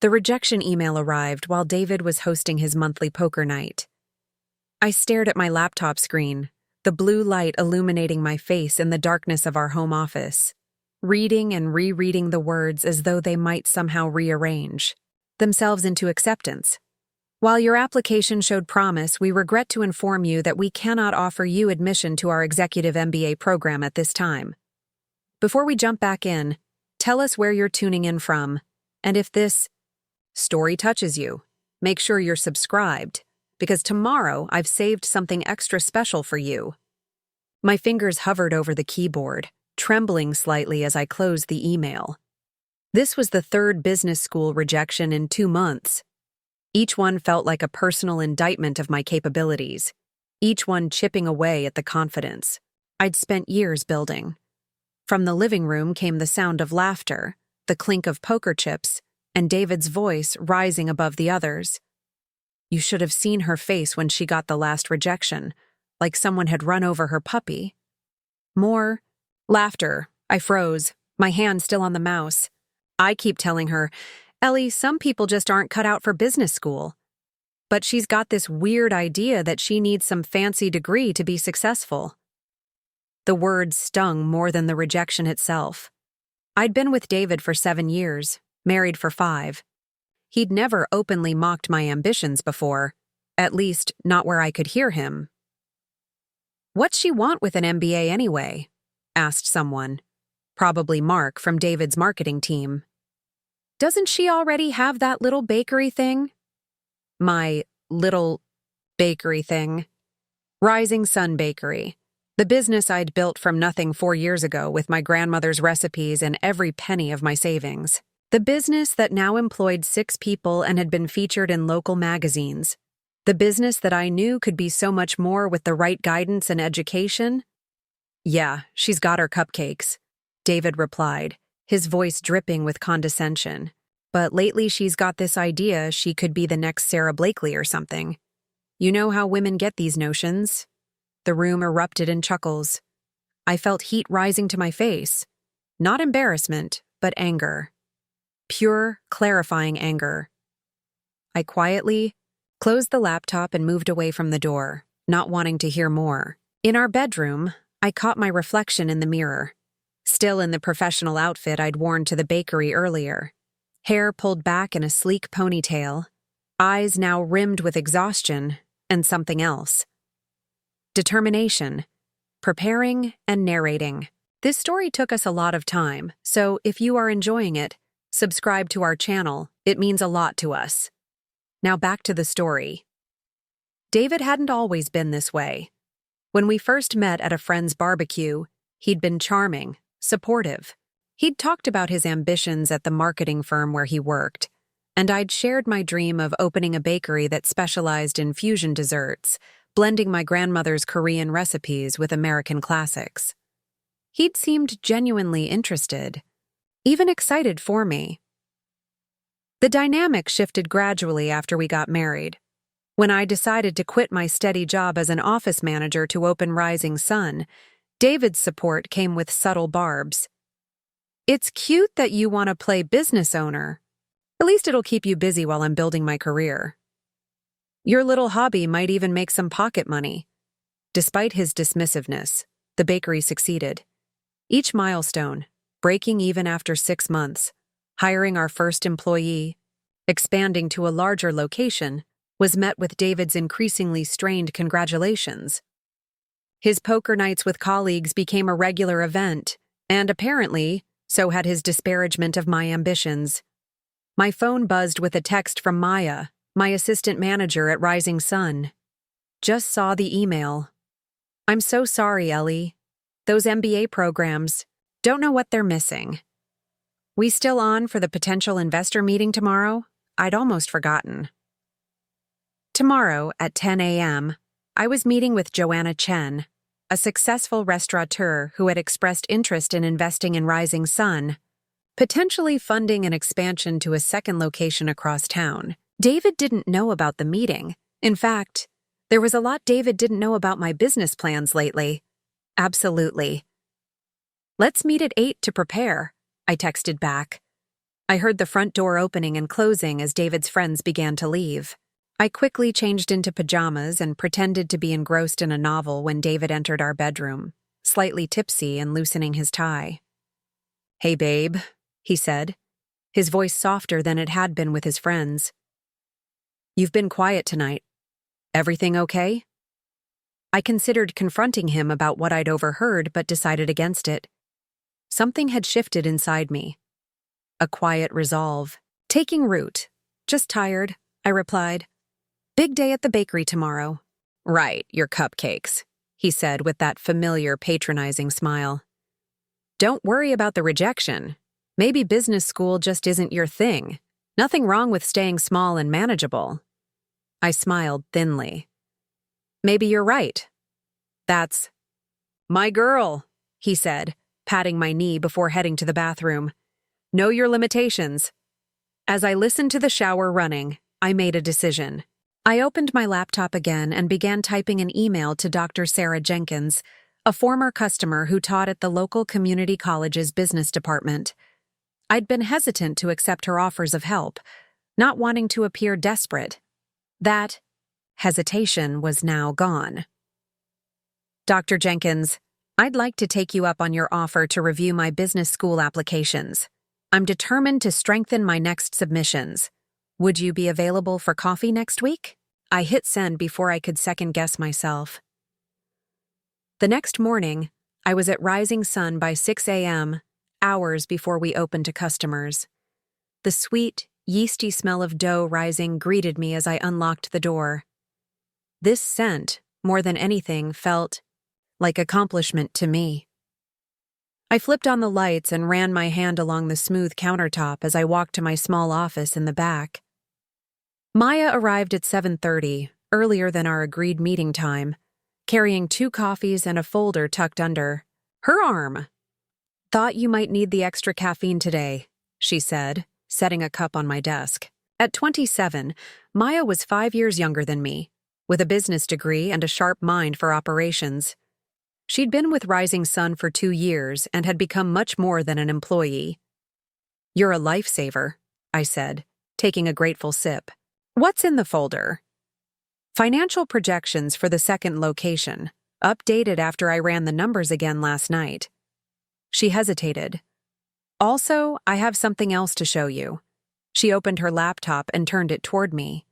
The rejection email arrived while David was hosting his monthly poker night. I stared at my laptop screen, the blue light illuminating my face in the darkness of our home office, reading and rereading the words as though they might somehow rearrange themselves into acceptance. While your application showed promise, we regret to inform you that we cannot offer you admission to our executive MBA program at this time. Before we jump back in, tell us where you're tuning in from, and if this story touches you, make sure you're subscribed, because tomorrow I've saved something extra special for you. My fingers hovered over the keyboard, trembling slightly as I closed the email. This was the third business school rejection in 2 months. Each one felt like a personal indictment of my capabilities, each one chipping away at the confidence I'd spent years building. From the living room came the sound of laughter, the clink of poker chips, and David's voice rising above the others. You should have seen her face when she got the last rejection, like someone had run over her puppy. More laughter. I froze, my hand still on the mouse. I keep telling her, Ellie, some people just aren't cut out for business school. But she's got this weird idea that she needs some fancy degree to be successful. The words stung more than the rejection itself. I'd been with David for 7 years, married for 5. He'd never openly mocked my ambitions before, at least not where I could hear him. "What's she want with an MBA anyway?" asked someone, probably Mark from David's marketing team. "Doesn't she already have that little bakery thing?" My little bakery thing. Rising Sun Bakery. The business I'd built from nothing 4 years ago with my grandmother's recipes and every penny of my savings. The business that now employed 6 people and had been featured in local magazines. The business that I knew could be so much more with the right guidance and education. "Yeah, she's got her cupcakes," David replied, his voice dripping with condescension. "But lately she's got this idea she could be the next Sarah Blakely or something. You know how women get these notions." The room erupted in chuckles. I felt heat rising to my face. Not embarrassment, but anger. Pure, clarifying anger. I quietly closed the laptop and moved away from the door, not wanting to hear more. In our bedroom, I caught my reflection in the mirror, still in the professional outfit I'd worn to the bakery earlier. Hair pulled back in a sleek ponytail, eyes now rimmed with exhaustion and something else. Determination, preparing, and narrating. This story took us a lot of time, so if you are enjoying it, subscribe to our channel. It means a lot to us. Now back to the story. David hadn't always been this way. When we first met at a friend's barbecue, he'd been charming, supportive. He'd talked about his ambitions at the marketing firm where he worked, and I'd shared my dream of opening a bakery that specialized in fusion desserts, blending my grandmother's Korean recipes with American classics. He'd seemed genuinely interested, even excited for me. The dynamic shifted gradually after we got married. When I decided to quit my steady job as an office manager to open Rising Sun, David's support came with subtle barbs. "It's cute that you want to play business owner. At least it'll keep you busy while I'm building my career. Your little hobby might even make some pocket money." Despite his dismissiveness, the bakery succeeded. Each milestone, breaking even after 6 months, hiring our first employee, expanding to a larger location, was met with David's increasingly strained congratulations. His poker nights with colleagues became a regular event, and apparently, so had his disparagement of my ambitions. My phone buzzed with a text from Maya, my assistant manager at Rising Sun. "Just saw the email. I'm so sorry, Ellie. Those MBA programs, don't know what they're missing. We still on for the potential investor meeting tomorrow? I'd almost forgotten." Tomorrow at 10 a.m., I was meeting with Joanna Chen, a successful restaurateur who had expressed interest in investing in Rising Sun, potentially funding an expansion to a second location across town. David didn't know about the meeting. In fact, there was a lot David didn't know about my business plans lately. Absolutely. "Let's meet at 8 to prepare," I texted back. I heard the front door opening and closing as David's friends began to leave. I quickly changed into pajamas and pretended to be engrossed in a novel when David entered our bedroom, slightly tipsy and loosening his tie. "Hey, babe," he said, his voice softer than it had been with his friends. "You've been quiet tonight. Everything okay?" I considered confronting him about what I'd overheard but decided against it. Something had shifted inside me. A quiet resolve. "Taking root. Just tired," I replied. "Big day at the bakery tomorrow." "Right, your cupcakes," he said with that familiar patronizing smile. "Don't worry about the rejection. Maybe business school just isn't your thing. Nothing wrong with staying small and manageable." I smiled thinly. "Maybe you're right. That's my girl," he said, patting my knee before heading to the bathroom. "Know your limitations." As I listened to the shower running, I made a decision. I opened my laptop again and began typing an email to Dr. Sarah Jenkins, a former customer who taught at the local community college's business department. I'd been hesitant to accept her offers of help, not wanting to appear desperate. That hesitation was now gone. "Dr. Jenkins, I'd like to take you up on your offer to review my business school applications. I'm determined to strengthen my next submissions. Would you be available for coffee next week?" I hit send before I could second-guess myself. The next morning, I was at Rising Sun by 6 a.m., hours before we opened to customers. The sweet, yeasty smell of dough rising greeted me as I unlocked the door. This scent, more than anything, felt like accomplishment to me. I flipped on the lights and ran my hand along the smooth countertop as I walked to my small office in the back. Maya arrived at 7:30, earlier than our agreed meeting time, carrying 2 coffees and a folder tucked under her arm. "Thought you might need the extra caffeine today," she said, setting a cup on my desk. At 27, Maya was 5 years younger than me, with a business degree and a sharp mind for operations. She'd been with Rising Sun for 2 years and had become much more than an employee. "You're a lifesaver," I said, taking a grateful sip. "What's in the folder?" "Financial projections for the second location, updated after I ran the numbers again last night." She hesitated. "Also, I have something else to show you." She opened her laptop and turned it toward me.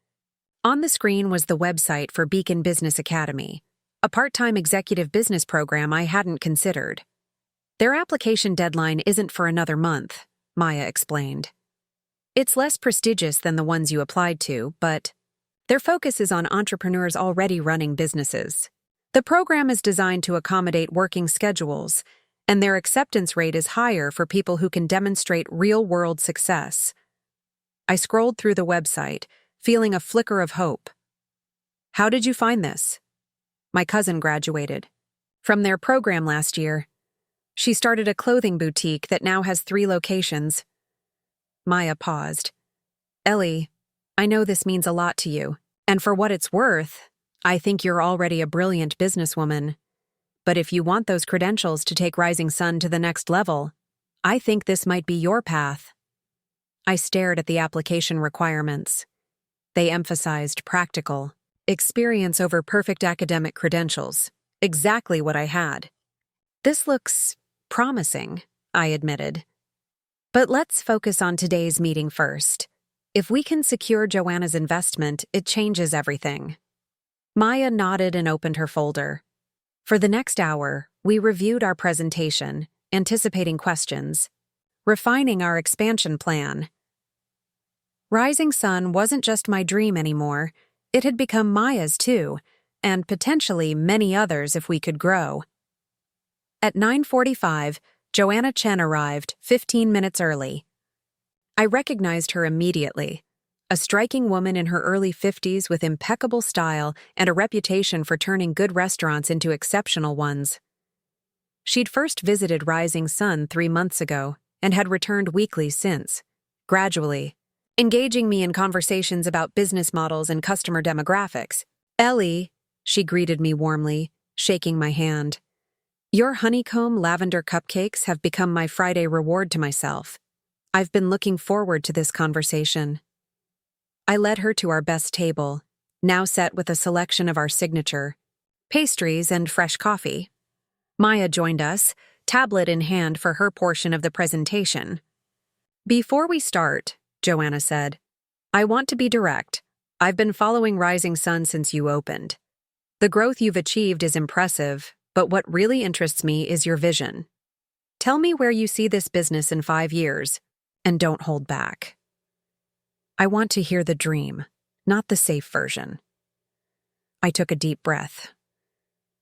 On the screen was the website for Beacon Business Academy, a part-time executive business program I hadn't considered. "Their application deadline isn't for another month," Maya explained. "It's less prestigious than the ones you applied to, but their focus is on entrepreneurs already running businesses. The program is designed to accommodate working schedules, and their acceptance rate is higher for people who can demonstrate real-world success." I scrolled through the website, feeling a flicker of hope. "How did you find this?" "My cousin graduated from their program last year. She started a clothing boutique that now has 3 locations." Maya paused. "Ellie, I know this means a lot to you, and for what it's worth, I think you're already a brilliant businesswoman. But if you want those credentials to take Rising Sun to the next level, I think this might be your path." I stared at the application requirements. They emphasized practical experience over perfect academic credentials, exactly what I had. "This looks promising," I admitted. "But let's focus on today's meeting first. If we can secure Joanna's investment, it changes everything." Maya nodded and opened her folder. For the next hour, we reviewed our presentation, anticipating questions, refining our expansion plan. Rising Sun wasn't just my dream anymore. It had become Maya's too, and potentially many others if we could grow. At 9:45, Joanna Chen arrived, 15 minutes early. I recognized her immediately. A striking woman in her early 50s with impeccable style and a reputation for turning good restaurants into exceptional ones. She'd first visited Rising Sun 3 months ago and had returned weekly since, gradually, engaging me in conversations about business models and customer demographics. "Ellie," she greeted me warmly, shaking my hand. "Your honeycomb lavender cupcakes have become my Friday reward to myself. I've been looking forward to this conversation. I led her to our best table, now set with a selection of our signature pastries and fresh coffee. Maya joined us, tablet in hand for her portion of the presentation. Before we start, Joanna said, I want to be direct. I've been following Rising Sun since you opened. The growth you've achieved is impressive, but what really interests me is your vision. Tell me where you see this business in 5 years, and don't hold back. I want to hear the dream, not the safe version. I took a deep breath.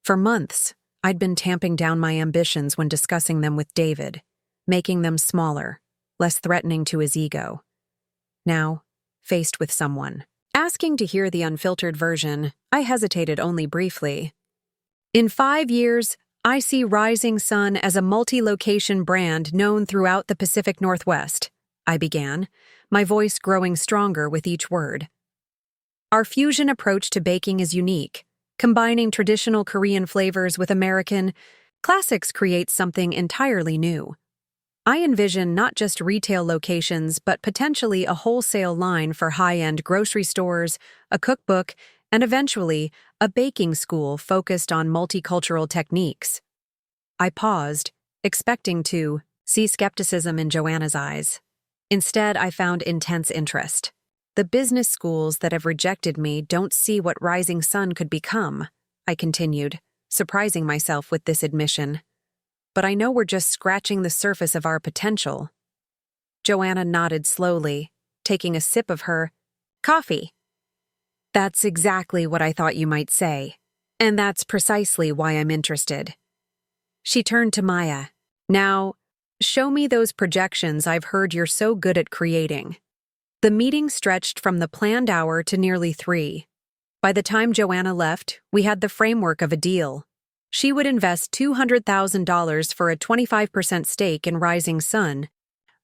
For months, I'd been tamping down my ambitions when discussing them with David, making them smaller, less threatening to his ego. Now, faced with someone asking to hear the unfiltered version, I hesitated only briefly. In 5 years, I see Rising Sun as a multi-location brand known throughout the Pacific Northwest, I began, my voice growing stronger with each word. Our fusion approach to baking is unique. Combining traditional Korean flavors with American classics creates something entirely new. I envision not just retail locations, but potentially a wholesale line for high-end grocery stores, a cookbook, and eventually a baking school focused on multicultural techniques. I paused, expecting to see skepticism in Joanna's eyes. Instead, I found intense interest. The business schools that have rejected me don't see what Rising Sun could become, I continued, surprising myself with this admission. But I know we're just scratching the surface of our potential. Joanna nodded slowly, taking a sip of her coffee. That's exactly what I thought you might say, and that's precisely why I'm interested. She turned to Maya. Now, show me those projections I've heard you're so good at creating. The meeting stretched from the planned hour to nearly 3. By the time Joanna left, we had the framework of a deal. She would invest $200,000 for a 25% stake in Rising Sun,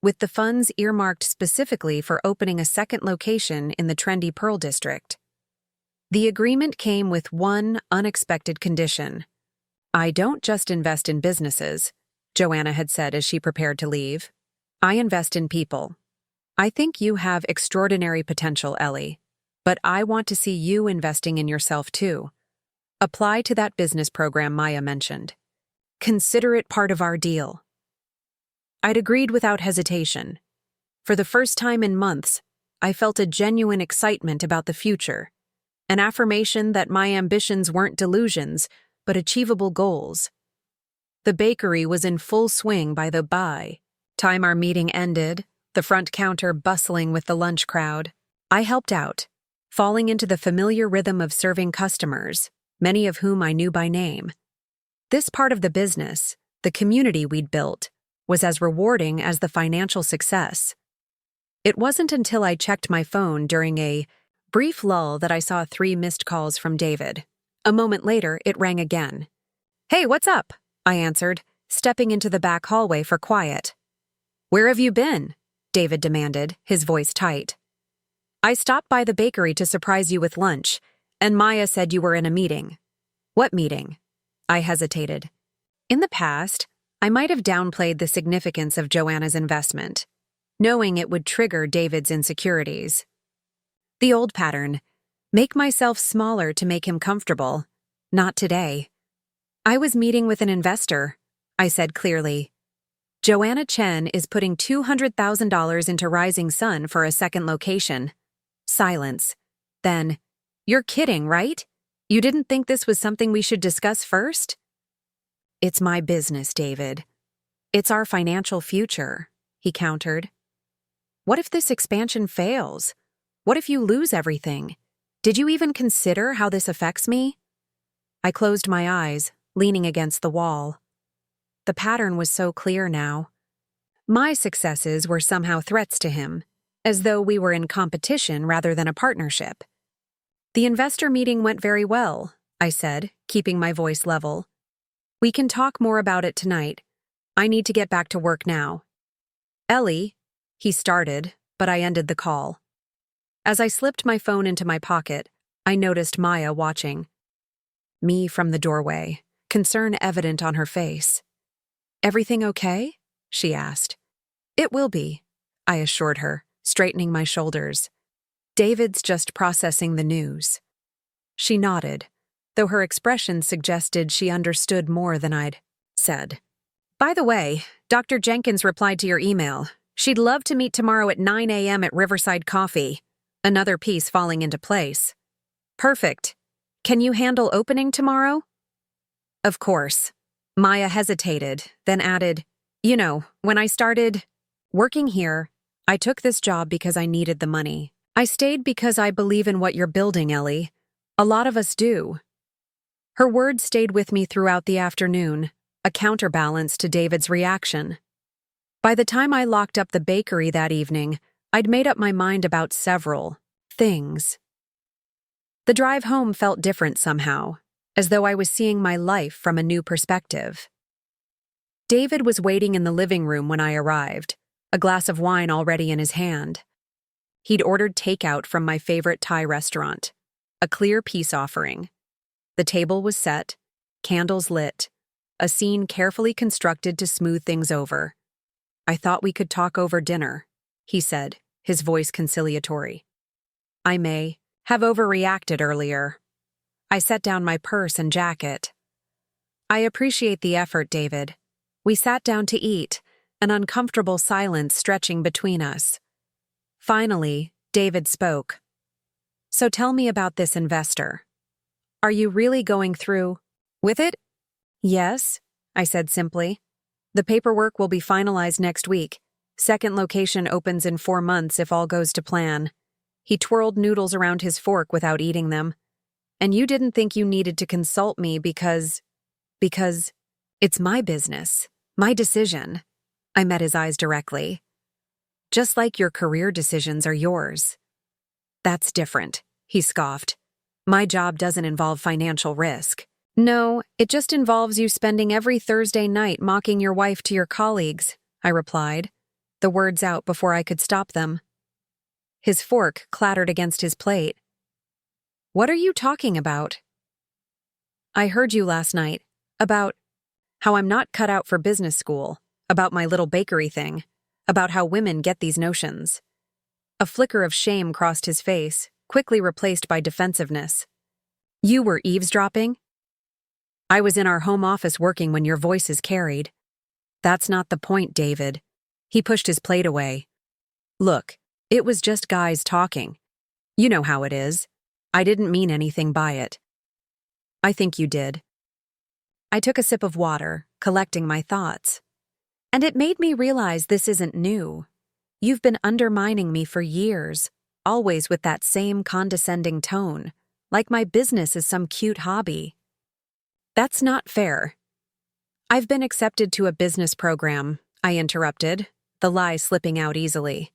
with the funds earmarked specifically for opening a second location in the trendy Pearl District. The agreement came with one unexpected condition. I don't just invest in businesses, Joanna had said as she prepared to leave. I invest in people. I think you have extraordinary potential, Ellie, but I want to see you investing in yourself too. Apply to that business program Maya mentioned. Consider it part of our deal. I'd agreed without hesitation. For the first time in months, I felt a genuine excitement about the future, an affirmation that my ambitions weren't delusions, but achievable goals. The bakery was in full swing by the time our meeting ended, the front counter bustling with the lunch crowd. I helped out, falling into the familiar rhythm of serving customers, many of whom I knew by name. This part of the business, the community we'd built, was as rewarding as the financial success. It wasn't until I checked my phone during a brief lull that I saw 3 missed calls from David. A moment later, it rang again. Hey, what's up? I answered, stepping into the back hallway for quiet. Where have you been? David demanded, his voice tight. I stopped by the bakery to surprise you with lunch, and Maya said you were in a meeting. What meeting? I hesitated. In the past, I might have downplayed the significance of Joanna's investment, knowing it would trigger David's insecurities. The old pattern, make myself smaller to make him comfortable. Not today. I was meeting with an investor, I said clearly. Joanna Chen is putting $200,000 into Rising Sun for a second location. Silence. Then, you're kidding, right? You didn't think this was something we should discuss first? It's my business, David. It's our financial future, he countered. What if this expansion fails? What if you lose everything? Did you even consider how this affects me? I closed my eyes, leaning against the wall. The pattern was so clear now. My successes were somehow threats to him, as though we were in competition rather than a partnership. The investor meeting went very well, I said, keeping my voice level. We can talk more about it tonight. I need to get back to work now. Ellie, he started, but I ended the call. As I slipped my phone into my pocket, I noticed Maya watching me from the doorway, concern evident on her face. Everything okay? She asked. It will be, I assured her, straightening my shoulders. David's just processing the news. She nodded, though her expression suggested she understood more than I'd said. By the way, Dr. Jenkins replied to your email. She'd love to meet tomorrow at 9 a.m. at Riverside Coffee. Another piece falling into place. Perfect. Can you handle opening tomorrow? Of course. Maya hesitated, then added, when I started working here, I took this job because I needed the money. I stayed because I believe in what you're building, Ellie. A lot of us do. Her words stayed with me throughout the afternoon, a counterbalance to David's reaction. By the time I locked up the bakery that evening, I'd made up my mind about several things. The drive home felt different somehow, as though I was seeing my life from a new perspective. David was waiting in the living room when I arrived, a glass of wine already in his hand. He'd ordered takeout from my favorite Thai restaurant, a clear peace offering. The table was set, candles lit, a scene carefully constructed to smooth things over. I thought we could talk over dinner, he said, his voice conciliatory. I may have overreacted earlier. I set down my purse and jacket. I appreciate the effort, David. We sat down to eat, an uncomfortable silence stretching between us. Finally, David spoke. So tell me about this investor. Are you really going through with it? Yes, I said simply. The paperwork will be finalized next week. Second location opens in 4 months if all goes to plan. He twirled noodles around his fork without eating them. And you didn't think you needed to consult me because it's my business, my decision. I met his eyes directly. Just like your career decisions are yours. That's different, he scoffed. My job doesn't involve financial risk. No, it just involves you spending every Thursday night mocking your wife to your colleagues, I replied, the words out before I could stop them. His fork clattered against his plate. What are you talking about? I heard you last night, about how I'm not cut out for business school, about my little bakery thing, about how women get these notions. A flicker of shame crossed his face, quickly replaced by defensiveness. You were eavesdropping? I was in our home office working when your voices carried. That's not the point, David. He pushed his plate away. Look, it was just guys talking. You know how it is. I didn't mean anything by it. I think you did. I took a sip of water, collecting my thoughts. And it made me realize this isn't new. You've been undermining me for years, always with that same condescending tone, like my business is some cute hobby. That's not fair. I've been accepted to a business program, I interrupted, the lie slipping out easily.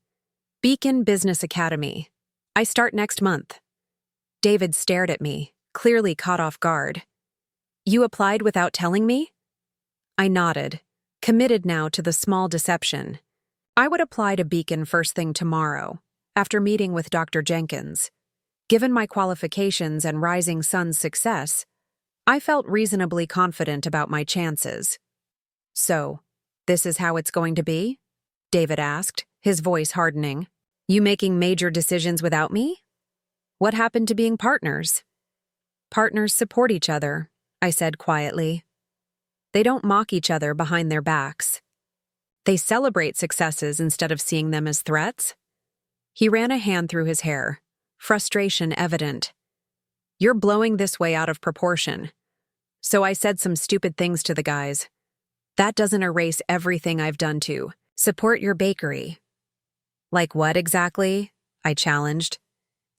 Beacon Business Academy. I start next month. David stared at me, clearly caught off guard. You applied without telling me? I nodded, committed now to the small deception. I would apply to Beacon first thing tomorrow, after meeting with Dr. Jenkins. Given my qualifications and Rising Sun's success, I felt reasonably confident about my chances. So, this is how it's going to be? David asked, his voice hardening. You making major decisions without me? What happened to being partners? Partners support each other, I said quietly. They don't mock each other behind their backs. They celebrate successes instead of seeing them as threats. He ran a hand through his hair, frustration evident. You're blowing this way out of proportion. So I said some stupid things to the guys. That doesn't erase everything I've done to support your bakery. Like what exactly? I challenged.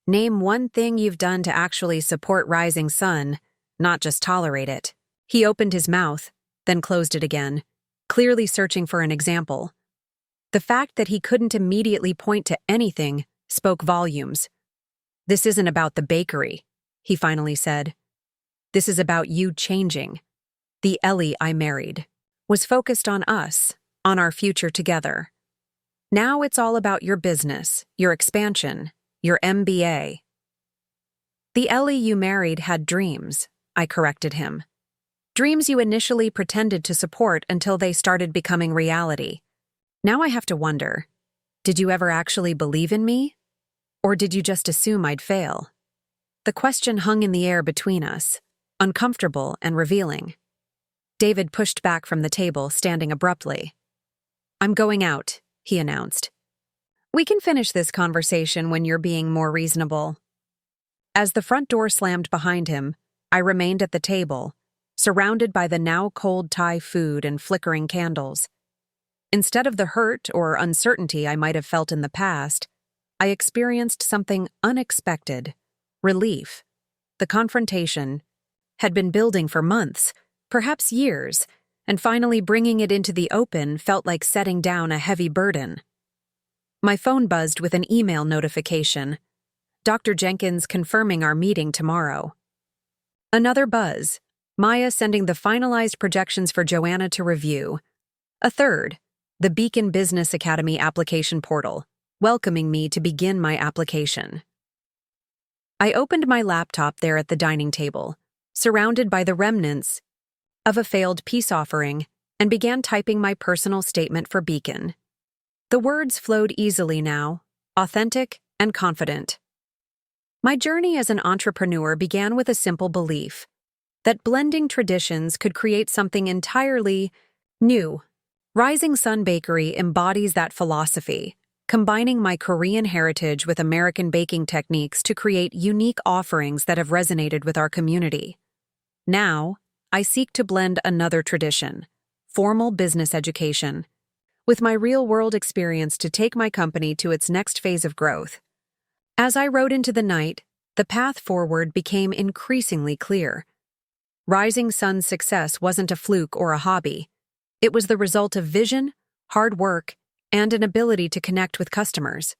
Name one thing you've done to actually support Rising Sun, not just tolerate it. He opened his mouth, then closed it again, clearly searching for an example. The fact that he couldn't immediately point to anything spoke volumes. This isn't about the bakery, he finally said. This is about you changing. The Ellie I married was focused on us, on our future together. Now it's all about your business, your expansion, your MBA. The Ellie you married had dreams, I corrected him. Dreams you initially pretended to support until they started becoming reality. Now I have to wonder, Did you ever actually believe in me? Or did you just assume I'd fail? The question hung in the air between us, uncomfortable and revealing. David pushed back from the table, standing abruptly. "I'm going out," he announced. "We can finish this conversation when you're being more reasonable." As the front door slammed behind him, I remained at the table, surrounded by the now cold Thai food and flickering candles. Instead of the hurt or uncertainty I might have felt in the past, I experienced something unexpected: relief. The confrontation had been building for months, perhaps years, and finally bringing it into the open felt like setting down a heavy burden. My phone buzzed with an email notification. Dr. Jenkins confirming our meeting tomorrow. Another buzz. Maya sending the finalized projections for Joanna to review. A third. The Beacon Business Academy application portal, welcoming me to begin my application. I opened my laptop there at the dining table, surrounded by the remnants of a failed peace offering, and began typing my personal statement for Beacon. The words flowed easily now, authentic and confident. My journey as an entrepreneur began with a simple belief that blending traditions could create something entirely new. Rising Sun Bakery embodies that philosophy, combining my Korean heritage with American baking techniques to create unique offerings that have resonated with our community. Now, I seek to blend another tradition, formal business education, with my real-world experience to take my company to its next phase of growth. As I rode into the night, the path forward became increasingly clear. Rising Sun's success wasn't a fluke or a hobby. It was the result of vision, hard work, and an ability to connect with customers.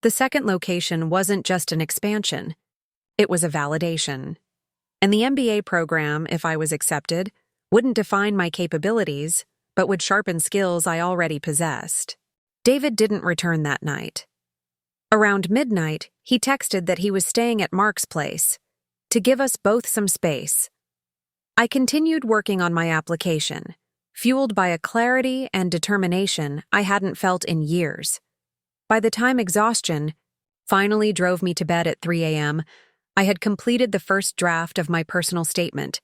The second location wasn't just an expansion. It was a validation. And the MBA program, if I was accepted, wouldn't define my capabilities, but would sharpen skills I already possessed. David didn't return that night. Around midnight, he texted that he was staying at Mark's place, to give us both some space. I continued working on my application, fueled by a clarity and determination I hadn't felt in years. By the time exhaustion finally drove me to bed at 3 a.m., I had completed the first draft of my personal statement,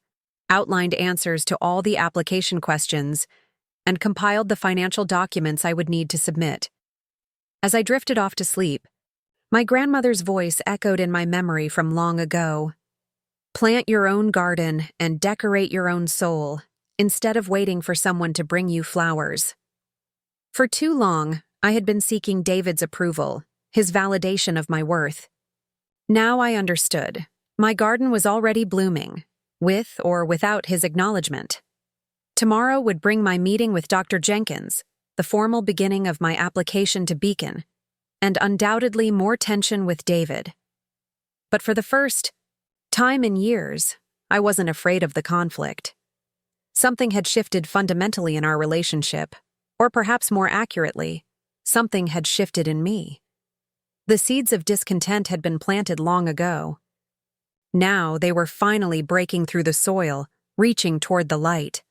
outlined answers to all the application questions, and compiled the financial documents I would need to submit. As I drifted off to sleep, my grandmother's voice echoed in my memory from long ago. Plant your own garden and decorate your own soul, instead of waiting for someone to bring you flowers. For too long, I had been seeking David's approval, his validation of my worth. Now I understood. My garden was already blooming, with or without his acknowledgement. Tomorrow would bring my meeting with Dr. Jenkins, the formal beginning of my application to Beacon, and undoubtedly more tension with David. But for the first time in years, I wasn't afraid of the conflict. Something had shifted fundamentally in our relationship, or perhaps more accurately, something had shifted in me. The seeds of discontent had been planted long ago. Now they were finally breaking through the soil, reaching toward the light.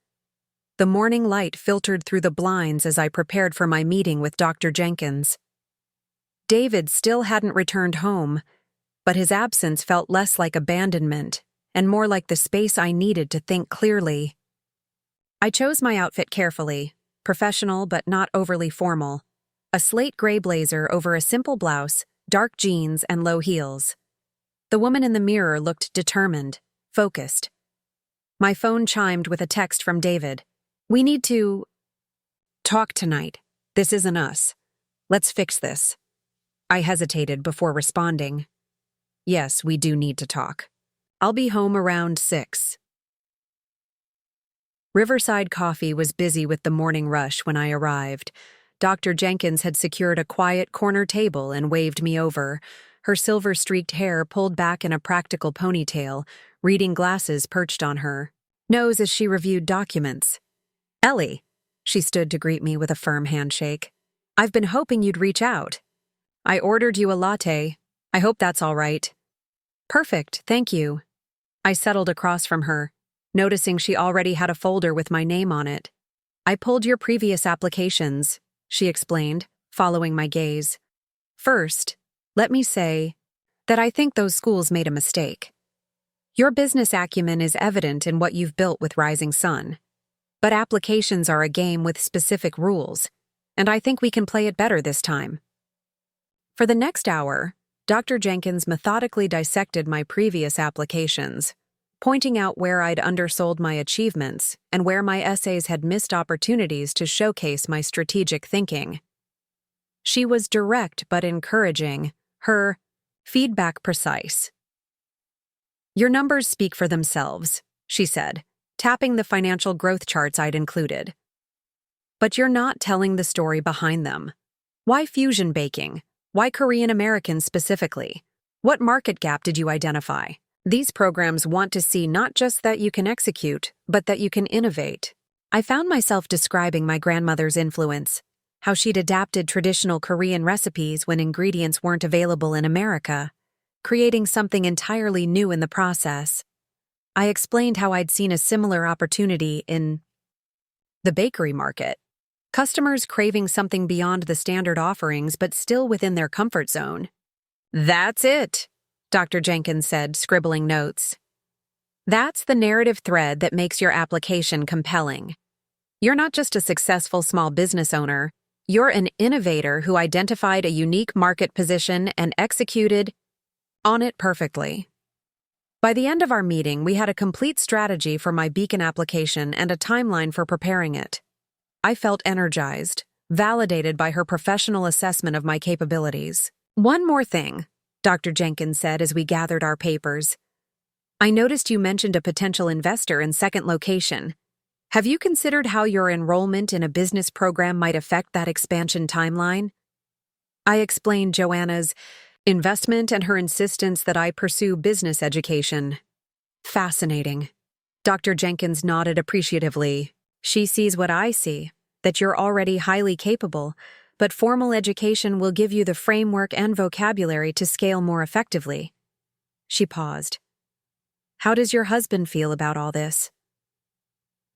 The morning light filtered through the blinds as I prepared for my meeting with Dr. Jenkins. David still hadn't returned home, but his absence felt less like abandonment and more like the space I needed to think clearly. I chose my outfit carefully, professional but not overly formal. A slate gray blazer over a simple blouse, dark jeans, and low heels. The woman in the mirror looked determined, focused. My phone chimed with a text from David. "We need to talk tonight. This isn't us. Let's fix this." I hesitated before responding. "Yes, we do need to talk. I'll be home around 6. Riverside Coffee was busy with the morning rush when I arrived. Dr. Jenkins had secured a quiet corner table and waved me over, her silver-streaked hair pulled back in a practical ponytail, reading glasses perched on her nose as she reviewed documents. "Ellie," she stood to greet me with a firm handshake. "I've been hoping you'd reach out. I ordered you a latte. I hope that's all right." "Perfect, thank you." I settled across from her, noticing she already had a folder with my name on it. "I pulled your previous applications," she explained, following my gaze. First, let me say that I think those schools made a mistake. Your business acumen is evident in what you've built with Rising Sun. But applications are a game with specific rules, and I think we can play it better this time. For the next hour, Dr. Jenkins methodically dissected my previous applications, pointing out where I'd undersold my achievements and where my essays had missed opportunities to showcase my strategic thinking. She was direct but encouraging, her feedback precise. "Your numbers speak for themselves," she said, tapping the financial growth charts I'd included. "But you're not telling the story behind them. Why fusion baking? Why Korean Americans specifically? What market gap did you identify? These programs want to see not just that you can execute, but that you can innovate." I found myself describing my grandmother's influence, how she'd adapted traditional Korean recipes when ingredients weren't available in America, creating something entirely new in the process. I explained how I'd seen a similar opportunity in the bakery market. Customers craving something beyond the standard offerings but still within their comfort zone. "That's it," Dr. Jenkins said, scribbling notes. "That's the narrative thread that makes your application compelling. You're not just a successful small business owner, you're an innovator who identified a unique market position and executed on it perfectly." By the end of our meeting, we had a complete strategy for my Beacon application and a timeline for preparing it. I felt energized, validated by her professional assessment of my capabilities. "One more thing," Dr. Jenkins said as we gathered our papers. "I noticed you mentioned a potential investor in second location. Have you considered how your enrollment in a business program might affect that expansion timeline?" I explained Joanna's investment and her insistence that I pursue business education. "Fascinating." Dr. Jenkins nodded appreciatively. "She sees what I see, that you're already highly capable, but formal education will give you the framework and vocabulary to scale more effectively." She paused. "How does your husband feel about all this?"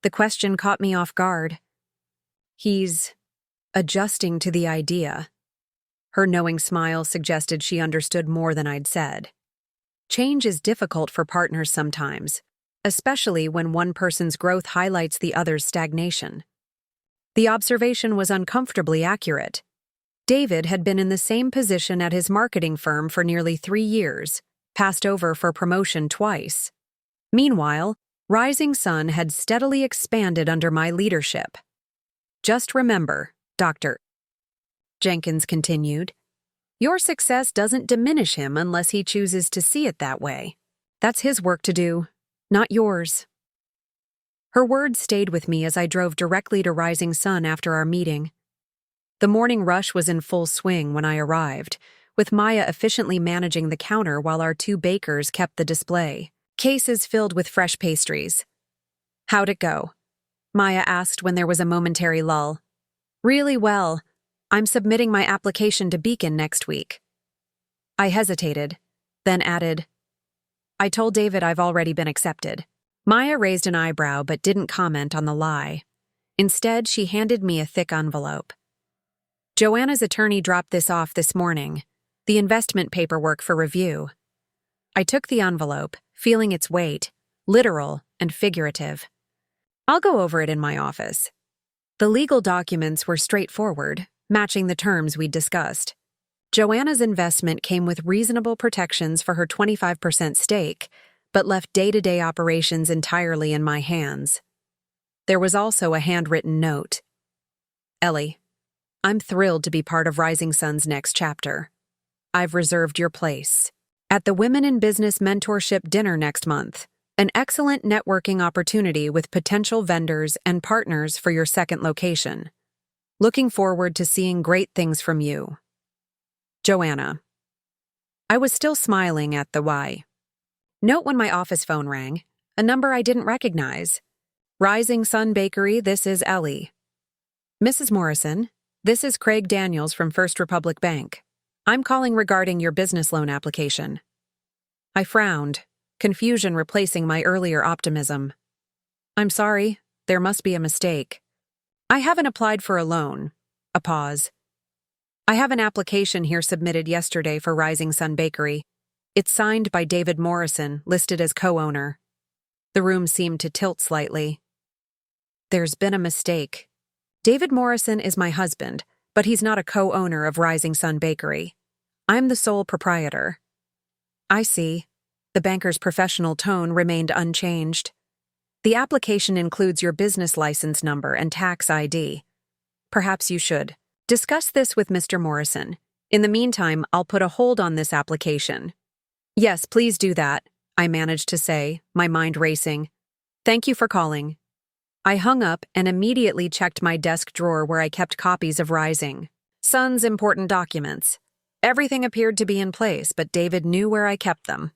The question caught me off guard. "He's adjusting to the idea." Her knowing smile suggested she understood more than I'd said. Change is difficult for partners sometimes, especially when one person's growth highlights the other's stagnation. The observation was uncomfortably accurate. David had been in the same position at his marketing firm for nearly 3 years, passed over for promotion twice. Meanwhile, Rising Sun had steadily expanded under my leadership. "Just remember, Dr. Jenkins continued, your success doesn't diminish him unless he chooses to see it that way. That's his work to do, not yours." Her words stayed with me as I drove directly to Rising Sun after our meeting. The morning rush was in full swing when I arrived, with Maya efficiently managing the counter while our 2 bakers kept the display, cases filled with fresh pastries. "How'd it go?" Maya asked when there was a momentary lull. "Really well. I'm submitting my application to Beacon next week." I hesitated, then added, "I told David I've already been accepted." Maya raised an eyebrow but didn't comment on the lie. Instead, she handed me a thick envelope. "Joanna's attorney dropped this off this morning, the investment paperwork for review." I took the envelope, feeling its weight, literal and figurative. "I'll go over it in my office." The legal documents were straightforward, matching the terms we'd discussed. Joanna's investment came with reasonable protections for her 25% stake, but left day-to-day operations entirely in my hands. There was also a handwritten note. "Ellie, I'm thrilled to be part of Rising Sun's next chapter. I've reserved your place at the Women in Business Mentorship Dinner next month, an excellent networking opportunity with potential vendors and partners for your second location. Looking forward to seeing great things from you. Joanna." I was still smiling at the why. Note when my office phone rang, a number I didn't recognize. "Rising Sun Bakery, this is Ellie." "Mrs. Morrison, this is Craig Daniels from First Republic Bank. I'm calling regarding your business loan application." I frowned, confusion replacing my earlier optimism. "I'm sorry, there must be a mistake. I haven't applied for a loan." A pause. I have an application here submitted yesterday for Rising Sun Bakery. It's signed by David Morrison, listed as co-owner. The room seemed to tilt slightly. There's been a mistake. David Morrison is my husband, but he's not a co-owner of Rising Sun Bakery. I'm the sole proprietor. I see. The banker's professional tone remained unchanged. The application includes your business license number and tax ID. Perhaps you should discuss this with Mr. Morrison. In the meantime, I'll put a hold on this application. Yes, please do that, I managed to say, my mind racing. Thank you for calling. I hung up and immediately checked my desk drawer where I kept copies of Rising Sun's important documents. Everything appeared to be in place, but David knew where I kept them.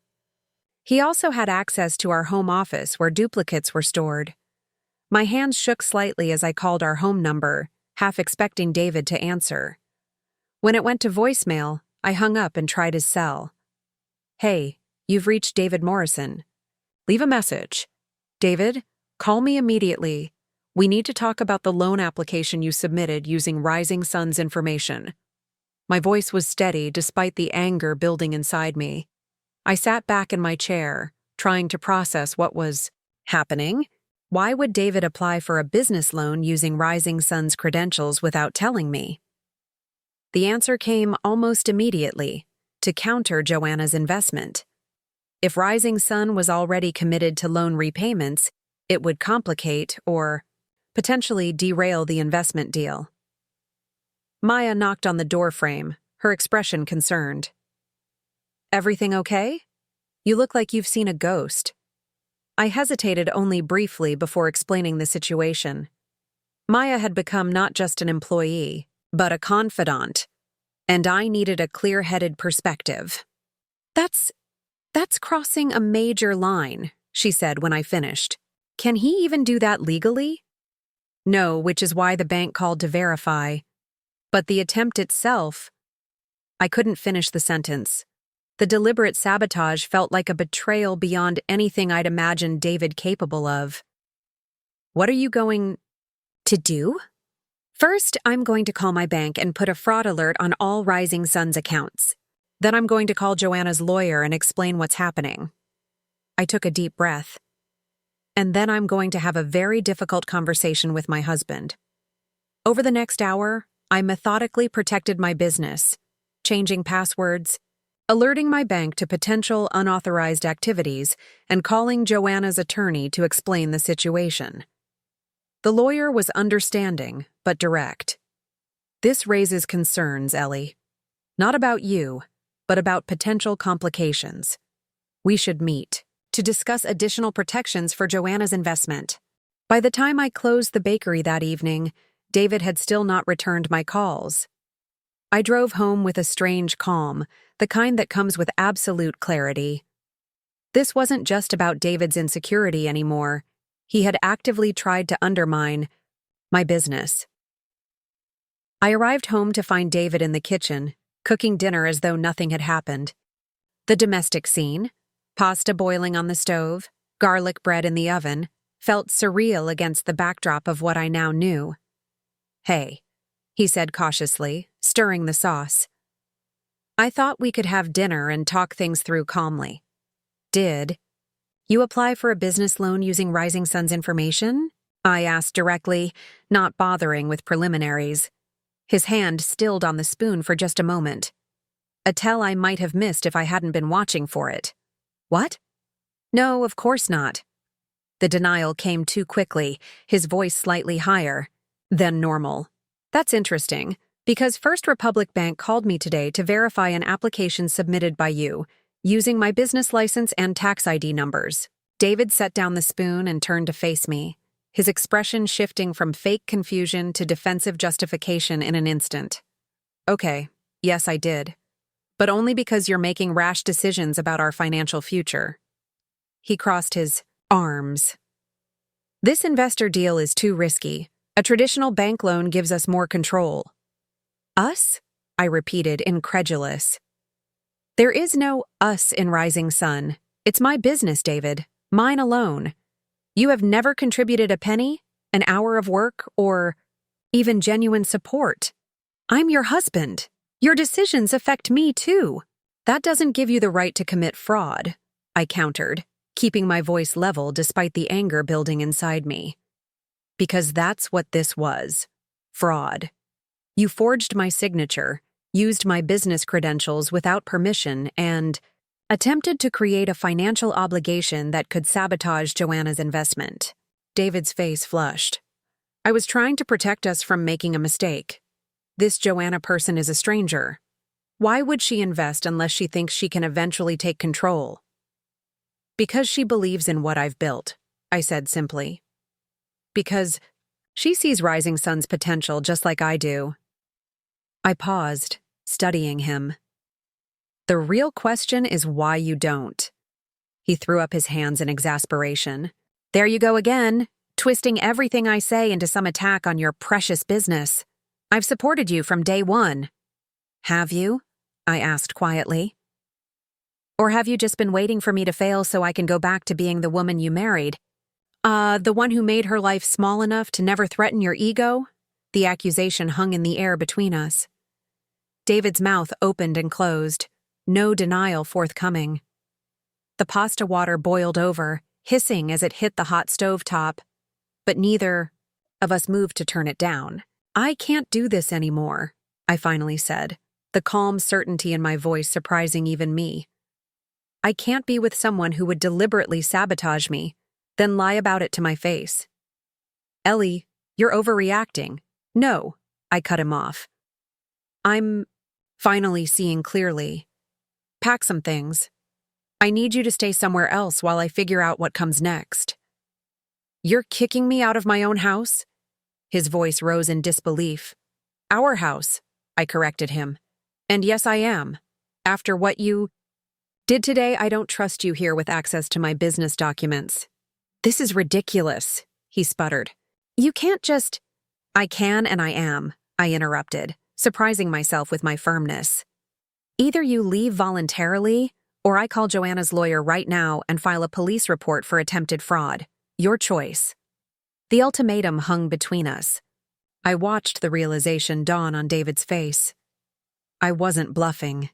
He also had access to our home office where duplicates were stored. My hands shook slightly as I called our home number, half expecting David to answer. When it went to voicemail, I hung up and tried his cell. Hey, you've reached David Morrison. Leave a message. David, call me immediately. We need to talk about the loan application you submitted using Rising Sun's information. My voice was steady despite the anger building inside me. I sat back in my chair, trying to process what was happening. Why would David apply for a business loan using Rising Sun's credentials without telling me? The answer came almost immediately, to counter Joanna's investment. If Rising Sun was already committed to loan repayments, it would complicate or potentially derail the investment deal. Maya knocked on the doorframe, her expression concerned. Everything okay? You look like you've seen a ghost. I hesitated only briefly before explaining the situation. Maya had become not just an employee, but a confidant, and I needed a clear-headed perspective. That's crossing a major line, she said when I finished. Can he even do that legally? No, which is why the bank called to verify. But the attempt itself, I couldn't finish the sentence. The deliberate sabotage felt like a betrayal beyond anything I'd imagined David capable of. What are you going to do? First, I'm going to call my bank and put a fraud alert on all Rising Sun's accounts. Then I'm going to call Joanna's lawyer and explain what's happening. I took a deep breath. And then I'm going to have a very difficult conversation with my husband. Over the next hour, I methodically protected my business, changing passwords, alerting my bank to potential unauthorized activities, and calling Joanna's attorney to explain the situation. The lawyer was understanding, but direct. This raises concerns, Ellie. Not about you, but about potential complications. We should meet to discuss additional protections for Joanna's investment. By the time I closed the bakery that evening, David had still not returned my calls. I drove home with a strange calm, the kind that comes with absolute clarity. This wasn't just about David's insecurity anymore. He had actively tried to undermine my business. I arrived home to find David in the kitchen, cooking dinner as though nothing had happened. The domestic scene, pasta boiling on the stove, garlic bread in the oven, felt surreal against the backdrop of what I now knew. Hey, he said cautiously, stirring the sauce. I thought we could have dinner and talk things through calmly. Did you apply for a business loan using Rising Sun's information? I asked directly, not bothering with preliminaries. His hand stilled on the spoon for just a moment. A tell I might have missed if I hadn't been watching for it. What? No, of course not. The denial came too quickly, his voice slightly higher than normal. That's interesting, because First Republic Bank called me today to verify an application submitted by you, using my business license and tax ID numbers. David set down the spoon and turned to face me, his expression shifting from fake confusion to defensive justification in an instant. Okay, yes, I did. But only because you're making rash decisions about our financial future. He crossed his arms. This investor deal is too risky. A traditional bank loan gives us more control. Us? I repeated, incredulous. There is no us in Rising Sun. It's my business, David. Mine alone. You have never contributed a penny, an hour of work, or even genuine support. I'm your husband. Your decisions affect me too. That doesn't give you the right to commit fraud, I countered, keeping my voice level despite the anger building inside me. Because that's what this was. Fraud. You forged my signature, used my business credentials without permission, and attempted to create a financial obligation that could sabotage Joanna's investment. David's face flushed. I was trying to protect us from making a mistake. This Joanna person is a stranger. Why would she invest unless she thinks she can eventually take control? Because she believes in what I've built, I said simply. Because she sees Rising Sun's potential just like I do. I paused, studying him. The real question is why you don't. He threw up his hands in exasperation. There you go again, twisting everything I say into some attack on your precious business. I've supported you from day one. Have you? I asked quietly. Or have you just been waiting for me to fail so I can go back to being the woman you married? The one who made her life small enough to never threaten your ego? The accusation hung in the air between us. David's mouth opened and closed, no denial forthcoming. The pasta water boiled over, hissing as it hit the hot stove top, but neither of us moved to turn it down. I can't do this anymore, I finally said, the calm certainty in my voice surprising even me. I can't be with someone who would deliberately sabotage me, then lie about it to my face. Ellie, you're overreacting. No, I cut him off. I'm finally seeing clearly. Pack some things. I need you to stay somewhere else while I figure out what comes next. You're kicking me out of my own house? His voice rose in disbelief. Our house, I corrected him. And yes, I am. After what you did today, I don't trust you here with access to my business documents. This is ridiculous, he sputtered. You can't just… I can and I am, I interrupted, surprising myself with my firmness. Either you leave voluntarily, or I call Joanna's lawyer right now and file a police report for attempted fraud. Your choice. The ultimatum hung between us. I watched the realization dawn on David's face. I wasn't bluffing.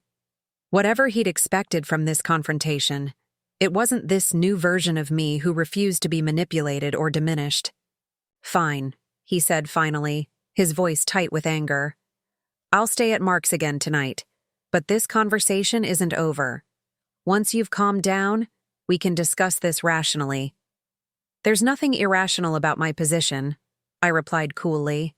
Whatever he'd expected from this confrontation, it wasn't this new version of me who refused to be manipulated or diminished. Fine, he said finally, his voice tight with anger. I'll stay at Mark's again tonight, but this conversation isn't over. Once you've calmed down, we can discuss this rationally. There's nothing irrational about my position, I replied coolly.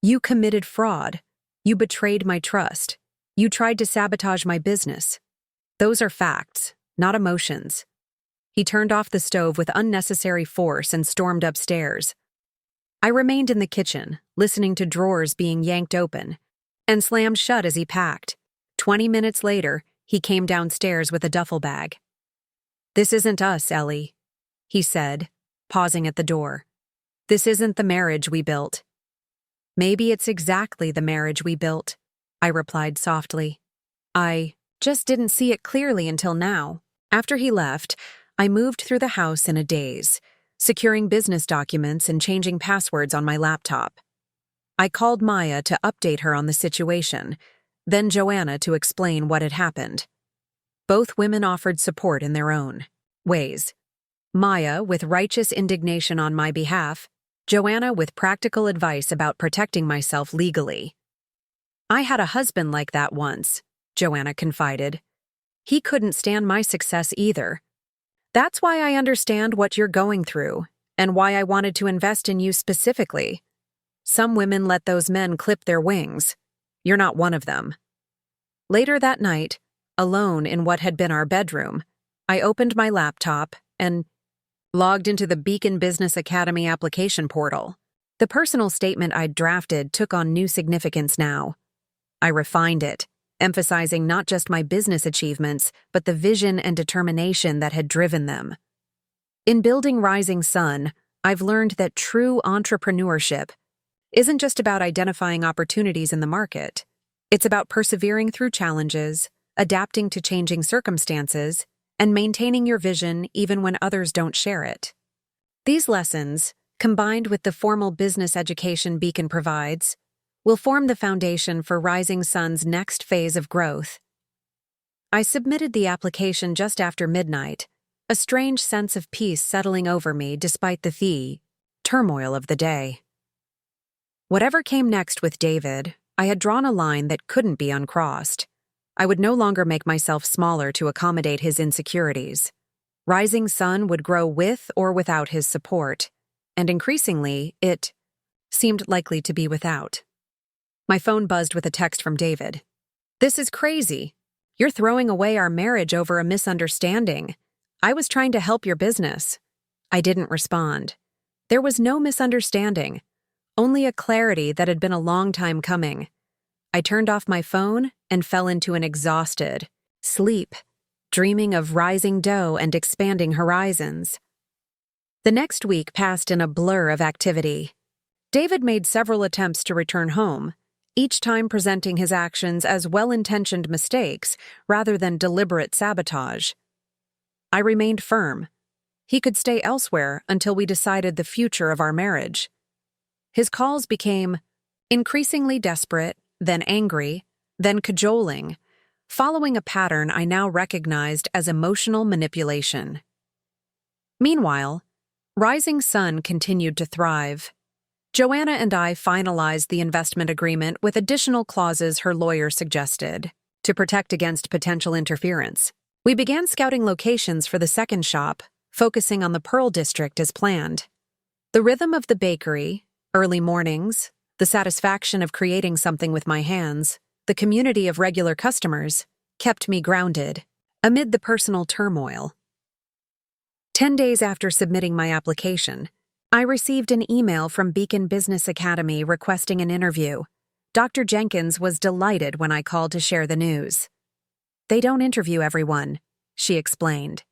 You committed fraud. You betrayed my trust. You tried to sabotage my business. Those are facts, not emotions. He turned off the stove with unnecessary force and stormed upstairs. I remained in the kitchen, listening to drawers being yanked open, and slammed shut as he packed. 20 minutes later, he came downstairs with a duffel bag. This isn't us, Ellie, he said, pausing at the door. This isn't the marriage we built. Maybe it's exactly the marriage we built, I replied softly. I just didn't see it clearly until now. After he left, I moved through the house in a daze, securing business documents and changing passwords on my laptop. I called Maya to update her on the situation, then Joanna to explain what had happened. Both women offered support in their own ways. Maya with righteous indignation on my behalf, Joanna with practical advice about protecting myself legally. I had a husband like that once, Joanna confided. He couldn't stand my success either. That's why I understand what you're going through, and why I wanted to invest in you specifically. Some women let those men clip their wings. You're not one of them. Later that night, alone in what had been our bedroom, I opened my laptop and logged into the Beacon Business Academy application portal. The personal statement I'd drafted took on new significance now. I refined it, emphasizing not just my business achievements, but the vision and determination that had driven them. In building Rising Sun, I've learned that true entrepreneurship isn't just about identifying opportunities in the market. It's about persevering through challenges, adapting to changing circumstances, and maintaining your vision even when others don't share it. These lessons, combined with the formal business education Beacon provides, will form the foundation for Rising Sun's next phase of growth. I submitted the application just after midnight, a strange sense of peace settling over me despite the turmoil of the day. Whatever came next with David, I had drawn a line that couldn't be uncrossed. I would no longer make myself smaller to accommodate his insecurities. Rising Sun would grow with or without his support, and increasingly, it seemed likely to be without. My phone buzzed with a text from David. "This is crazy. You're throwing away our marriage over a misunderstanding. I was trying to help your business." I didn't respond. There was no misunderstanding, only a clarity that had been a long time coming. I turned off my phone and fell into an exhausted sleep, dreaming of rising dough and expanding horizons. The next week passed in a blur of activity. David made several attempts to return home, each time presenting his actions as well-intentioned mistakes rather than deliberate sabotage. I remained firm. He could stay elsewhere until we decided the future of our marriage. His calls became increasingly desperate, then angry, then cajoling, following a pattern I now recognized as emotional manipulation. Meanwhile, Rising Sun continued to thrive. Joanna and I finalized the investment agreement with additional clauses her lawyer suggested to protect against potential interference. We began scouting locations for the second shop, focusing on the Pearl District as planned. The rhythm of the bakery, early mornings, the satisfaction of creating something with my hands, the community of regular customers, kept me grounded amid the personal turmoil. 10 days after submitting my application, I received an email from Beacon Business Academy requesting an interview. Dr. Jenkins was delighted when I called to share the news. "They don't interview everyone," she explained.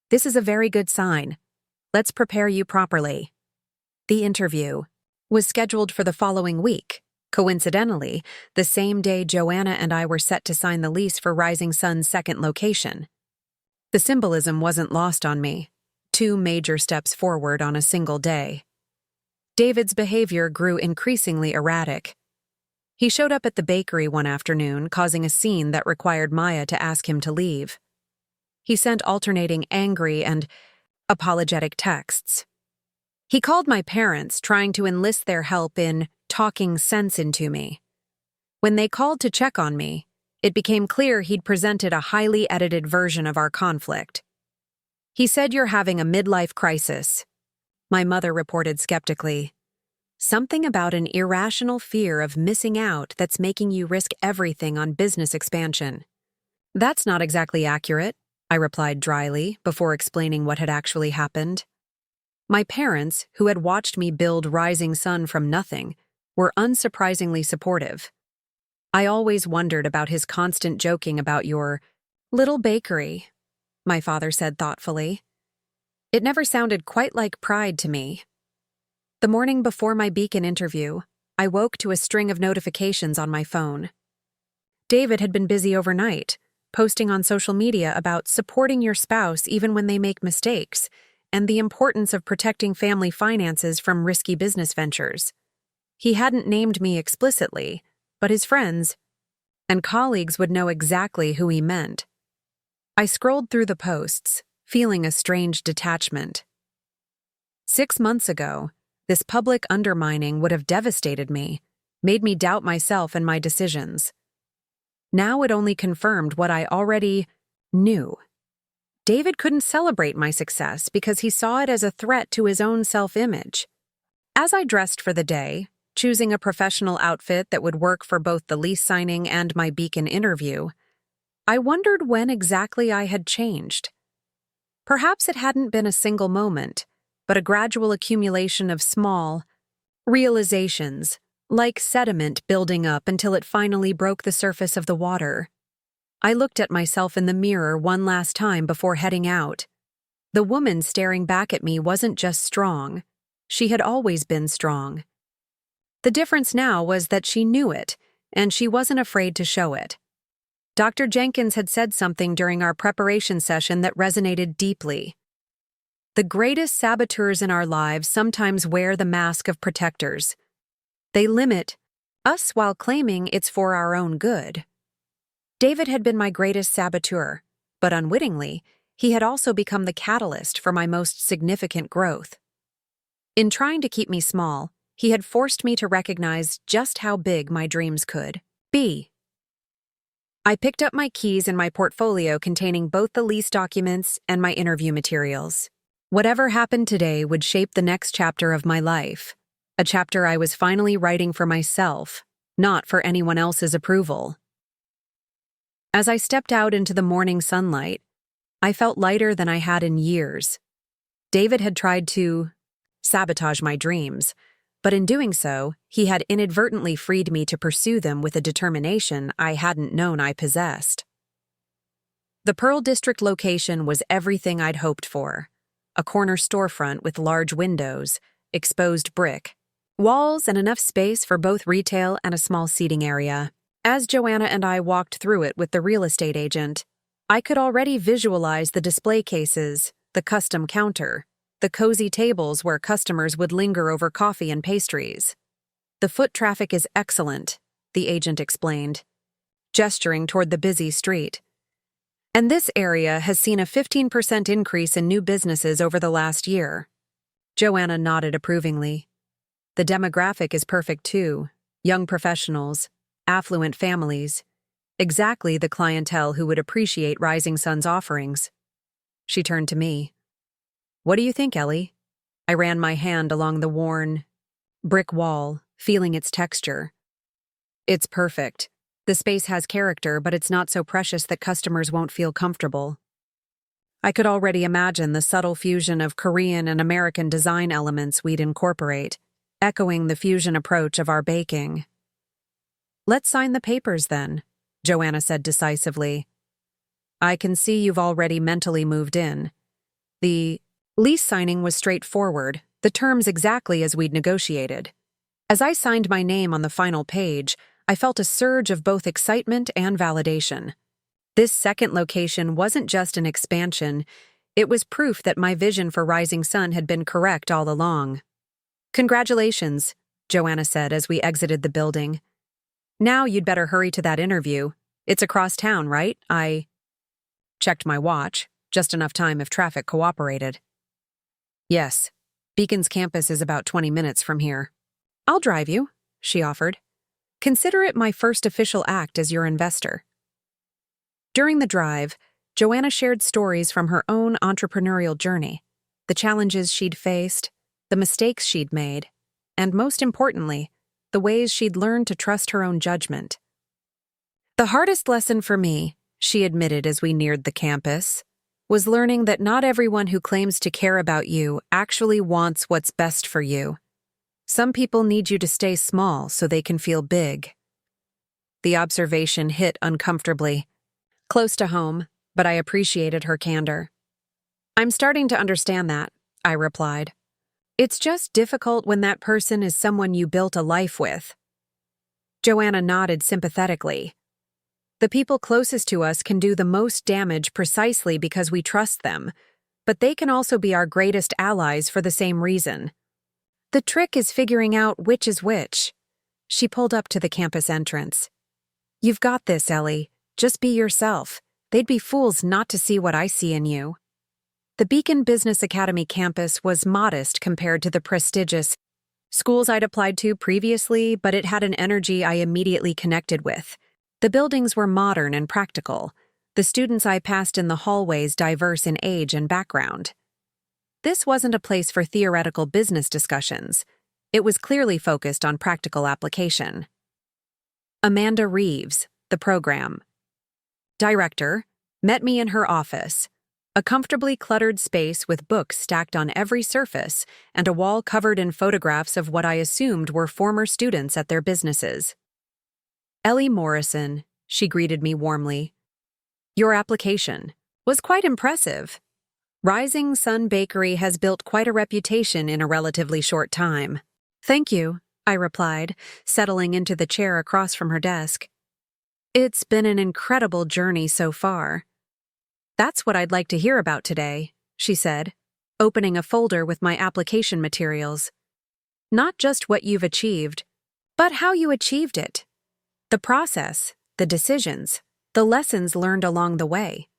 "This is a very good sign. Let's prepare you properly." The interview was scheduled for the following week. Coincidentally, the same day Joanna and I were set to sign the lease for Rising Sun's second location. The symbolism wasn't lost on me. 2 major steps forward on a single day. David's behavior grew increasingly erratic. He showed up at the bakery one afternoon, causing a scene that required Maya to ask him to leave. He sent alternating angry and apologetic texts. He called my parents, trying to enlist their help in talking sense into me. When they called to check on me, it became clear he'd presented a highly edited version of our conflict. He said, "You're having a midlife crisis," my mother reported skeptically. "Something about an irrational fear of missing out that's making you risk everything on business expansion." "That's not exactly accurate," I replied dryly before explaining what had actually happened. My parents, who had watched me build Rising Sun from nothing, were unsurprisingly supportive. "I always wondered about his constant joking about your little bakery," my father said thoughtfully. "It never sounded quite like pride to me." The morning before my Beacon interview, I woke to a string of notifications on my phone. David had been busy overnight, posting on social media about supporting your spouse even when they make mistakes, and the importance of protecting family finances from risky business ventures. He hadn't named me explicitly, but his friends and colleagues would know exactly who he meant. I scrolled through the posts, feeling a strange detachment. 6 months ago, this public undermining would have devastated me, made me doubt myself and my decisions. Now it only confirmed what I already knew. David couldn't celebrate my success because he saw it as a threat to his own self-image. As I dressed for the day, choosing a professional outfit that would work for both the lease signing and my Beacon interview, I wondered when exactly I had changed. Perhaps it hadn't been a single moment, but a gradual accumulation of small realizations, like sediment building up until it finally broke the surface of the water. I looked at myself in the mirror one last time before heading out. The woman staring back at me wasn't just strong. She had always been strong. The difference now was that she knew it, and she wasn't afraid to show it. Dr. Jenkins had said something during our preparation session that resonated deeply. The greatest saboteurs in our lives sometimes wear the mask of protectors. They limit us while claiming it's for our own good. David had been my greatest saboteur, but unwittingly, he had also become the catalyst for my most significant growth. In trying to keep me small, he had forced me to recognize just how big my dreams could be. I picked up my keys and my portfolio containing both the lease documents and my interview materials. Whatever happened today would shape the next chapter of my life, a chapter I was finally writing for myself, not for anyone else's approval. As I stepped out into the morning sunlight, I felt lighter than I had in years. David had tried to sabotage my dreams, but in doing so, he had inadvertently freed me to pursue them with a determination I hadn't known I possessed. The Pearl District location was everything I'd hoped for. A corner storefront with large windows, exposed brick, walls, and enough space for both retail and a small seating area. As Joanna and I walked through it with the real estate agent, I could already visualize the display cases, the custom counter, the cozy tables where customers would linger over coffee and pastries. The foot traffic is excellent, the agent explained, gesturing toward the busy street. And this area has seen a 15% increase in new businesses over the last year. Joanna nodded approvingly. The demographic is perfect too. Young professionals, affluent families, exactly the clientele who would appreciate Rising Sun's offerings. She turned to me. What do you think, Ellie? I ran my hand along the worn brick wall, feeling its texture. It's perfect. The space has character, but it's not so precious that customers won't feel comfortable. I could already imagine the subtle fusion of Korean and American design elements we'd incorporate, echoing the fusion approach of our baking. Let's sign the papers then, Joanna said decisively. I can see you've already mentally moved in. The lease signing was straightforward, the terms exactly as we'd negotiated. As I signed my name on the final page, I felt a surge of both excitement and validation. This second location wasn't just an expansion, it was proof that my vision for Rising Sun had been correct all along. Congratulations, Joanna said as we exited the building. Now you'd better hurry to that interview. It's across town, right? I checked my watch, just enough time if traffic cooperated. Yes, Beacon's campus is about 20 minutes from here. I'll drive you, she offered. Consider it my first official act as your investor. During the drive, Joanna shared stories from her own entrepreneurial journey, the challenges she'd faced, the mistakes she'd made, and most importantly, the ways she'd learned to trust her own judgment. The hardest lesson for me, she admitted as we neared the campus, was learning that not everyone who claims to care about you actually wants what's best for you. Some people need you to stay small so they can feel big. The observation hit uncomfortably, close to home, but I appreciated her candor. I'm starting to understand that, I replied. It's just difficult when that person is someone you built a life with. Joanna nodded sympathetically. The people closest to us can do the most damage precisely because we trust them, but they can also be our greatest allies for the same reason. The trick is figuring out which is which. She pulled up to the campus entrance. You've got this, Ellie. Just be yourself. They'd be fools not to see what I see in you. The Beacon Business Academy campus was modest compared to the prestigious schools I'd applied to previously, but it had an energy I immediately connected with. The buildings were modern and practical. The students I passed in the hallways diverse in age and background. This wasn't a place for theoretical business discussions. It was clearly focused on practical application. Amanda Reeves, the program director, met me in her office, a comfortably cluttered space with books stacked on every surface and a wall covered in photographs of what I assumed were former students at their businesses. Ellie Morrison, she greeted me warmly. Your application was quite impressive. Rising Sun Bakery has built quite a reputation in a relatively short time. Thank you, I replied, settling into the chair across from her desk. It's been an incredible journey so far. That's what I'd like to hear about today, she said, opening a folder with my application materials. Not just what you've achieved, but how you achieved it. The process, the decisions, the lessons learned along the way.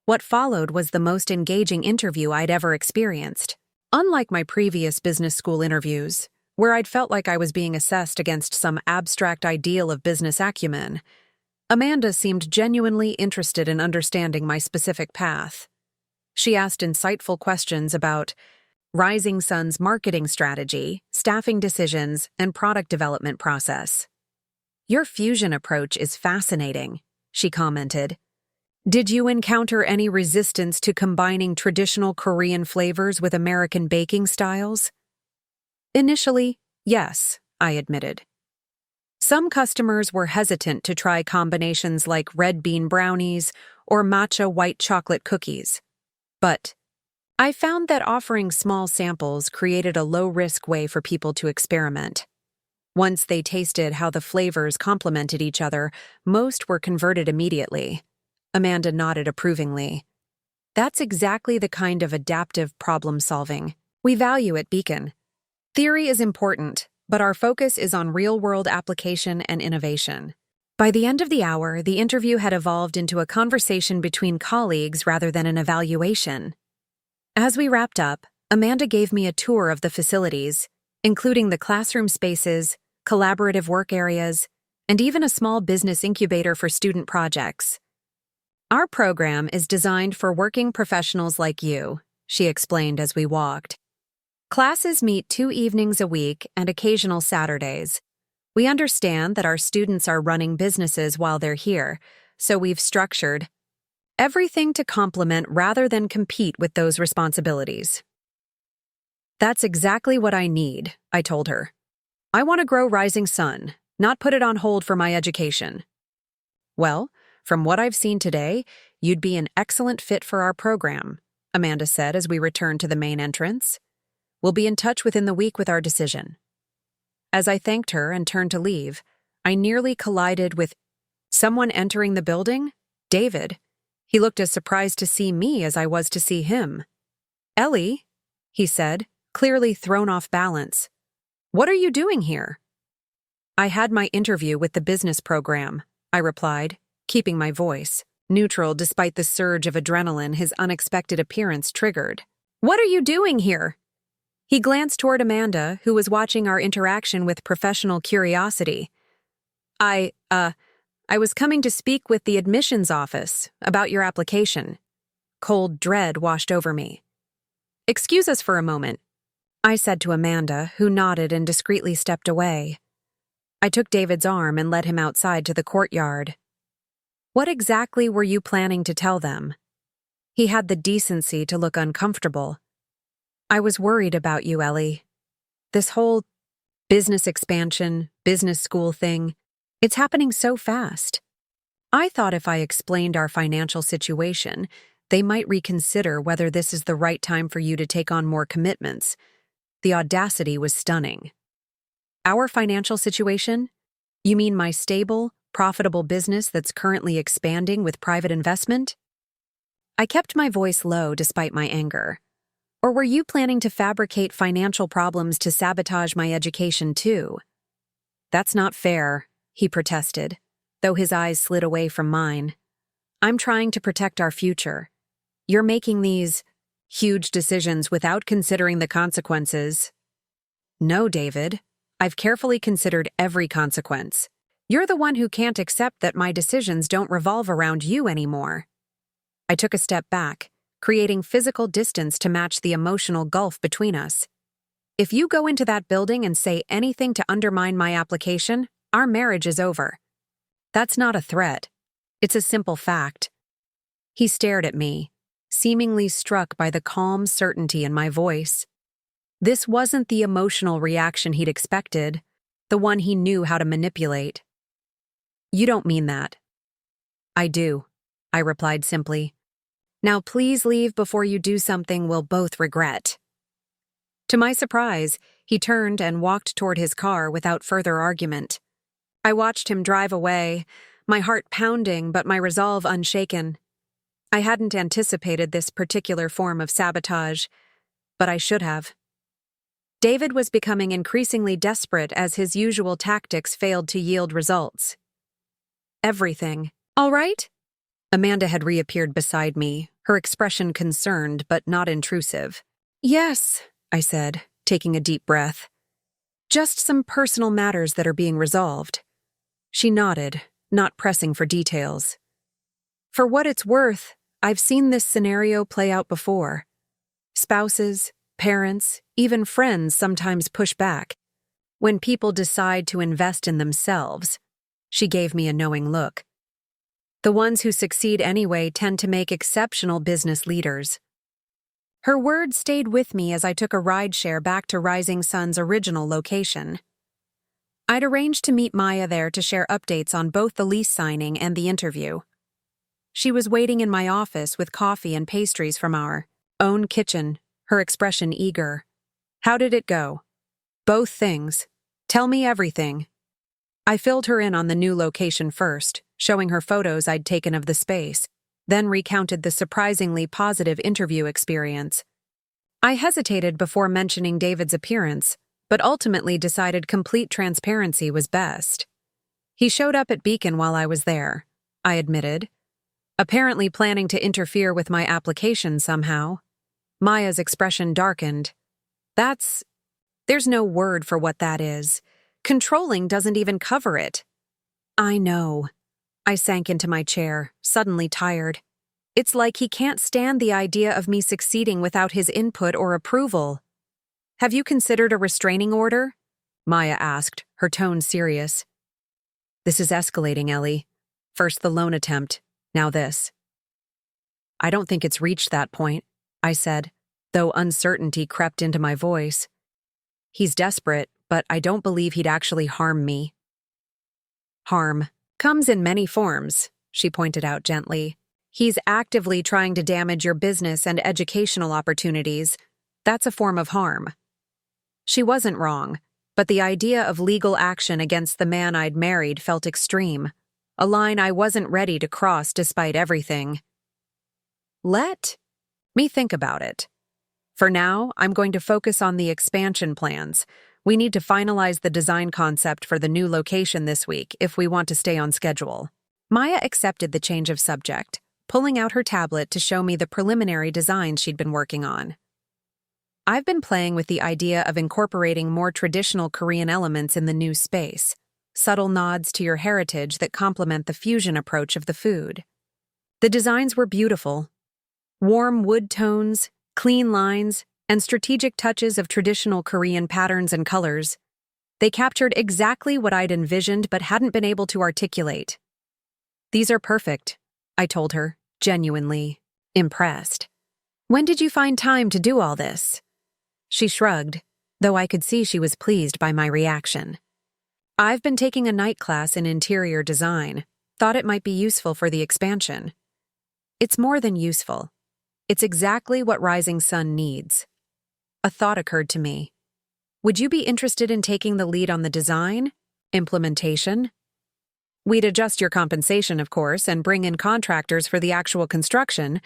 What followed was the most engaging interview I'd ever experienced. Unlike my previous business school interviews, where I'd felt like I was being assessed against some abstract ideal of business acumen, Amanda seemed genuinely interested in understanding my specific path. She asked insightful questions about Rising Sun's marketing strategy, staffing decisions, and product development process. "Your fusion approach is fascinating," she commented. "Did you encounter any resistance to combining traditional Korean flavors with American baking styles?" "Initially, yes," I admitted. Some customers were hesitant to try combinations like red bean brownies or matcha white chocolate cookies. But I found that offering small samples created a low-risk way for people to experiment. Once they tasted how the flavors complemented each other, most were converted immediately. Amanda nodded approvingly. "That's exactly the kind of adaptive problem-solving we value at Beacon. Theory is important, but our focus is on real-world application and innovation." By the end of the hour, the interview had evolved into a conversation between colleagues rather than an evaluation. As we wrapped up, Amanda gave me a tour of the facilities, including the classroom spaces, collaborative work areas, and even a small business incubator for student projects. "Our program is designed for working professionals like you," she explained as we walked. "Classes meet 2 evenings a week and occasional Saturdays. We understand that our students are running businesses while they're here, so we've structured everything to complement rather than compete with those responsibilities." "That's exactly what I need," I told her. "I want to grow Rising Sun, not put it on hold for my education." "Well, from what I've seen today, you'd be an excellent fit for our program," Amanda said as we returned to the main entrance. "We'll be in touch within the week with our decision." As I thanked her and turned to leave, I nearly collided with someone entering the building. David. He looked as surprised to see me as I was to see him. "Ellie," he said, clearly thrown off balance. "What are you doing here?" "I had my interview with the business program," I replied, keeping my voice neutral despite the surge of adrenaline his unexpected appearance triggered. "What are you doing here?" He glanced toward Amanda, who was watching our interaction with professional curiosity. I was coming to speak with the admissions office about your application." Cold dread washed over me. "Excuse us for a moment," I said to Amanda, who nodded and discreetly stepped away. I took David's arm and led him outside to the courtyard. "What exactly were you planning to tell them?" He had the decency to look uncomfortable. "I was worried about you, Ellie. This whole business expansion, business school thing, it's happening so fast. I thought if I explained our financial situation, they might reconsider whether this is the right time for you to take on more commitments." The audacity was stunning. "Our financial situation? You mean my stable, profitable business that's currently expanding with private investment?" I kept my voice low despite my anger. "Or were you planning to fabricate financial problems to sabotage my education too?" "That's not fair," he protested, though his eyes slid away from mine. "I'm trying to protect our future. You're making these huge decisions without considering the consequences." "No, David. I've carefully considered every consequence. You're the one who can't accept that my decisions don't revolve around you anymore." I took a step back, creating physical distance to match the emotional gulf between us. "If you go into that building and say anything to undermine my application, our marriage is over." "That's not a threat. It's a simple fact." He stared at me, seemingly struck by the calm certainty in my voice. This wasn't the emotional reaction he'd expected, the one he knew how to manipulate. "You don't mean that." "I do," I replied simply. "Now please leave before you do something we'll both regret." To my surprise, he turned and walked toward his car without further argument. I watched him drive away, my heart pounding but my resolve unshaken. I hadn't anticipated this particular form of sabotage, but I should have. David was becoming increasingly desperate as his usual tactics failed to yield results. Everything. All right? Amanda had reappeared beside me, her expression concerned but not intrusive. Yes, I said, taking a deep breath. Just some personal matters that are being resolved. She nodded, not pressing for details. For what it's worth, I've seen this scenario play out before. Spouses, parents, even friends sometimes push back. When people decide to invest in themselves, she gave me a knowing look. The ones who succeed anyway tend to make exceptional business leaders. Her words stayed with me as I took a rideshare back to Rising Sun's original location. I'd arranged to meet Maya there to share updates on both the lease signing and the interview. She was waiting in my office with coffee and pastries from our own kitchen, her expression eager. How did it go? Both things. Tell me everything. I filled her in on the new location first, showing her photos I'd taken of the space, then recounted the surprisingly positive interview experience. I hesitated before mentioning David's appearance, but ultimately decided complete transparency was best. He showed up at Beacon while I was there, I admitted, apparently planning to interfere with my application somehow. Maya's expression darkened. There's no word for what that is. Controlling doesn't even cover it. I know. I sank into my chair, suddenly tired. It's like he can't stand the idea of me succeeding without his input or approval. Have you considered a restraining order? Maya asked, her tone serious. This is escalating, Ellie. First the loan attempt, now this. I don't think it's reached that point, I said, though uncertainty crept into my voice. He's desperate, but I don't believe he'd actually harm me. Harm comes in many forms, she pointed out gently. He's actively trying to damage your business and educational opportunities. That's a form of harm. She wasn't wrong, but the idea of legal action against the man I'd married felt extreme, a line I wasn't ready to cross despite everything. Let me think about it. For now, I'm going to focus on the expansion plans. We need to finalize the design concept for the new location this week if we want to stay on schedule. Maya accepted the change of subject, pulling out her tablet to show me the preliminary designs she'd been working on. I've been playing with the idea of incorporating more traditional Korean elements in the new space, subtle nods to your heritage that complement the fusion approach of the food. The designs were beautiful. Warm wood tones, clean lines, and strategic touches of traditional Korean patterns and colors. They captured exactly what I'd envisioned but hadn't been able to articulate. These are perfect, I told her, genuinely impressed. When did you find time to do all this? She shrugged, though I could see she was pleased by my reaction. I've been taking a night class in interior design. Thought it might be useful for the expansion. It's more than useful. It's exactly what Rising Sun needs. A thought occurred to me. Would you be interested in taking the lead on the design? Implementation? We'd adjust your compensation, of course, and bring in contractors for the actual construction,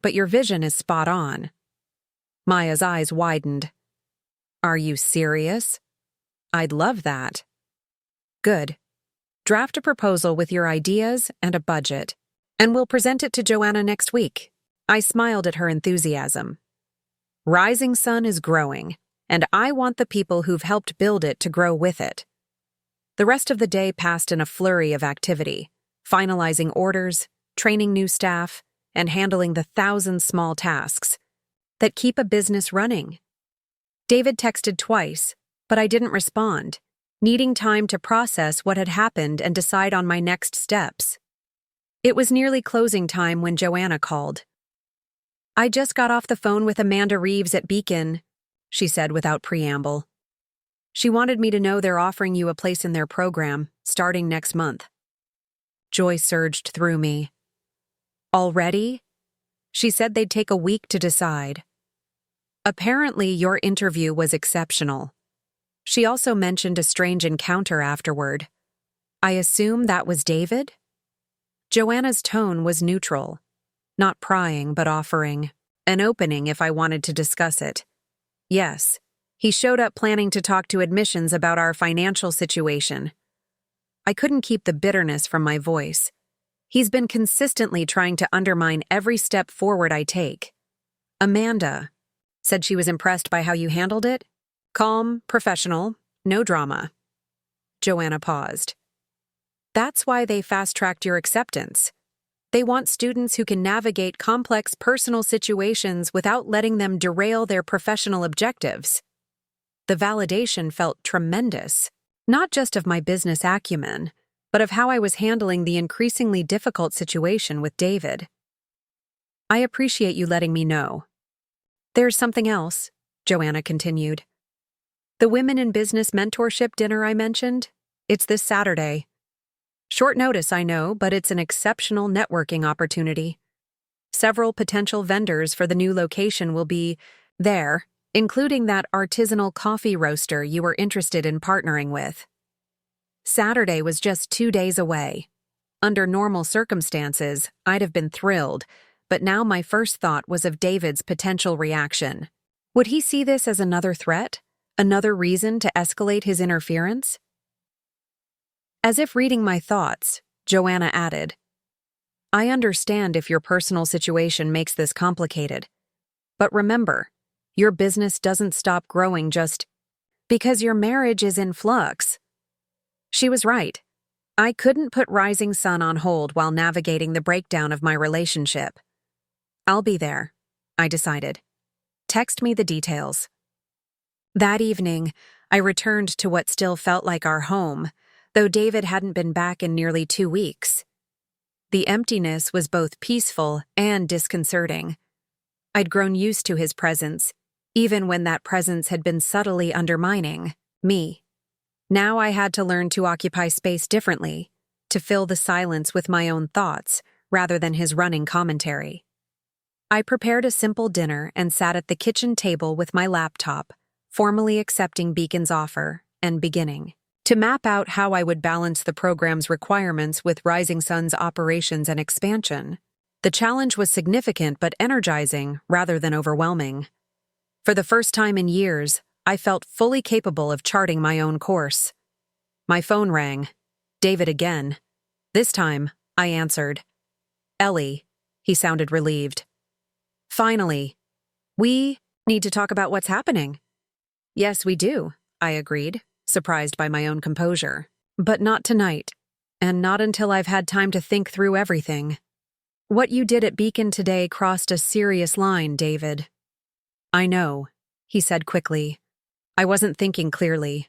but your vision is spot on. Maya's eyes widened. Are you serious? I'd love that. Good. Draft a proposal with your ideas and a budget, and we'll present it to Joanna next week. I smiled at her enthusiasm. Rising Sun is growing, and I want the people who've helped build it to grow with it. The rest of the day passed in a flurry of activity, finalizing orders, training new staff, and handling the 1,000 small tasks that keep a business running. David texted twice, but I didn't respond, needing time to process what had happened and decide on my next steps. It was nearly closing time when Joanna called. I just got off the phone with Amanda Reeves at Beacon, she said without preamble. She wanted me to know they're offering you a place in their program, starting next month. Joy surged through me. Already? She said they'd take a week to decide. Apparently, your interview was exceptional. She also mentioned a strange encounter afterward. I assume that was David? Joanna's tone was neutral, not prying but offering an opening if I wanted to discuss it. Yes, He showed up planning to talk to admissions about our financial situation. I couldn't keep the bitterness from my voice. He's been consistently trying to undermine every step forward I take. Amanda said she was impressed by how you handled it. Calm, professional, no drama. Joanna paused. That's why they fast-tracked your acceptance. They want students who can navigate complex personal situations without letting them derail their professional objectives. The validation felt tremendous, not just of my business acumen, but of how I was handling the increasingly difficult situation with David. I appreciate you letting me know. There's something else, Joanna continued. The Women in Business Mentorship dinner I mentioned? It's this Saturday. Short notice, I know, but it's an exceptional networking opportunity. Several potential vendors for the new location will be there, including that artisanal coffee roaster you were interested in partnering with. Saturday was just 2 days away. Under normal circumstances, I'd have been thrilled, but now my first thought was of David's potential reaction. Would he see this as another threat? Another reason to escalate his interference? As if reading my thoughts, Joanna added, I understand if your personal situation makes this complicated. But remember, your business doesn't stop growing just because your marriage is in flux. She was right. I couldn't put Rising Sun on hold while navigating the breakdown of my relationship. I'll be there, I decided. Text me the details. That evening, I returned to what still felt like our home, though David hadn't been back in nearly 2 weeks. The emptiness was both peaceful and disconcerting. I'd grown used to his presence, even when that presence had been subtly undermining me. Now I had to learn to occupy space differently, to fill the silence with my own thoughts rather than his running commentary. I prepared a simple dinner and sat at the kitchen table with my laptop, formally accepting Beacon's offer and beginning to map out how I would balance the program's requirements with Rising Sun's operations and expansion. The challenge was significant but energizing rather than overwhelming. For the first time in years, I felt fully capable of charting my own course. My phone rang. David again. This time, I answered. Ellie, he sounded relieved. Finally. We need to talk about what's happening. Yes, we do, I agreed, surprised by my own composure. But not tonight, and not until I've had time to think through everything. What you did at Beacon today crossed a serious line, David. I know, he said quickly. I wasn't thinking clearly.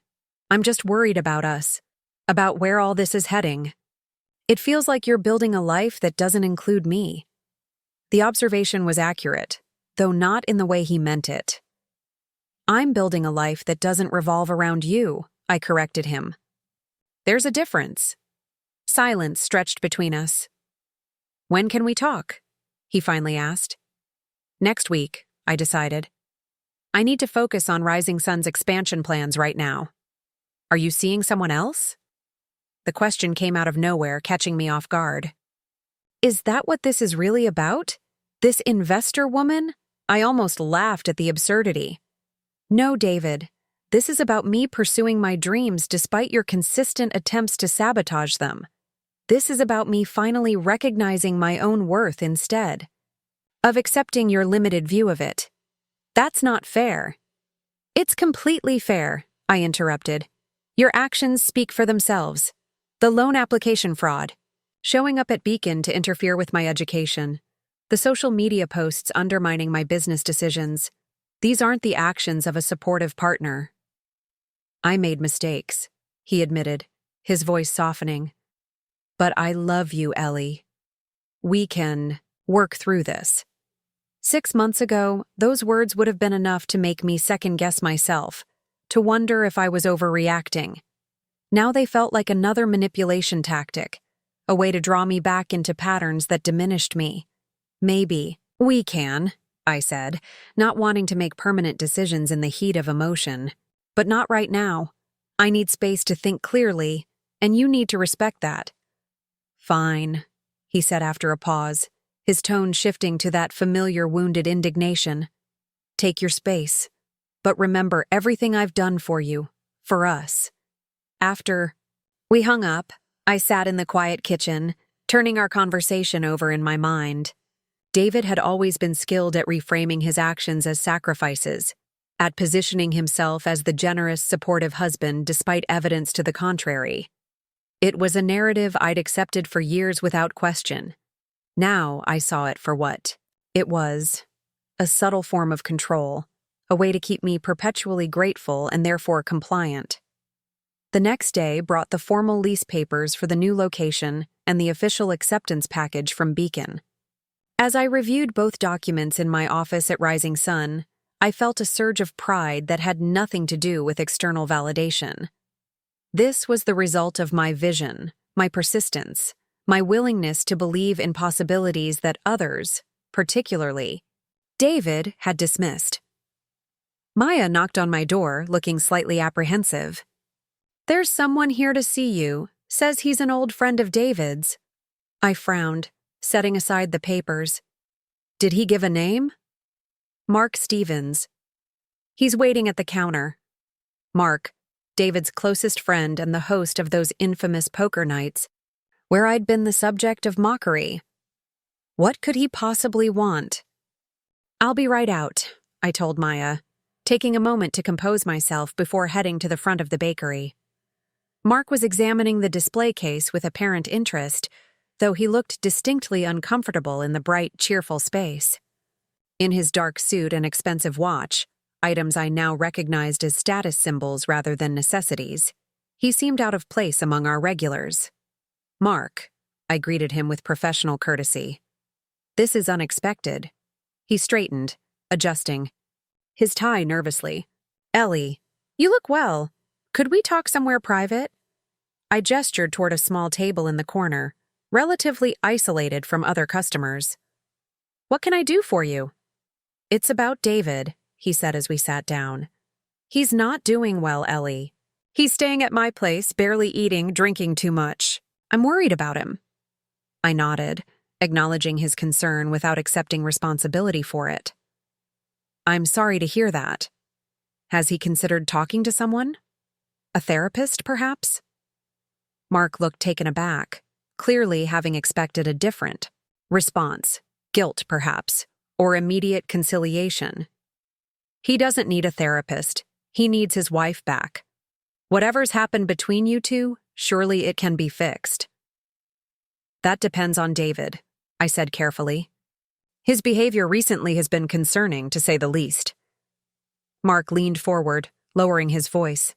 I'm just worried about us, about where all this is heading. It feels like you're building a life that doesn't include me. The observation was accurate, though not in the way he meant it. I'm building a life that doesn't revolve around you, I corrected him. There's a difference. Silence stretched between us. When can we talk? He finally asked. Next week, I decided. I need to focus on Rising Sun's expansion plans right now. Are you seeing someone else? The question came out of nowhere, catching me off guard. Is that what this is really about? This investor woman? I almost laughed at the absurdity. No, David. This is about me pursuing my dreams despite your consistent attempts to sabotage them. This is about me finally recognizing my own worth instead of accepting your limited view of it. That's not fair. It's completely fair, I interrupted. Your actions speak for themselves. The loan application fraud, showing up at Beacon to interfere with my education, the social media posts undermining my business decisions. These aren't the actions of a supportive partner. I made mistakes, he admitted, his voice softening. But I love you, Ellie. We can work through this. 6 months ago, those words would have been enough to make me second-guess myself, to wonder if I was overreacting. Now they felt like another manipulation tactic, a way to draw me back into patterns that diminished me. Maybe we can, I said, not wanting to make permanent decisions in the heat of emotion. But not right now. I need space to think clearly, and you need to respect that. Fine, he said after a pause, his tone shifting to that familiar wounded indignation. Take your space. but remember everything I've done for you, for us. After we hung up, I sat in the quiet kitchen, turning our conversation over in my mind. David had always been skilled at reframing his actions as sacrifices, at positioning himself as the generous, supportive husband despite evidence to the contrary. It was a narrative I'd accepted for years without question. Now I saw it for what it was: a subtle form of control, a way to keep me perpetually grateful and therefore compliant. The next day brought the formal lease papers for the new location and the official acceptance package from Beacon. As I reviewed both documents in my office at Rising Sun, I felt a surge of pride that had nothing to do with external validation. This was the result of my vision, my persistence, my willingness to believe in possibilities that others, particularly David, had dismissed. Maya knocked on my door, looking slightly apprehensive. "There's someone here to see you. Says he's an old friend of David's." I frowned, setting aside the papers. "Did he give a name?" "Mark Stevens." "He's waiting at the counter." Mark, David's closest friend and the host of those infamous poker nights, where I'd been the subject of mockery. What could he possibly want? "I'll be right out," I told Maya, taking a moment to compose myself before heading to the front of the bakery. Mark was examining the display case with apparent interest, though he looked distinctly uncomfortable in the bright, cheerful space. In his dark suit and expensive watch, items I now recognized as status symbols rather than necessities, he seemed out of place among our regulars. "Mark," I greeted him with professional courtesy. "This is unexpected." He straightened, adjusting his tie nervously. "Ellie, you look well. Could we talk somewhere private?" I gestured toward a small table in the corner, relatively isolated from other customers. "What can I do for you?" "It's about David," he said as we sat down. "He's not doing well, Ellie. He's staying at my place, barely eating, drinking too much. I'm worried about him." I nodded, acknowledging his concern without accepting responsibility for it. "I'm sorry to hear that. Has he considered talking to someone? A therapist, perhaps?" Mark looked taken aback, clearly having expected a different response. Guilt, perhaps, or immediate conciliation. "He doesn't need a therapist. He needs his wife back. Whatever's happened between you two, surely it can be fixed." "That depends on David," I said carefully. "His behavior recently has been concerning, to say the least." Mark leaned forward, lowering his voice.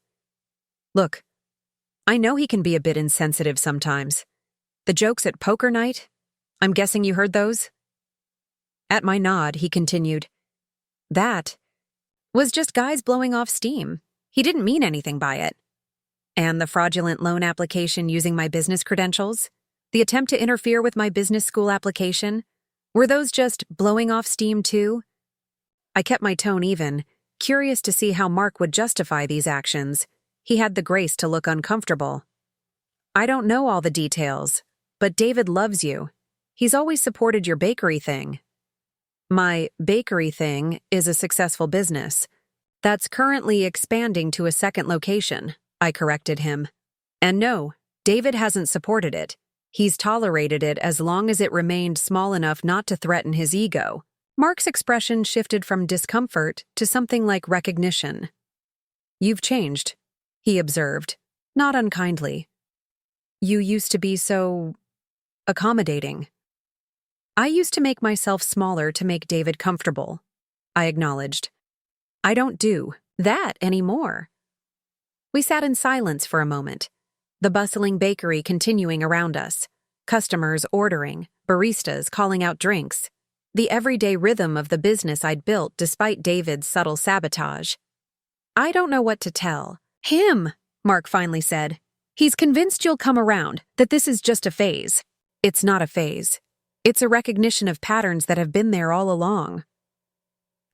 "Look, I know he can be a bit insensitive sometimes. The jokes at poker night? I'm guessing you heard those?" At my nod, he continued, "That was just guys blowing off steam. He didn't mean anything by it. And the fraudulent loan application using my business credentials? The attempt to interfere with my business school application? Were those just blowing off steam too?" I kept my tone even, curious to see how Mark would justify these actions. He had the grace to look uncomfortable. "I don't know all the details, but David loves you. He's always supported your bakery thing." "My bakery thing is a successful business that's currently expanding to a second location," I corrected him. "And no, David hasn't supported it. He's tolerated it as long as it remained small enough not to threaten his ego." Mark's expression shifted from discomfort to something like recognition. "You've changed," he observed, not unkindly. "You used to be so accommodating." "I used to make myself smaller to make David comfortable," I acknowledged. "I don't do that anymore." We sat in silence for a moment, the bustling bakery continuing around us, customers ordering, baristas calling out drinks, the everyday rhythm of the business I'd built despite David's subtle sabotage. "I don't know what to tell him," Mark finally said. "He's convinced you'll come around, that this is just a phase." "It's not a phase. It's a recognition of patterns that have been there all along."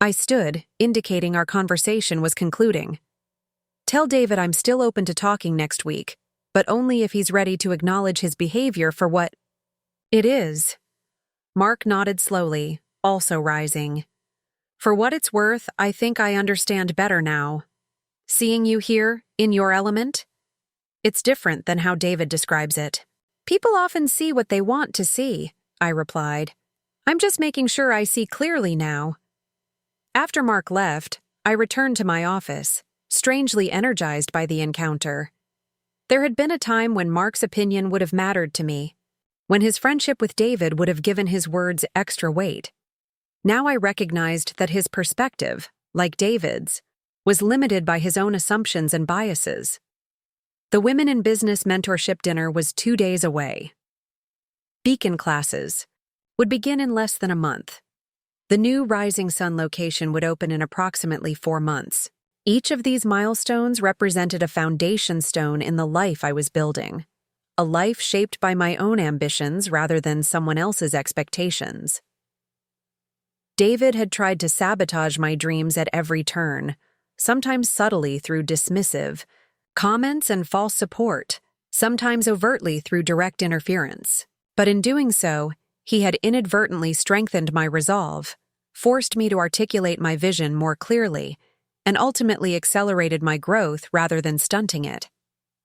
I stood, indicating our conversation was concluding. "Tell David I'm still open to talking next week, but only if he's ready to acknowledge his behavior for what it is." Mark nodded slowly, also rising. For what it's worth, I think I understand better now. Seeing you here, in your element, it's different than how David describes it. People often see what they want to see, I replied. I'm just making sure I see clearly now. After Mark left, I returned to my office, strangely energized by the encounter. There had been a time when Mark's opinion would have mattered to me, when his friendship with David would have given his words extra weight. Now I recognized that his perspective, like David's, was limited by his own assumptions and biases. The Women in Business Mentorship Dinner was 2 days away. Beacon classes would begin in less than a month. The new Rising Sun location would open in approximately 4 months. Each of these milestones represented a foundation stone in the life I was building, a life shaped by my own ambitions rather than someone else's expectations. David had tried to sabotage my dreams at every turn, sometimes subtly through dismissive comments and false support, sometimes overtly through direct interference. But in doing so, he had inadvertently strengthened my resolve, forced me to articulate my vision more clearly, and ultimately accelerated my growth rather than stunting it.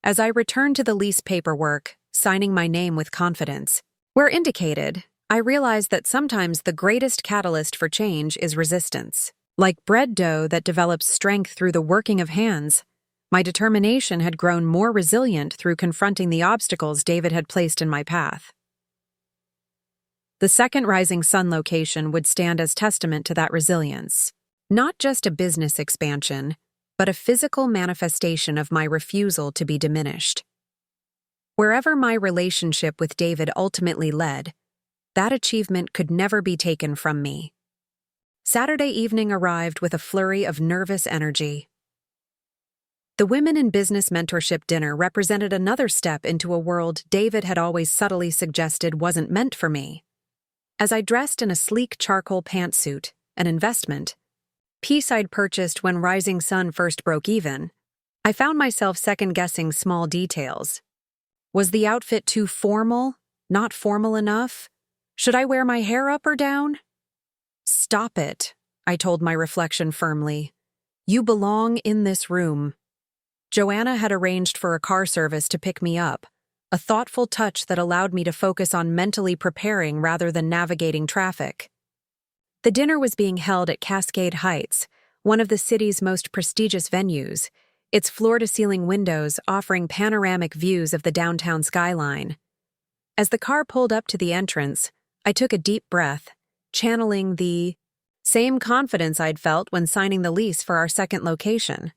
As I returned to the lease paperwork, signing my name with confidence, where indicated, I realized that sometimes the greatest catalyst for change is resistance. Like bread dough that develops strength through the working of hands, my determination had grown more resilient through confronting the obstacles David had placed in my path. The second Rising Sun location would stand as testament to that resilience. Not just a business expansion, but a physical manifestation of my refusal to be diminished. Wherever my relationship with David ultimately led, that achievement could never be taken from me. Saturday evening arrived with a flurry of nervous energy. The Women in Business Mentorship Dinner represented another step into a world David had always subtly suggested wasn't meant for me. As I dressed in a sleek charcoal pantsuit, an investment, piece I'd purchased when Rising Sun first broke even, I found myself second-guessing small details. Was the outfit too formal? Not formal enough? Should I wear my hair up or down? Stop it, I told my reflection firmly. You belong in this room. Joanna had arranged for a car service to pick me up, a thoughtful touch that allowed me to focus on mentally preparing rather than navigating traffic. The dinner was being held at Cascade Heights, one of the city's most prestigious venues, its floor-to-ceiling windows offering panoramic views of the downtown skyline. As the car pulled up to the entrance, I took a deep breath, channeling the same confidence I'd felt when signing the lease for our second location.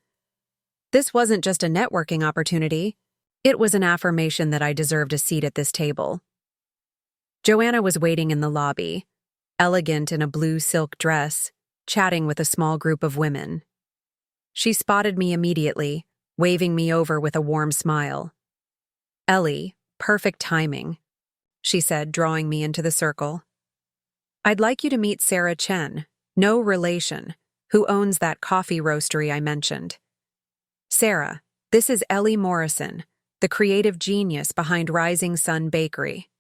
This wasn't just a networking opportunity. It was an affirmation that I deserved a seat at this table. Joanna was waiting in the lobby, elegant in a blue silk dress, chatting with a small group of women. She spotted me immediately, waving me over with a warm smile. "Ellie, perfect timing," she said, drawing me into the circle. "I'd like you to meet Sarah Chen, no relation, who owns that coffee roastery I mentioned. Sarah, this is Ellie Morrison, the creative genius behind Rising Sun Bakery."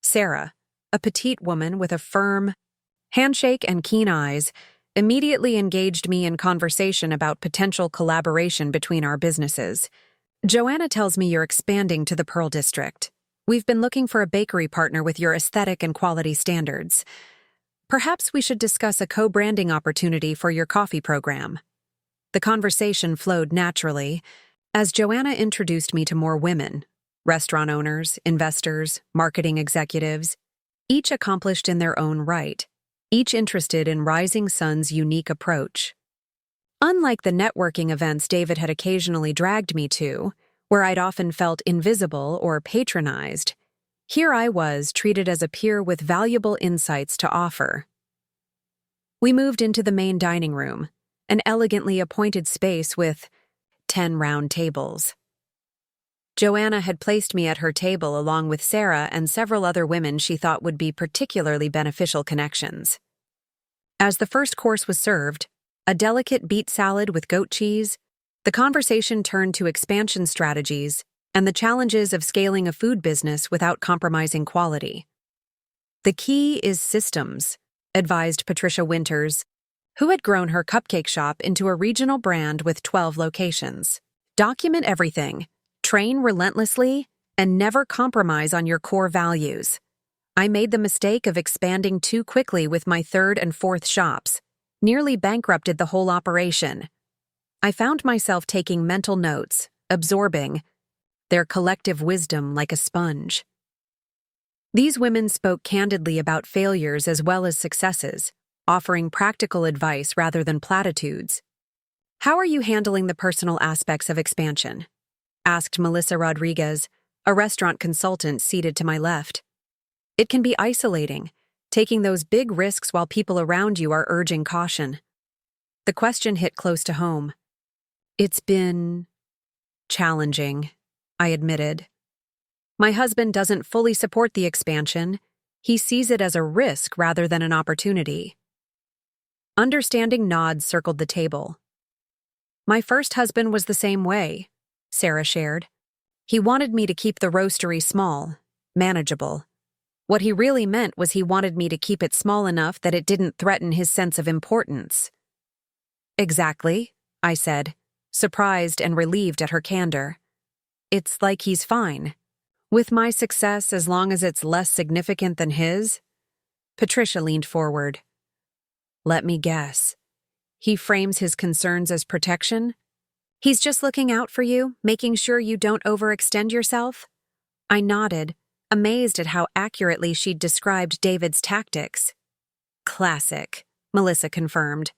Sarah, a petite woman with a firm handshake and keen eyes, immediately engaged me in conversation about potential collaboration between our businesses. "Joanna tells me you're expanding to the Pearl District. We've been looking for a bakery partner with your aesthetic and quality standards. Perhaps we should discuss a co-branding opportunity for your coffee program." The conversation flowed naturally, as Joanna introduced me to more women, restaurant owners, investors, marketing executives, each accomplished in their own right, each interested in Rising Sun's unique approach. Unlike the networking events David had occasionally dragged me to, where I'd often felt invisible or patronized, here I was treated as a peer with valuable insights to offer. We moved into the main dining room, an elegantly appointed space with 10 round tables. Joanna had placed me at her table along with Sarah and several other women she thought would be particularly beneficial connections. As the first course was served, a delicate beet salad with goat cheese, the conversation turned to expansion strategies and the challenges of scaling a food business without compromising quality. "The key is systems," advised Patricia Winters, who had grown her cupcake shop into a regional brand with 12 locations. Document everything, train relentlessly, and never compromise on your core values. I made the mistake of expanding too quickly with my third and fourth shops, nearly bankrupted the whole operation. I found myself taking mental notes, absorbing their collective wisdom like a sponge. These women spoke candidly about failures as well as successes, offering practical advice rather than platitudes. "How are you handling the personal aspects of expansion?" asked Melissa Rodriguez, a restaurant consultant seated to my left. "It can be isolating, taking those big risks while people around you are urging caution." The question hit close to home. "It's been challenging," I admitted. "My husband doesn't fully support the expansion. He sees it as a risk rather than an opportunity." Understanding nods circled the table. "My first husband was the same way," Sarah shared. "He wanted me to keep the roastery small, manageable. What he really meant was he wanted me to keep it small enough that it didn't threaten his sense of importance." "Exactly," I said, surprised and relieved at her candor. "It's like he's fine with my success as long as it's less significant than his." Patricia leaned forward. "Let me guess. He frames his concerns as protection?" "He's just looking out for you, making sure you don't overextend yourself?" I nodded, amazed at how accurately she'd described David's tactics. "Classic," Melissa confirmed.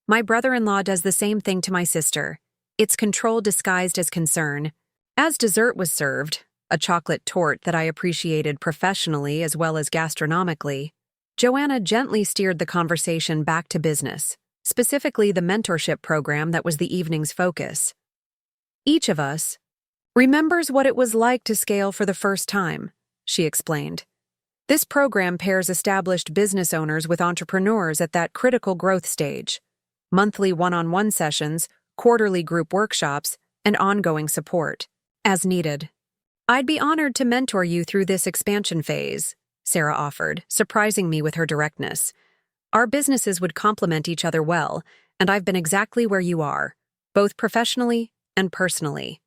"My brother-in-law does the same thing to my sister. It's control disguised as concern." As dessert was served, a chocolate torte that I appreciated professionally as well as gastronomically, Joanna gently steered the conversation back to business, specifically the mentorship program that was the evening's focus. "Each of us remembers what it was like to scale for the first time," she explained. "This program pairs established business owners with entrepreneurs at that critical growth stage. Monthly one-on-one sessions, quarterly group workshops, and ongoing support, as needed. I'd be honored to mentor you through this expansion phase," Sarah offered, surprising me with her directness. "Our businesses would complement each other well, and I've been exactly where you are, both professionally and personally."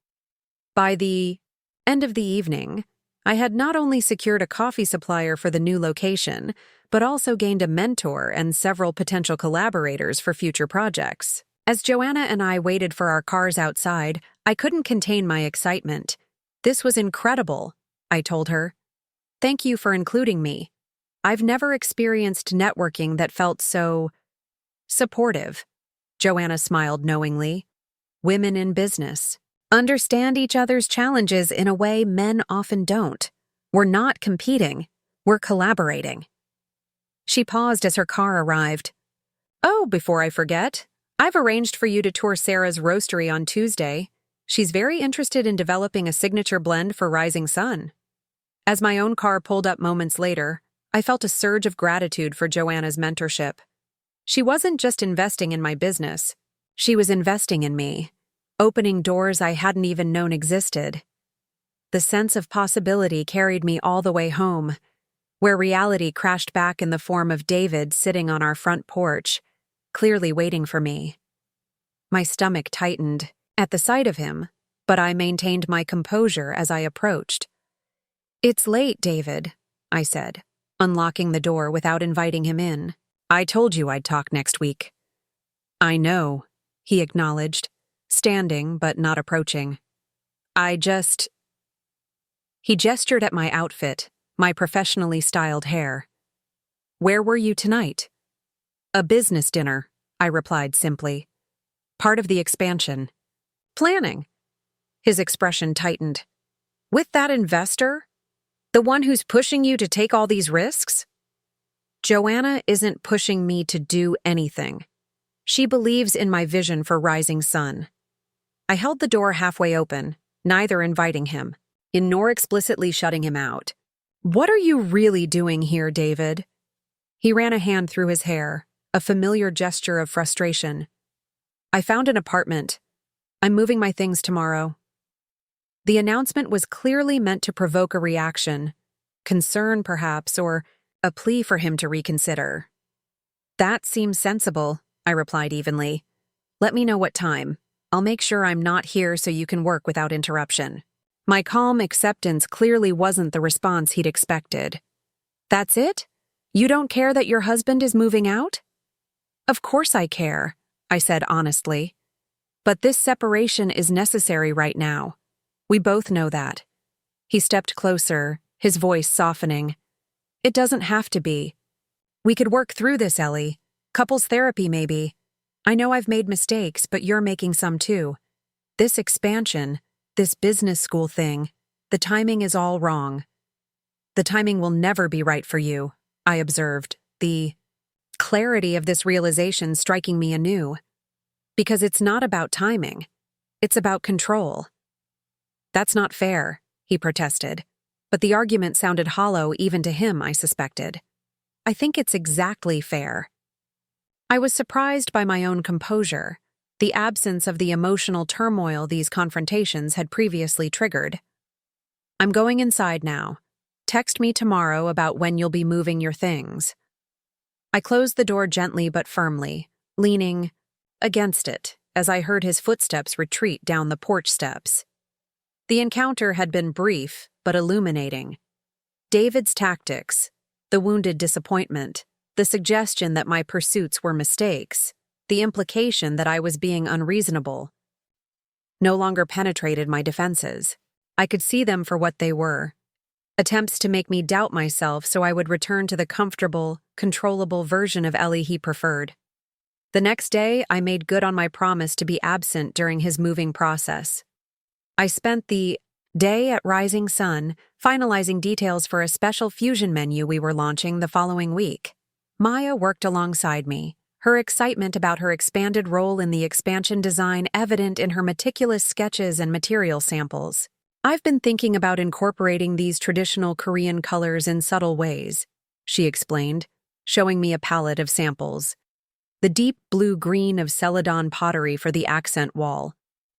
By the end of the evening, I had not only secured a coffee supplier for the new location, but also gained a mentor and several potential collaborators for future projects. As Joanna and I waited for our cars outside, I couldn't contain my excitement. "This was incredible," I told her. "Thank you for including me. I've never experienced networking that felt so supportive." Joanna smiled knowingly. "Women in business understand each other's challenges in a way men often don't. We're not competing, we're collaborating." She paused as her car arrived. "Oh, before I forget, I've arranged for you to tour Sarah's roastery on Tuesday. She's very interested in developing a signature blend for Rising Sun." As my own car pulled up moments later, I felt a surge of gratitude for Joanna's mentorship. She wasn't just investing in my business, she was investing in me, opening doors I hadn't even known existed. The sense of possibility carried me all the way home, where reality crashed back in the form of David sitting on our front porch, clearly waiting for me. My stomach tightened at the sight of him, but I maintained my composure as I approached. "It's late, David," I said, unlocking the door without inviting him in. "I told you I'd talk next week." "I know," he acknowledged, standing but not approaching. He gestured at my outfit, my professionally styled hair. "Where were you tonight?" "A business dinner," I replied simply. "Part of the expansion." "Planning." His expression tightened. "With that investor? The one who's pushing you to take all these risks?" "Joanna isn't pushing me to do anything. She believes in my vision for Rising Sun." I held the door halfway open, neither inviting him, nor explicitly shutting him out. "What are you really doing here, David?" He ran a hand through his hair, a familiar gesture of frustration. "I found an apartment. I'm moving my things tomorrow." The announcement was clearly meant to provoke a reaction, concern perhaps, or a plea for him to reconsider. "That seems sensible," I replied evenly. Let me know what time. I'll make sure I'm not here so you can work without interruption. My calm acceptance clearly wasn't the response he'd expected. That's it? You don't care that your husband is moving out? Of course I care, I said honestly. But this separation is necessary right now. We both know that. He stepped closer, his voice softening. It doesn't have to be. We could work through this, Ellie. Couples therapy, maybe. I know I've made mistakes, but you're making some too. This expansion, this business school thing, the timing is all wrong. The timing will never be right for you, I observed, the clarity of this realization striking me anew. Because it's not about timing. It's about control. That's not fair, he protested. But the argument sounded hollow even to him, I suspected. I think it's exactly fair. I was surprised by my own composure, the absence of the emotional turmoil these confrontations had previously triggered. I'm going inside now. Text me tomorrow about when you'll be moving your things. I closed the door gently but firmly, leaning against it as I heard his footsteps retreat down the porch steps. The encounter had been brief but illuminating. David's tactics, the wounded disappointment, the suggestion that my pursuits were mistakes, the implication that I was being unreasonable, no longer penetrated my defenses. I could see them for what they were. Attempts to make me doubt myself so I would return to the comfortable, controllable version of Ellie he preferred. The next day, I made good on my promise to be absent during his moving process. I spent the day at Rising Sun finalizing details for a special fusion menu we were launching the following week. Maya worked alongside me, her excitement about her expanded role in the expansion design evident in her meticulous sketches and material samples. I've been thinking about incorporating these traditional Korean colors in subtle ways, she explained, showing me a palette of samples. The deep blue-green of Celadon pottery for the accent wall,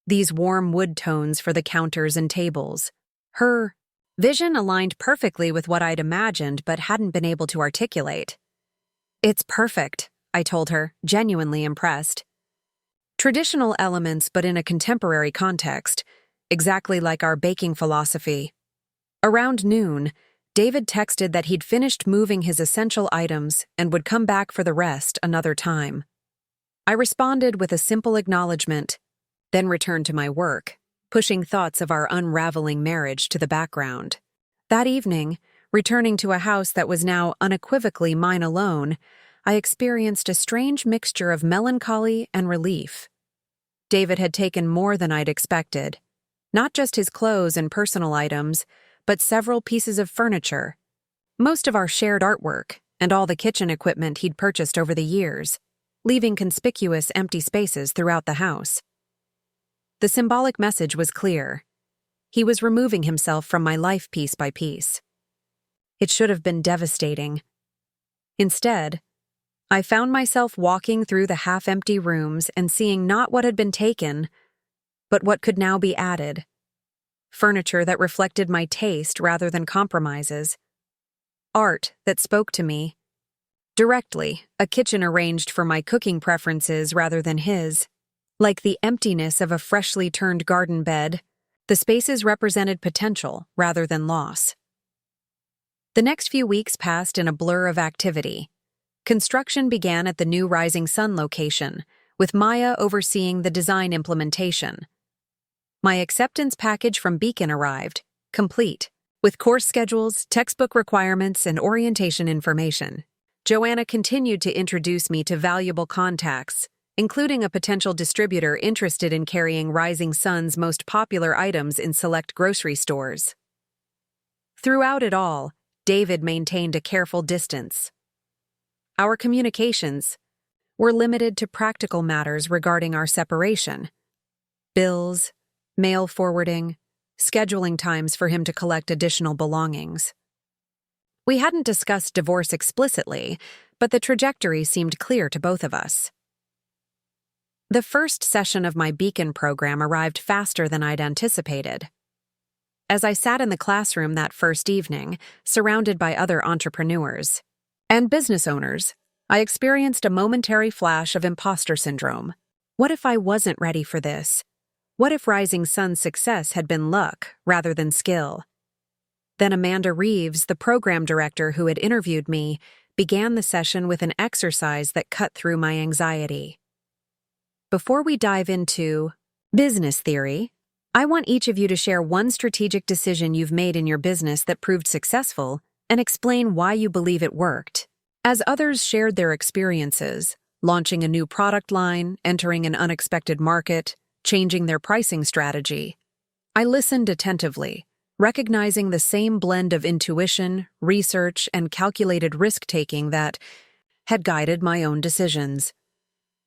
these warm wood tones for the counters and tables. Her vision aligned perfectly with what I'd imagined but hadn't been able to articulate. It's perfect, I told her, genuinely impressed. Traditional elements but in a contemporary context, exactly like our baking philosophy. Around noon, David texted that he'd finished moving his essential items and would come back for the rest another time. I responded with a simple acknowledgement, then returned to my work, pushing thoughts of our unraveling marriage to the background. That evening, returning to a house that was now unequivocally mine alone, I experienced a strange mixture of melancholy and relief. David had taken more than I'd expected. Not just his clothes and personal items, but several pieces of furniture, most of our shared artwork, and all the kitchen equipment he'd purchased over the years, leaving conspicuous empty spaces throughout the house. The symbolic message was clear. He was removing himself from my life piece by piece. It should have been devastating. Instead, I found myself walking through the half-empty rooms and seeing not what had been taken, but what could now be added. Furniture that reflected my taste rather than compromises. Art that spoke to me. Directly, a kitchen arranged for my cooking preferences rather than his. Like the emptiness of a freshly turned garden bed, the spaces represented potential rather than loss. The next few weeks passed in a blur of activity. Construction began at the new Rising Sun location, with Maya overseeing the design implementation. My acceptance package from Beacon arrived, complete, with course schedules, textbook requirements, and orientation information. Joanna continued to introduce me to valuable contacts, including a potential distributor interested in carrying Rising Sun's most popular items in select grocery stores. Throughout it all, David maintained a careful distance. Our communications were limited to practical matters regarding our separation. Bills, mail forwarding, scheduling times for him to collect additional belongings. We hadn't discussed divorce explicitly, but the trajectory seemed clear to both of us. The first session of my Beacon program arrived faster than I'd anticipated. As I sat in the classroom that first evening, surrounded by other entrepreneurs and business owners, I experienced a momentary flash of imposter syndrome. What if I wasn't ready for this? What if Rising Sun's success had been luck rather than skill? Then Amanda Reeves, the program director who had interviewed me, began the session with an exercise that cut through my anxiety. Before we dive into business theory, I want each of you to share one strategic decision you've made in your business that proved successful and explain why you believe it worked. As others shared their experiences, launching a new product line, entering an unexpected market, changing their pricing strategy, I listened attentively, recognizing the same blend of intuition, research, and calculated risk-taking that had guided my own decisions.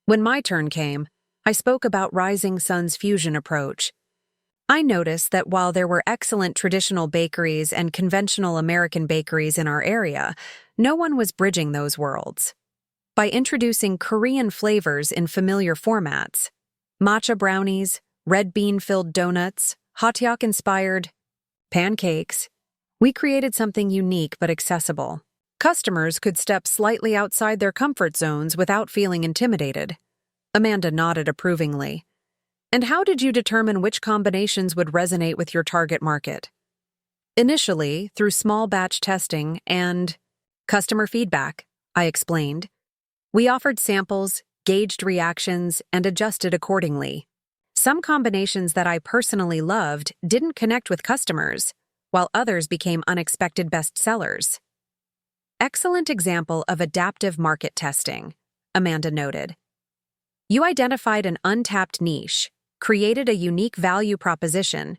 When my turn came, I spoke about Rising Sun's fusion approach. I noticed that while there were excellent traditional bakeries and conventional American bakeries in our area, no one was bridging those worlds. By introducing Korean flavors in familiar formats, matcha brownies, red bean-filled donuts, hotteok-inspired pancakes, we created something unique but accessible. Customers could step slightly outside their comfort zones without feeling intimidated. Amanda nodded approvingly. And how did you determine which combinations would resonate with your target market? Initially, through small batch testing and customer feedback, I explained. We offered samples, gauged reactions, and adjusted accordingly. Some combinations that I personally loved didn't connect with customers, while others became unexpected bestsellers. Excellent example of adaptive market testing, Amanda noted. You identified an untapped niche, created a unique value proposition,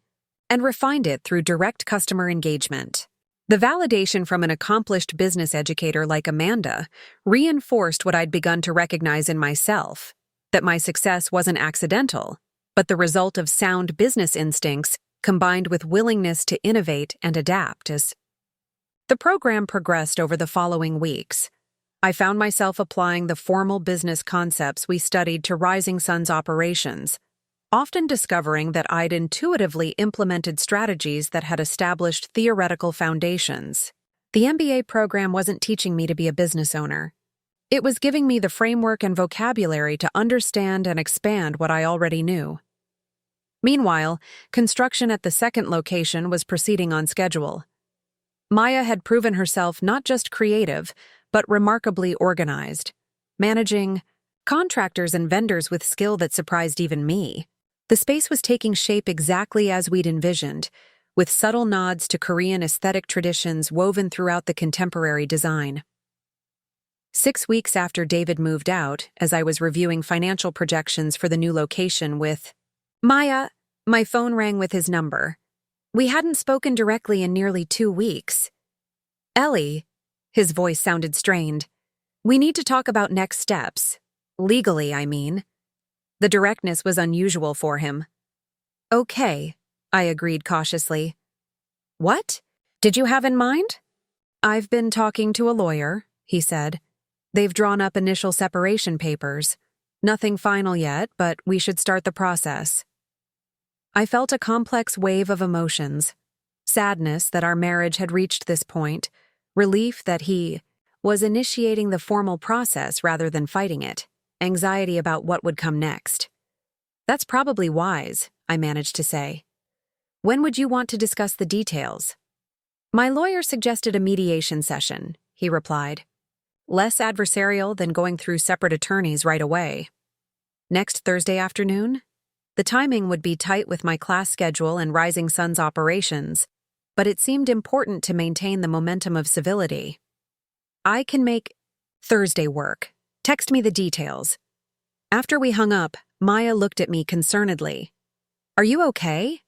and refined it through direct customer engagement. The validation from an accomplished business educator like Amanda reinforced what I'd begun to recognize in myself, that my success wasn't accidental, but the result of sound business instincts combined with willingness to innovate and adapt. As the program progressed over the following weeks, I found myself applying the formal business concepts we studied to Rising Sun's operations, often discovering that I'd intuitively implemented strategies that had established theoretical foundations. The MBA program wasn't teaching me to be a business owner. It was giving me the framework and vocabulary to understand and expand what I already knew. Meanwhile, construction at the second location was proceeding on schedule. Maya had proven herself not just creative, but remarkably organized, managing contractors and vendors with skill that surprised even me. The space was taking shape exactly as we'd envisioned, with subtle nods to Korean aesthetic traditions woven throughout the contemporary design. 6 weeks after David moved out, as I was reviewing financial projections for the new location with Maya, my phone rang with his number. We hadn't spoken directly in nearly 2 weeks. Ellie, his voice sounded strained. We need to talk about next steps. Legally, I mean. The directness was unusual for him. Okay, I agreed cautiously. What? Did you have in mind? I've been talking to a lawyer, he said. They've drawn up initial separation papers. Nothing final yet, but we should start the process. I felt a complex wave of emotions. Sadness that our marriage had reached this point, relief that he was initiating the formal process rather than fighting it, anxiety about what would come next. That's probably wise, I managed to say. When would you want to discuss the details? My lawyer suggested a mediation session, he replied. Less adversarial than going through separate attorneys right away. Next Thursday afternoon? The timing would be tight with my class schedule and Rising Sun's operations, but it seemed important to maintain the momentum of civility. I can make Thursday work. Text me the details. After we hung up, Maya looked at me concernedly. Are you okay?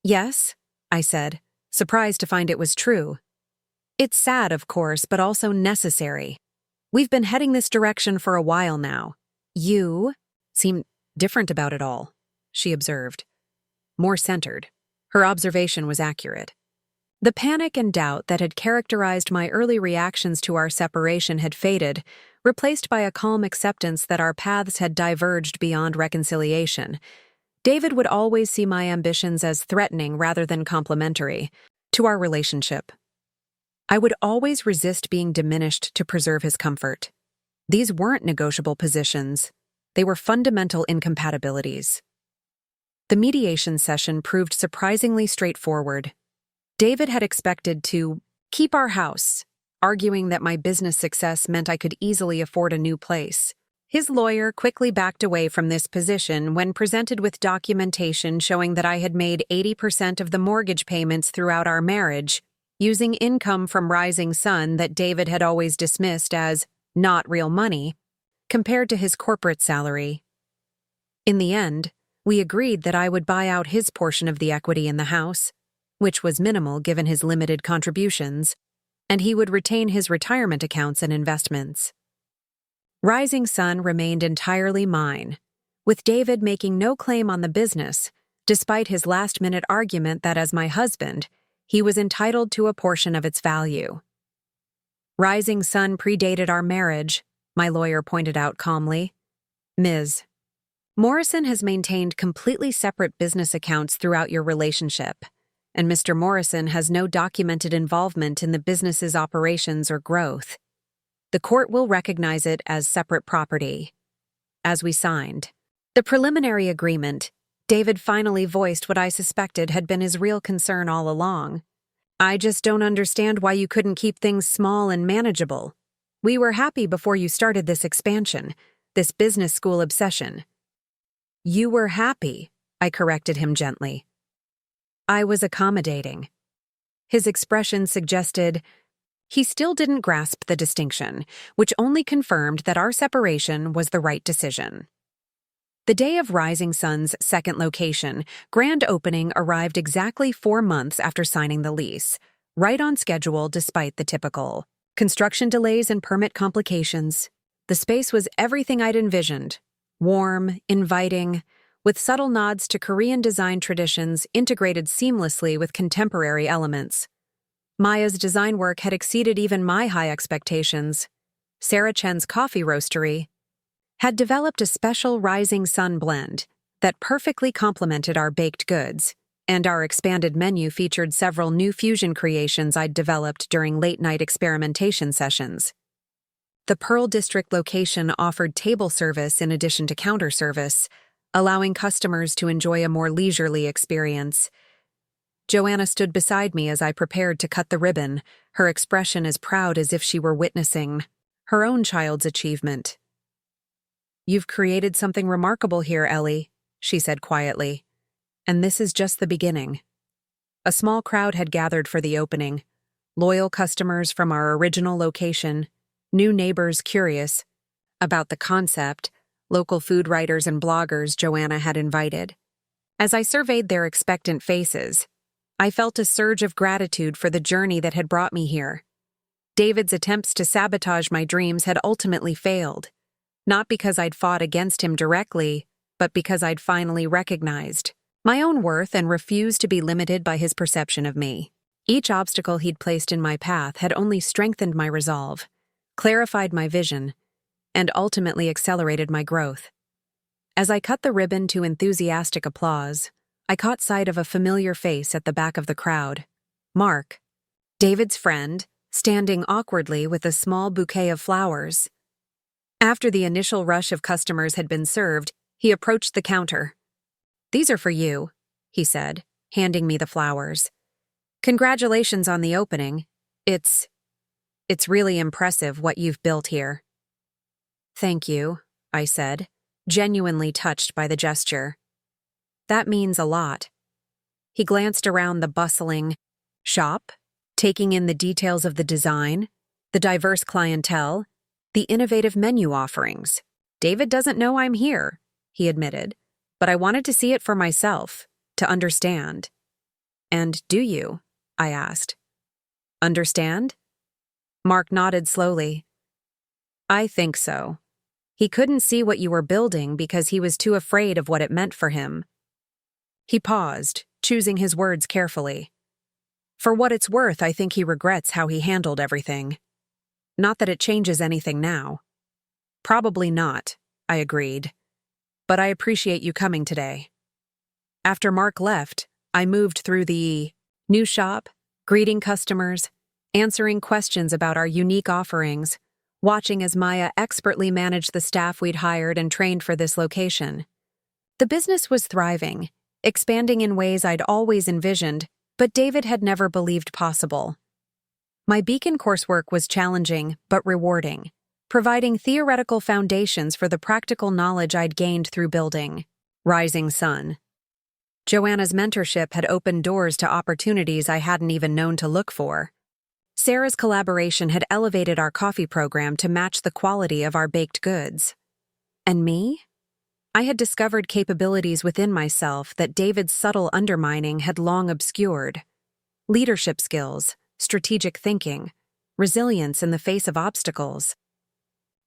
Yes, I said, surprised to find it was true. It's sad, of course, but also necessary. We've been heading this direction for a while now. You seem different about it all, she observed. More centered. Her observation was accurate. The panic and doubt that had characterized my early reactions to our separation had faded, replaced by a calm acceptance that our paths had diverged beyond reconciliation. David would always see my ambitions as threatening rather than complementary to our relationship. I would always resist being diminished to preserve his comfort. These weren't negotiable positions. They were fundamental incompatibilities. The mediation session proved surprisingly straightforward. David had expected to keep our house, arguing that my business success meant I could easily afford a new place. His lawyer quickly backed away from this position when presented with documentation showing that I had made 80% of the mortgage payments throughout our marriage, using income from Rising Sun that David had always dismissed as not real money, compared to his corporate salary. In the end, we agreed that I would buy out his portion of the equity in the house, which was minimal given his limited contributions, and he would retain his retirement accounts and investments. Rising Sun remained entirely mine, with David making no claim on the business, despite his last-minute argument that as my husband, he was entitled to a portion of its value. Rising Sun predated our marriage, my lawyer pointed out calmly. Ms. Morrison has maintained completely separate business accounts throughout your relationship, and Mr. Morrison has no documented involvement in the business's operations or growth. The court will recognize it as separate property. As we signed the preliminary agreement, David finally voiced what I suspected had been his real concern all along. I just don't understand why you couldn't keep things small and manageable. We were happy before you started this expansion, this business school obsession. You were happy, I corrected him gently. I was accommodating. His expression suggested he still didn't grasp the distinction, which only confirmed that our separation was the right decision. The day of Rising Sun's second location, grand opening, arrived exactly 4 months after signing the lease, right on schedule despite the typical construction delays and permit complications. The space was everything I'd envisioned: warm, inviting, with subtle nods to Korean design traditions integrated seamlessly with contemporary elements. Maya's design work had exceeded even my high expectations. Sarah Chen's coffee roastery had developed a special Rising Sun blend that perfectly complemented our baked goods, and our expanded menu featured several new fusion creations I'd developed during late-night experimentation sessions. The Pearl District location offered table service in addition to counter service, allowing customers to enjoy a more leisurely experience. Joanna stood beside me as I prepared to cut the ribbon, her expression as proud as if she were witnessing her own child's achievement. You've created something remarkable here, Ellie, she said quietly. And this is just the beginning. A small crowd had gathered for the opening, loyal customers from our original location, new neighbors curious about the concept, local food writers and bloggers Joanna had invited. As I surveyed their expectant faces, I felt a surge of gratitude for the journey that had brought me here. David's attempts to sabotage my dreams had ultimately failed, not because I'd fought against him directly, but because I'd finally recognized my own worth and refused to be limited by his perception of me. Each obstacle he'd placed in my path had only strengthened my resolve, clarified my vision, and ultimately accelerated my growth. As I cut the ribbon to enthusiastic applause, I caught sight of a familiar face at the back of the crowd. Mark, David's friend, standing awkwardly with a small bouquet of flowers. After the initial rush of customers had been served, he approached the counter. "These are for you," he said, handing me the flowers. "Congratulations on the opening. It's really impressive what you've built here." "Thank you," I said, genuinely touched by the gesture. "That means a lot." He glanced around the bustling shop, taking in the details of the design, the diverse clientele, the innovative menu offerings. "David doesn't know I'm here," he admitted, "but I wanted to see it for myself, to understand." "And do you?" I asked. "Understand?" Mark nodded slowly. "I think so. He couldn't see what you were building because he was too afraid of what it meant for him." He paused, choosing his words carefully. "For what it's worth, I think he regrets how he handled everything. Not that it changes anything now." "Probably not," I agreed. "But I appreciate you coming today." After Mark left, I moved through the new shop, greeting customers, answering questions about our unique offerings, watching as Maya expertly managed the staff we'd hired and trained for this location. The business was thriving, expanding in ways I'd always envisioned, but David had never believed possible. My Beacon coursework was challenging but rewarding, providing theoretical foundations for the practical knowledge I'd gained through building. Rising Sun. Joanna's mentorship had opened doors to opportunities I hadn't even known to look for. Sarah's collaboration had elevated our coffee program to match the quality of our baked goods. And me? I had discovered capabilities within myself that David's subtle undermining had long obscured. Leadership skills, strategic thinking, resilience in the face of obstacles.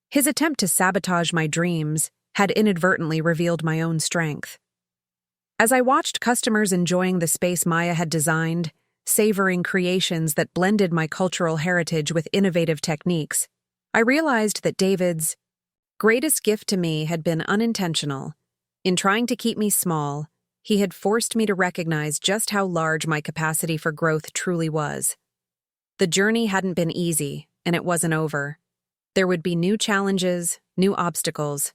His attempt to sabotage my dreams had inadvertently revealed my own strength. As I watched customers enjoying the space Maya had designed, savoring creations that blended my cultural heritage with innovative techniques, I realized that David's greatest gift to me had been unintentional. In trying to keep me small, he had forced me to recognize just how large my capacity for growth truly was. The journey hadn't been easy, and it wasn't over. There would be new challenges, new obstacles,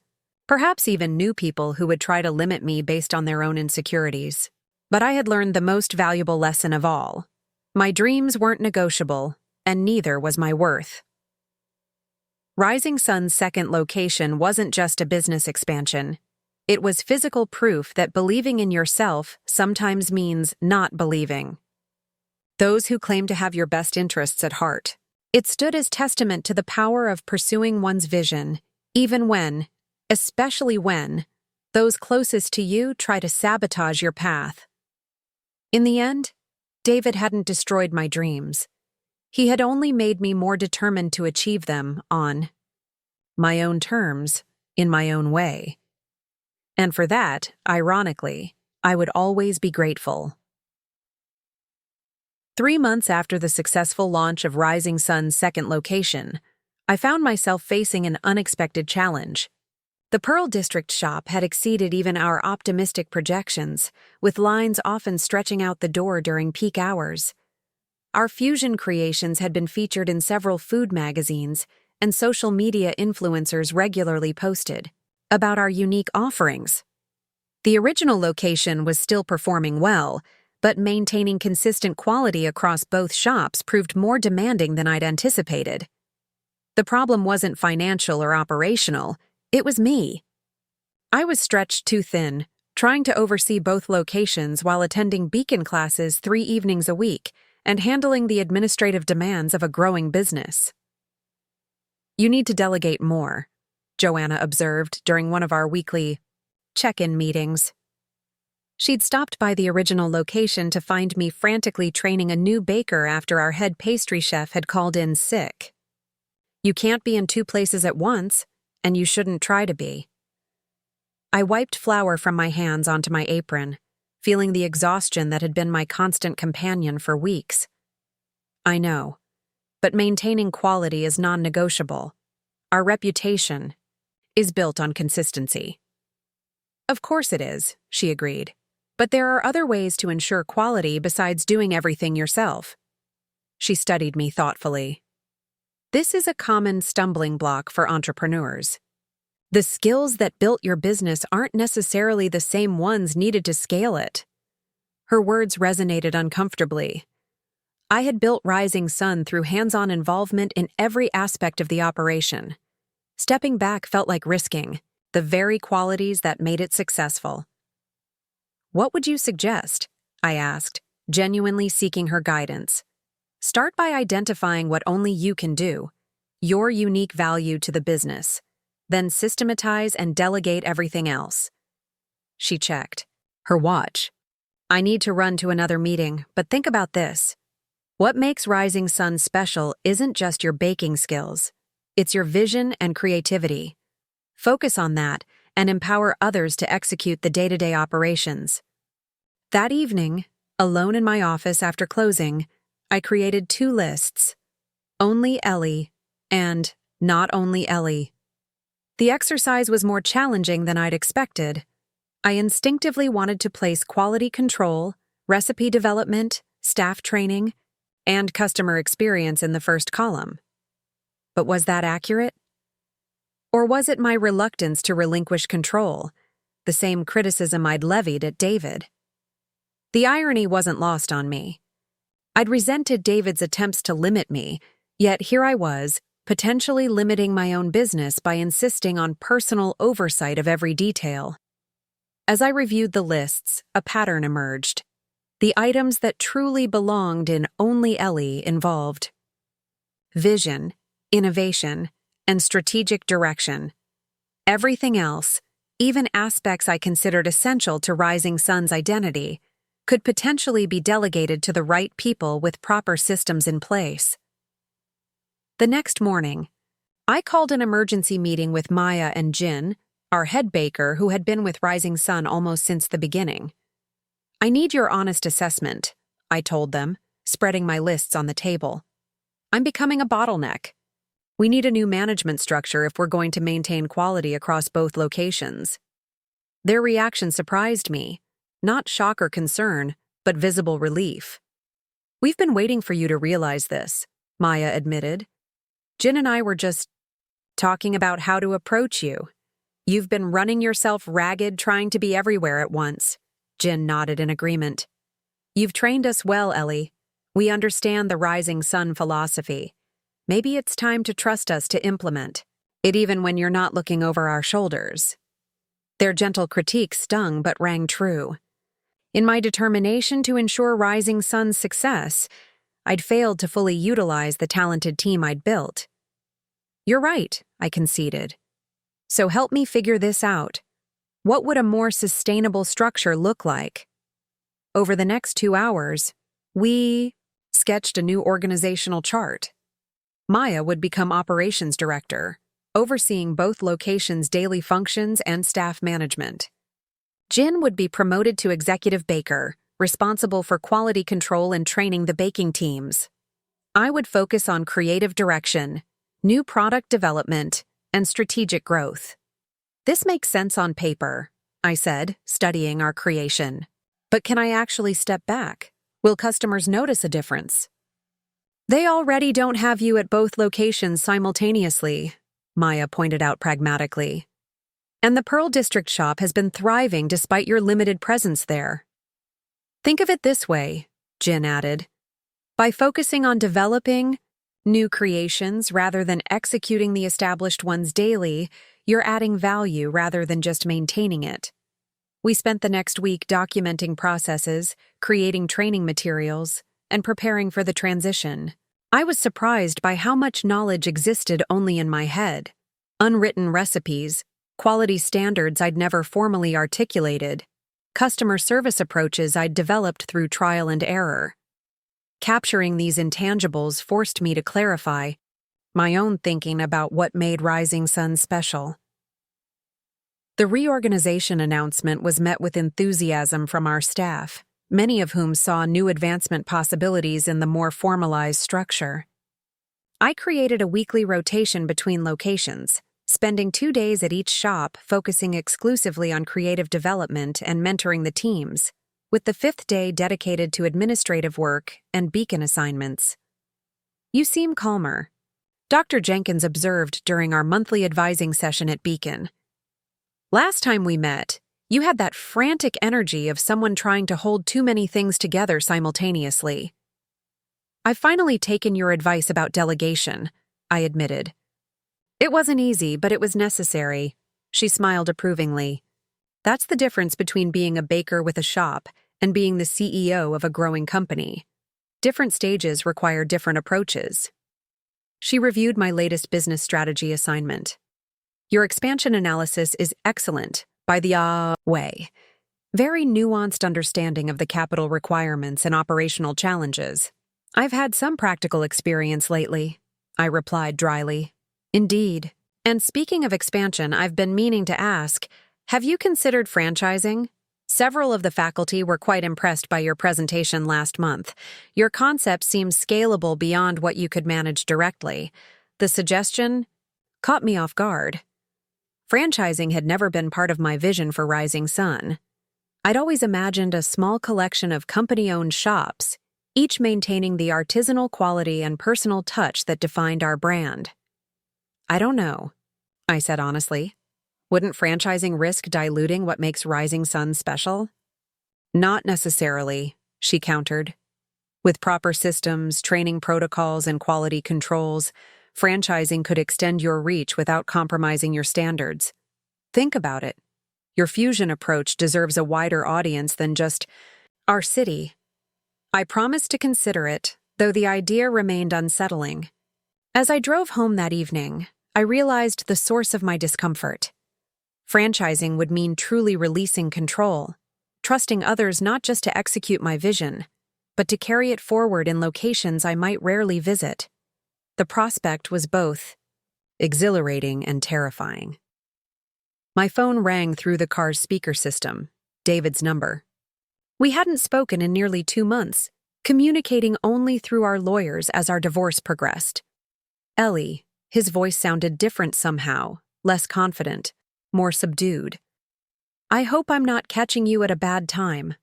perhaps even new people who would try to limit me based on their own insecurities. But I had learned the most valuable lesson of all. My dreams weren't negotiable, and neither was my worth. Rising Sun's second location wasn't just a business expansion. It was physical proof that believing in yourself sometimes means not believing. Those who claim to have your best interests at heart. It stood as testament to the power of pursuing one's vision, even when, especially when, those closest to you try to sabotage your path. In the end, David hadn't destroyed my dreams. He had only made me more determined to achieve them on my own terms, in my own way. And for that, ironically, I would always be grateful. 3 months after the successful launch of Rising Sun's second location, I found myself facing an unexpected challenge. The Pearl District shop had exceeded even our optimistic projections, with lines often stretching out the door during peak hours. Our fusion creations had been featured in several food magazines, and social media influencers regularly posted about our unique offerings. The original location was still performing well, but maintaining consistent quality across both shops proved more demanding than I'd anticipated. The problem wasn't financial or operational. It was me. I was stretched too thin, trying to oversee both locations while attending Beacon classes 3 evenings a week and handling the administrative demands of a growing business. "You need to delegate more," Joanna observed during one of our weekly check-in meetings. She'd stopped by the original location to find me frantically training a new baker after our head pastry chef had called in sick. "You can't be in 2 places at once, and you shouldn't try to be." I wiped flour from my hands onto my apron, feeling the exhaustion that had been my constant companion for weeks. I know, but maintaining quality is non-negotiable. Our reputation is built on consistency. "Of course it is," she agreed, "but there are other ways to ensure quality besides doing everything yourself." She studied me thoughtfully. This is a common stumbling block for entrepreneurs. The skills that built your business aren't necessarily the same ones needed to scale it. Her words resonated uncomfortably. I had built Rising Sun through hands-on involvement in every aspect of the operation. Stepping back felt like risking the very qualities that made it successful. "What would you suggest?" I asked, genuinely seeking her guidance. "Start by identifying what only you can do, your unique value to the business. Then systematize and delegate everything else." She checked her watch. "I need to run to another meeting, but think about this. What makes Rising Sun special isn't just your baking skills. It's your vision and creativity. Focus on that and empower others to execute the day-to-day operations." That evening, alone in my office after closing, I created 2 lists: Only Ellie and Not Only Ellie. The exercise was more challenging than I'd expected. I instinctively wanted to place quality control, recipe development, staff training, and customer experience in the first column. But was that accurate? Or was it my reluctance to relinquish control, the same criticism I'd levied at David? The irony wasn't lost on me. I'd resented David's attempts to limit me, yet here I was, potentially limiting my own business by insisting on personal oversight of every detail. As I reviewed the lists, a pattern emerged. The items that truly belonged in Only Ellie involved vision, innovation, and strategic direction. Everything else, even aspects I considered essential to Rising Sun's identity, could potentially be delegated to the right people with proper systems in place. The next morning, I called an emergency meeting with Maya and Jin, our head baker who had been with Rising Sun almost since the beginning. I need your honest assessment, I told them, spreading my lists on the table. I'm becoming a bottleneck. We need a new management structure if we're going to maintain quality across both locations. Their reaction surprised me, not shock or concern, but visible relief. We've been waiting for you to realize this, Maya admitted. Jin and I were just talking about how to approach you. You've been running yourself ragged trying to be everywhere at once. Jin nodded in agreement. You've trained us well, Ellie. We understand the Rising Sun philosophy. Maybe it's time to trust us to implement it even when you're not looking over our shoulders. Their gentle critique stung but rang true. In my determination to ensure Rising Sun's success, I'd failed to fully utilize the talented team I'd built. You're right, I conceded. So help me figure this out. What would a more sustainable structure look like? Over the next 2 hours, we sketched a new organizational chart. Maya would become operations director, overseeing both locations' daily functions and staff management. Jin would be promoted to executive baker, responsible for quality control and training the baking teams. I would focus on creative direction, new product development, and strategic growth. This makes sense on paper, I said, studying our creation. But can I actually step back? Will customers notice a difference? They already don't have you at both locations simultaneously, Maya pointed out pragmatically. And the Pearl District shop has been thriving despite your limited presence there. Think of it this way, Jin added. By focusing on developing new creations rather than executing the established ones daily, you're adding value rather than just maintaining it. We spent the next week documenting processes, creating training materials, and preparing for the transition. I was surprised by how much knowledge existed only in my head. Unwritten recipes, quality standards I'd never formally articulated, customer service approaches I'd developed through trial and error. Capturing these intangibles forced me to clarify my own thinking about what made Rising Sun special. The reorganization announcement was met with enthusiasm from our staff, many of whom saw new advancement possibilities in the more formalized structure. I created a weekly rotation between locations, spending 2 days at each shop focusing exclusively on creative development and mentoring the teams, with the 5th day dedicated to administrative work and beacon assignments. You seem calmer, Dr. Jenkins observed during our monthly advising session at Beacon. Last time we met, you had that frantic energy of someone trying to hold too many things together simultaneously. I've finally taken your advice about delegation, I admitted. It wasn't easy, but it was necessary. She smiled approvingly. That's the difference between being a baker with a shop and being the CEO of a growing company. Different stages require different approaches. She reviewed my latest business strategy assignment. Your expansion analysis is excellent, by the way. Very nuanced understanding of the capital requirements and operational challenges. I've had some practical experience lately, I replied dryly. Indeed. And speaking of expansion, I've been meaning to ask, have you considered franchising? Several of the faculty were quite impressed by your presentation last month. Your concept seems scalable beyond what you could manage directly. The suggestion caught me off guard. Franchising had never been part of my vision for Rising Sun. I'd always imagined a small collection of company-owned shops, each maintaining the artisanal quality and personal touch that defined our brand. I don't know, I said honestly. Wouldn't franchising risk diluting what makes Rising Sun special? Not necessarily, she countered. With proper systems, training protocols, and quality controls, franchising could extend your reach without compromising your standards. Think about it. Your fusion approach deserves a wider audience than just our city. I promised to consider it, though the idea remained unsettling. As I drove home that evening, I realized the source of my discomfort. Franchising would mean truly releasing control, trusting others not just to execute my vision, but to carry it forward in locations I might rarely visit. The prospect was both exhilarating and terrifying. My phone rang through the car's speaker system, David's number. We hadn't spoken in nearly 2 months, communicating only through our lawyers as our divorce progressed. Ellie, his voice sounded different somehow, less confident, more subdued. I hope I'm not catching you at a bad time.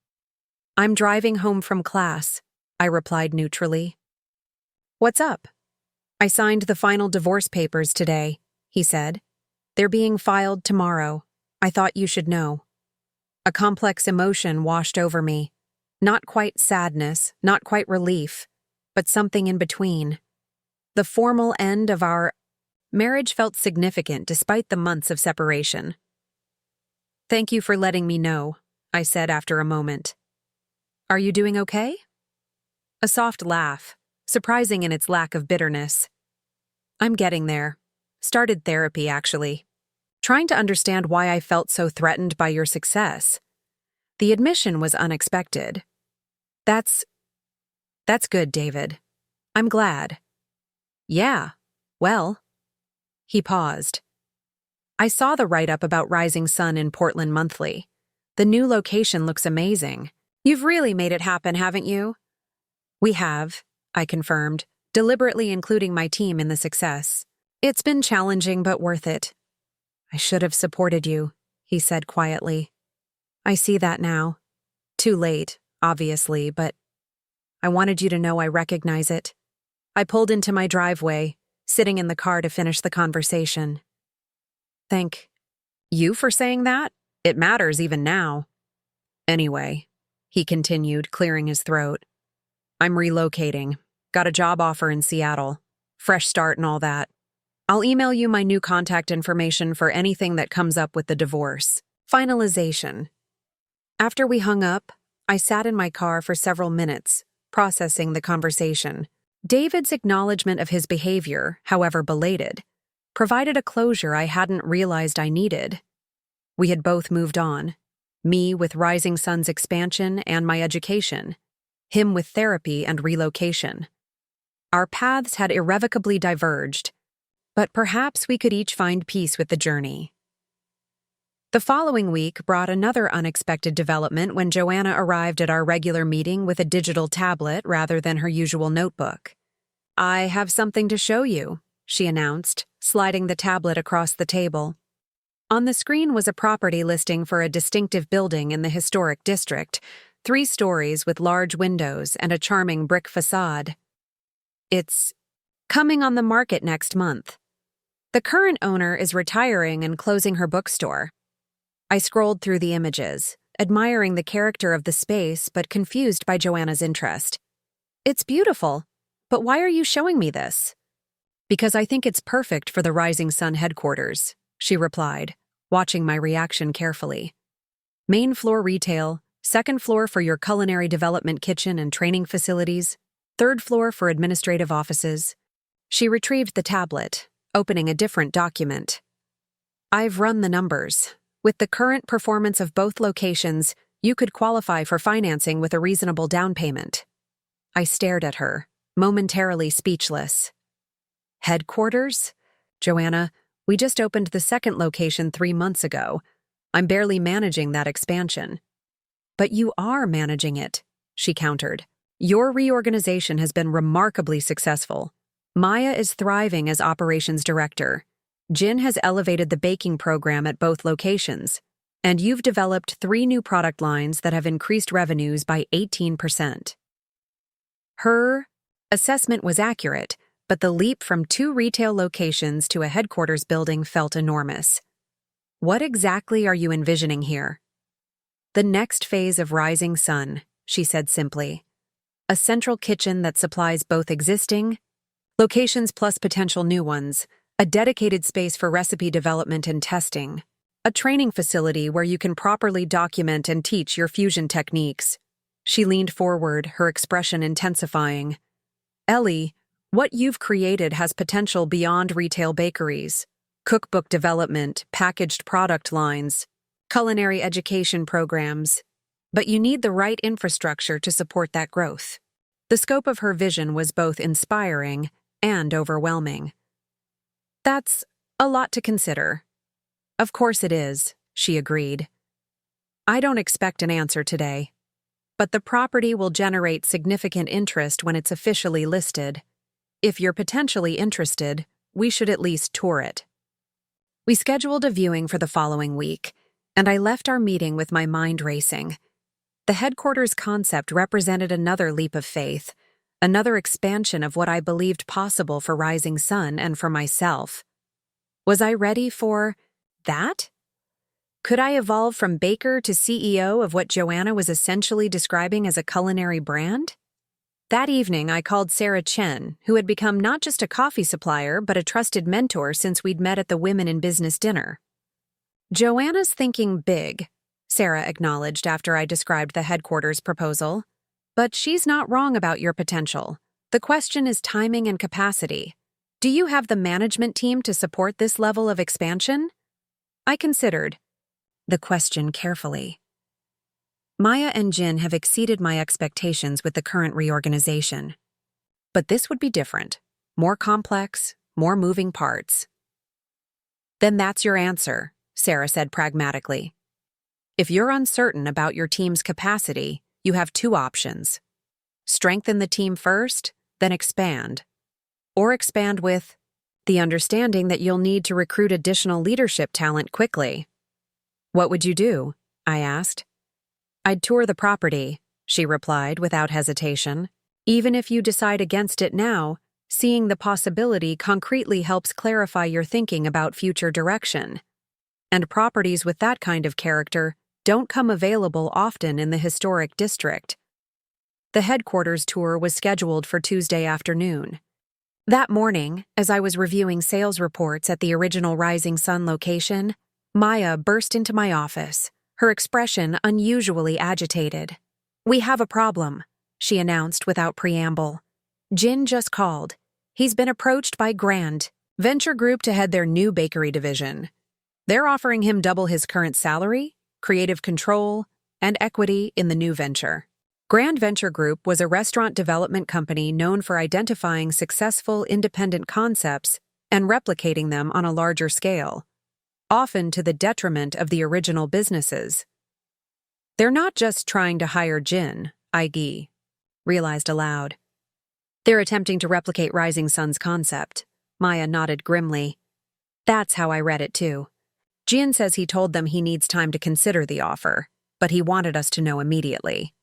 I'm driving home from class, I replied neutrally. What's up? I signed the final divorce papers today, he said. They're being filed tomorrow. I thought you should know. A complex emotion washed over me. Not quite sadness, not quite relief, but something in between. The formal end of our marriage felt significant despite the months of separation. Thank you for letting me know, I said after a moment. Are you doing okay? A soft laugh, surprising in its lack of bitterness. I'm getting there. Started therapy, actually. Trying to understand why I felt so threatened by your success. The admission was unexpected. That's good, David. I'm glad. Yeah, well. He paused. I saw the write-up about Rising Sun in Portland Monthly. The new location looks amazing. You've really made it happen, haven't you? We have, I confirmed, deliberately including my team in the success. It's been challenging but worth it. I should have supported you, he said quietly. I see that now. Too late, obviously, but I wanted you to know I recognize it. I pulled into my driveway, sitting in the car to finish the conversation. Thank you for saying that? It matters even now. Anyway, he continued, clearing his throat. I'm relocating. Got a job offer in Seattle. Fresh start and all that. I'll email you my new contact information for anything that comes up with the divorce. Finalization. After we hung up, I sat in my car for several minutes, processing the conversation. David's acknowledgement of his behavior, however belated, provided a closure I hadn't realized I needed. We had both moved on, me with Rising Sun's expansion and my education, him with therapy and relocation. Our paths had irrevocably diverged, but perhaps we could each find peace with the journey. The following week brought another unexpected development when Joanna arrived at our regular meeting with a digital tablet rather than her usual notebook. I have something to show you, she announced, sliding the tablet across the table. On the screen was a property listing for a distinctive building in the historic district, 3 stories with large windows and a charming brick facade. It's coming on the market next month. The current owner is retiring and closing her bookstore. I scrolled through the images, admiring the character of the space but confused by Joanna's interest. It's beautiful, but why are you showing me this? Because I think it's perfect for the Rising Sun headquarters, she replied, watching my reaction carefully. Main floor retail, 2nd floor for your culinary development kitchen and training facilities, 3rd floor for administrative offices. She retrieved the tablet, opening a different document. I've run the numbers. With the current performance of both locations, you could qualify for financing with a reasonable down payment. I stared at her, momentarily speechless. Headquarters? Joanna, we just opened the 2nd location 3 months ago. I'm barely managing that expansion. But you are managing it, she countered. Your reorganization has been remarkably successful. Maya is thriving as operations director. Jin has elevated the baking program at both locations, and you've developed 3 new product lines that have increased revenues by 18%. Her assessment was accurate, but the leap from 2 retail locations to a headquarters building felt enormous. What exactly are you envisioning here? The next phase of Rising Sun, she said simply. A central kitchen that supplies both existing locations plus potential new ones, a dedicated space for recipe development and testing, a training facility where you can properly document and teach your fusion techniques. She leaned forward, her expression intensifying. Ellie, what you've created has potential beyond retail bakeries. Cookbook development, packaged product lines, culinary education programs. But you need the right infrastructure to support that growth. The scope of her vision was both inspiring and overwhelming. That's a lot to consider. Of course it is, she agreed. I don't expect an answer today. But the property will generate significant interest when it's officially listed. If you're potentially interested, we should at least tour it. We scheduled a viewing for the following week, and I left our meeting with my mind racing. The headquarters concept represented another leap of faith, another expansion of what I believed possible for Rising Sun and for myself. Was I ready for that? Could I evolve from baker to CEO of what Joanna was essentially describing as a culinary brand? That evening, I called Sarah Chen, who had become not just a coffee supplier but a trusted mentor since we'd met at the Women in Business dinner. Joanna's thinking big, Sarah acknowledged after I described the headquarters proposal. But she's not wrong about your potential. The question is timing and capacity. Do you have the management team to support this level of expansion? I considered the question carefully. Maya and Jin have exceeded my expectations with the current reorganization. But this would be different. More complex, more moving parts. Then that's your answer, Sarah said pragmatically. If you're uncertain about your team's capacity, you have 2 options. Strengthen the team first, then expand. Or expand with the understanding that you'll need to recruit additional leadership talent quickly. What would you do? I asked. I'd tour the property, she replied without hesitation. Even if you decide against it now, seeing the possibility concretely helps clarify your thinking about future direction. And properties with that kind of character don't come available often in the historic district. The headquarters tour was scheduled for Tuesday afternoon. That morning, as I was reviewing sales reports at the original Rising Sun location, Maya burst into my office, her expression unusually agitated. We have a problem, she announced without preamble. Jin just called. He's been approached by Grand Venture Group to head their new bakery division. They're offering him double his current salary, creative control, and equity in the new venture. Grand Venture Group was a restaurant development company known for identifying successful independent concepts and replicating them on a larger scale, often to the detriment of the original businesses. They're not just trying to hire Jin, I realized aloud. They're attempting to replicate Rising Sun's concept. Maya nodded grimly. That's how I read it too. Jin says he told them he needs time to consider the offer, but he wanted us to know immediately.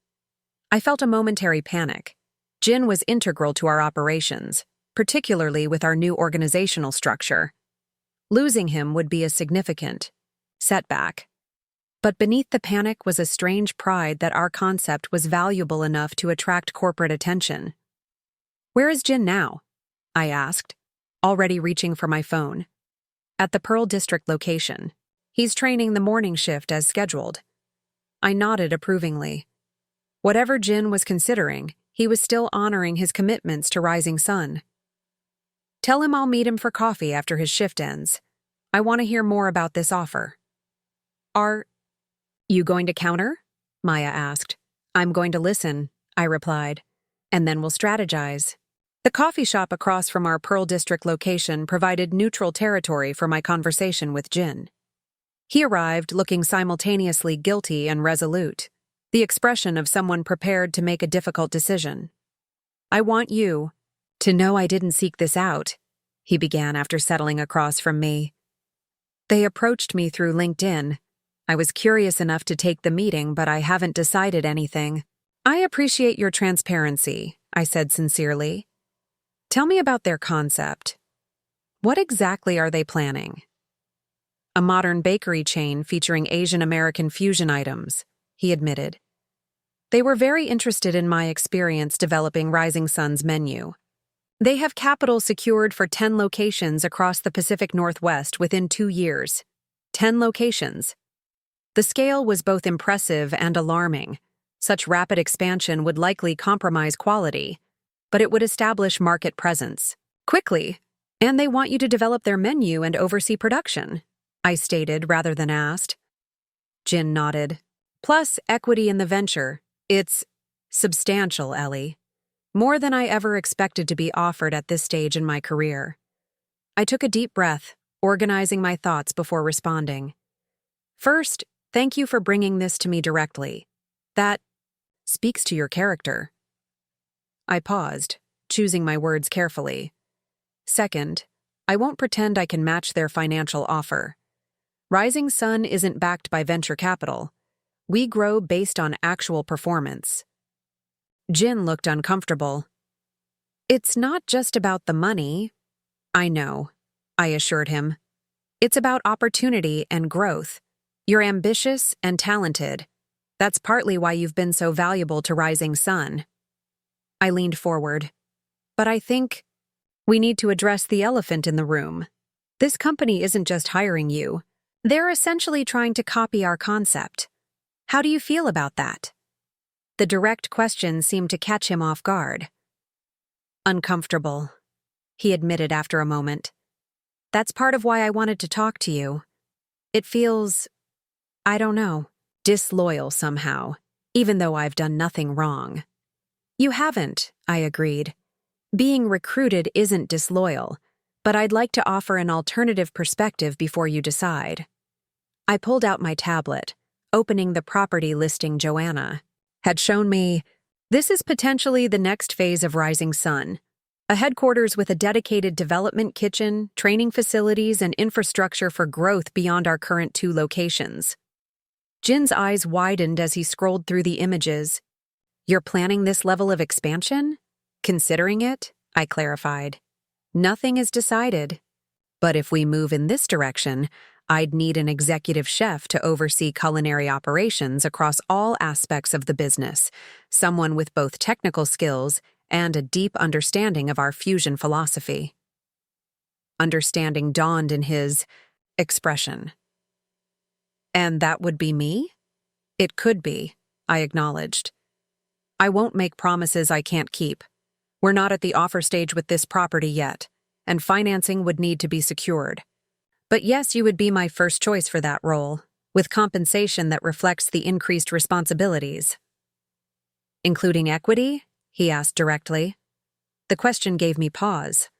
I felt a momentary panic. Jin was integral to our operations, particularly with our new organizational structure. Losing him would be a significant setback. But beneath the panic was a strange pride that our concept was valuable enough to attract corporate attention. Where is Jin now? I asked, already reaching for my phone. At the Pearl District location. He's training the morning shift as scheduled. I nodded approvingly. Whatever Jin was considering, he was still honoring his commitments to Rising Sun. Tell him I'll meet him for coffee after his shift ends. I want to hear more about this offer. Are you going to counter? Maya asked. I'm going to listen, I replied, and then we'll strategize. The coffee shop across from our Pearl District location provided neutral territory for my conversation with Jin. He arrived looking simultaneously guilty and resolute, the expression of someone prepared to make a difficult decision. I want you to know I didn't seek this out, he began after settling across from me. They approached me through LinkedIn. I was curious enough to take the meeting, but I haven't decided anything. I appreciate your transparency, I said sincerely. Tell me about their concept. What exactly are they planning? A modern bakery chain featuring Asian American fusion items, he admitted. They were very interested in my experience developing Rising Sun's menu. They have capital secured for 10 locations across the Pacific Northwest within 2 years. 10 locations. The scale was both impressive and alarming. Such rapid expansion would likely compromise quality, but it would establish market presence quickly, and they want you to develop their menu and oversee production, I stated rather than asked. Jin nodded. Plus equity in the venture. It's substantial, Ellie. More than I ever expected to be offered at this stage in my career. I took a deep breath, organizing my thoughts before responding. First, thank you for bringing this to me directly. That speaks to your character. I paused, choosing my words carefully. Second, I won't pretend I can match their financial offer. Rising Sun isn't backed by venture capital. We grow based on actual performance. Jin looked uncomfortable. It's not just about the money. I know, I assured him. It's about opportunity and growth. You're ambitious and talented. That's partly why you've been so valuable to Rising Sun. I leaned forward. But I think we need to address the elephant in the room. This company isn't just hiring you. They're essentially trying to copy our concept. How do you feel about that? The direct question seemed to catch him off guard. Uncomfortable, he admitted after a moment. That's part of why I wanted to talk to you. It feels, I don't know, disloyal somehow, even though I've done nothing wrong. You haven't, I agreed. Being recruited isn't disloyal, but I'd like to offer an alternative perspective before you decide. I pulled out my tablet, opening the property listing Joanna had shown me. This is potentially the next phase of Rising Sun, a headquarters with a dedicated development kitchen, training facilities, and infrastructure for growth beyond our current 2 locations. Jin's eyes widened as he scrolled through the images. You're planning this level of expansion? Considering it, I clarified. Nothing is decided. But if we move in this direction, I'd need an executive chef to oversee culinary operations across all aspects of the business, someone with both technical skills and a deep understanding of our fusion philosophy. Understanding dawned in his expression. And that would be me? It could be, I acknowledged. I won't make promises I can't keep. We're not at the offer stage with this property yet, and financing would need to be secured. But yes, you would be my first choice for that role, with compensation that reflects the increased responsibilities. Including equity? He asked directly. The question gave me pause.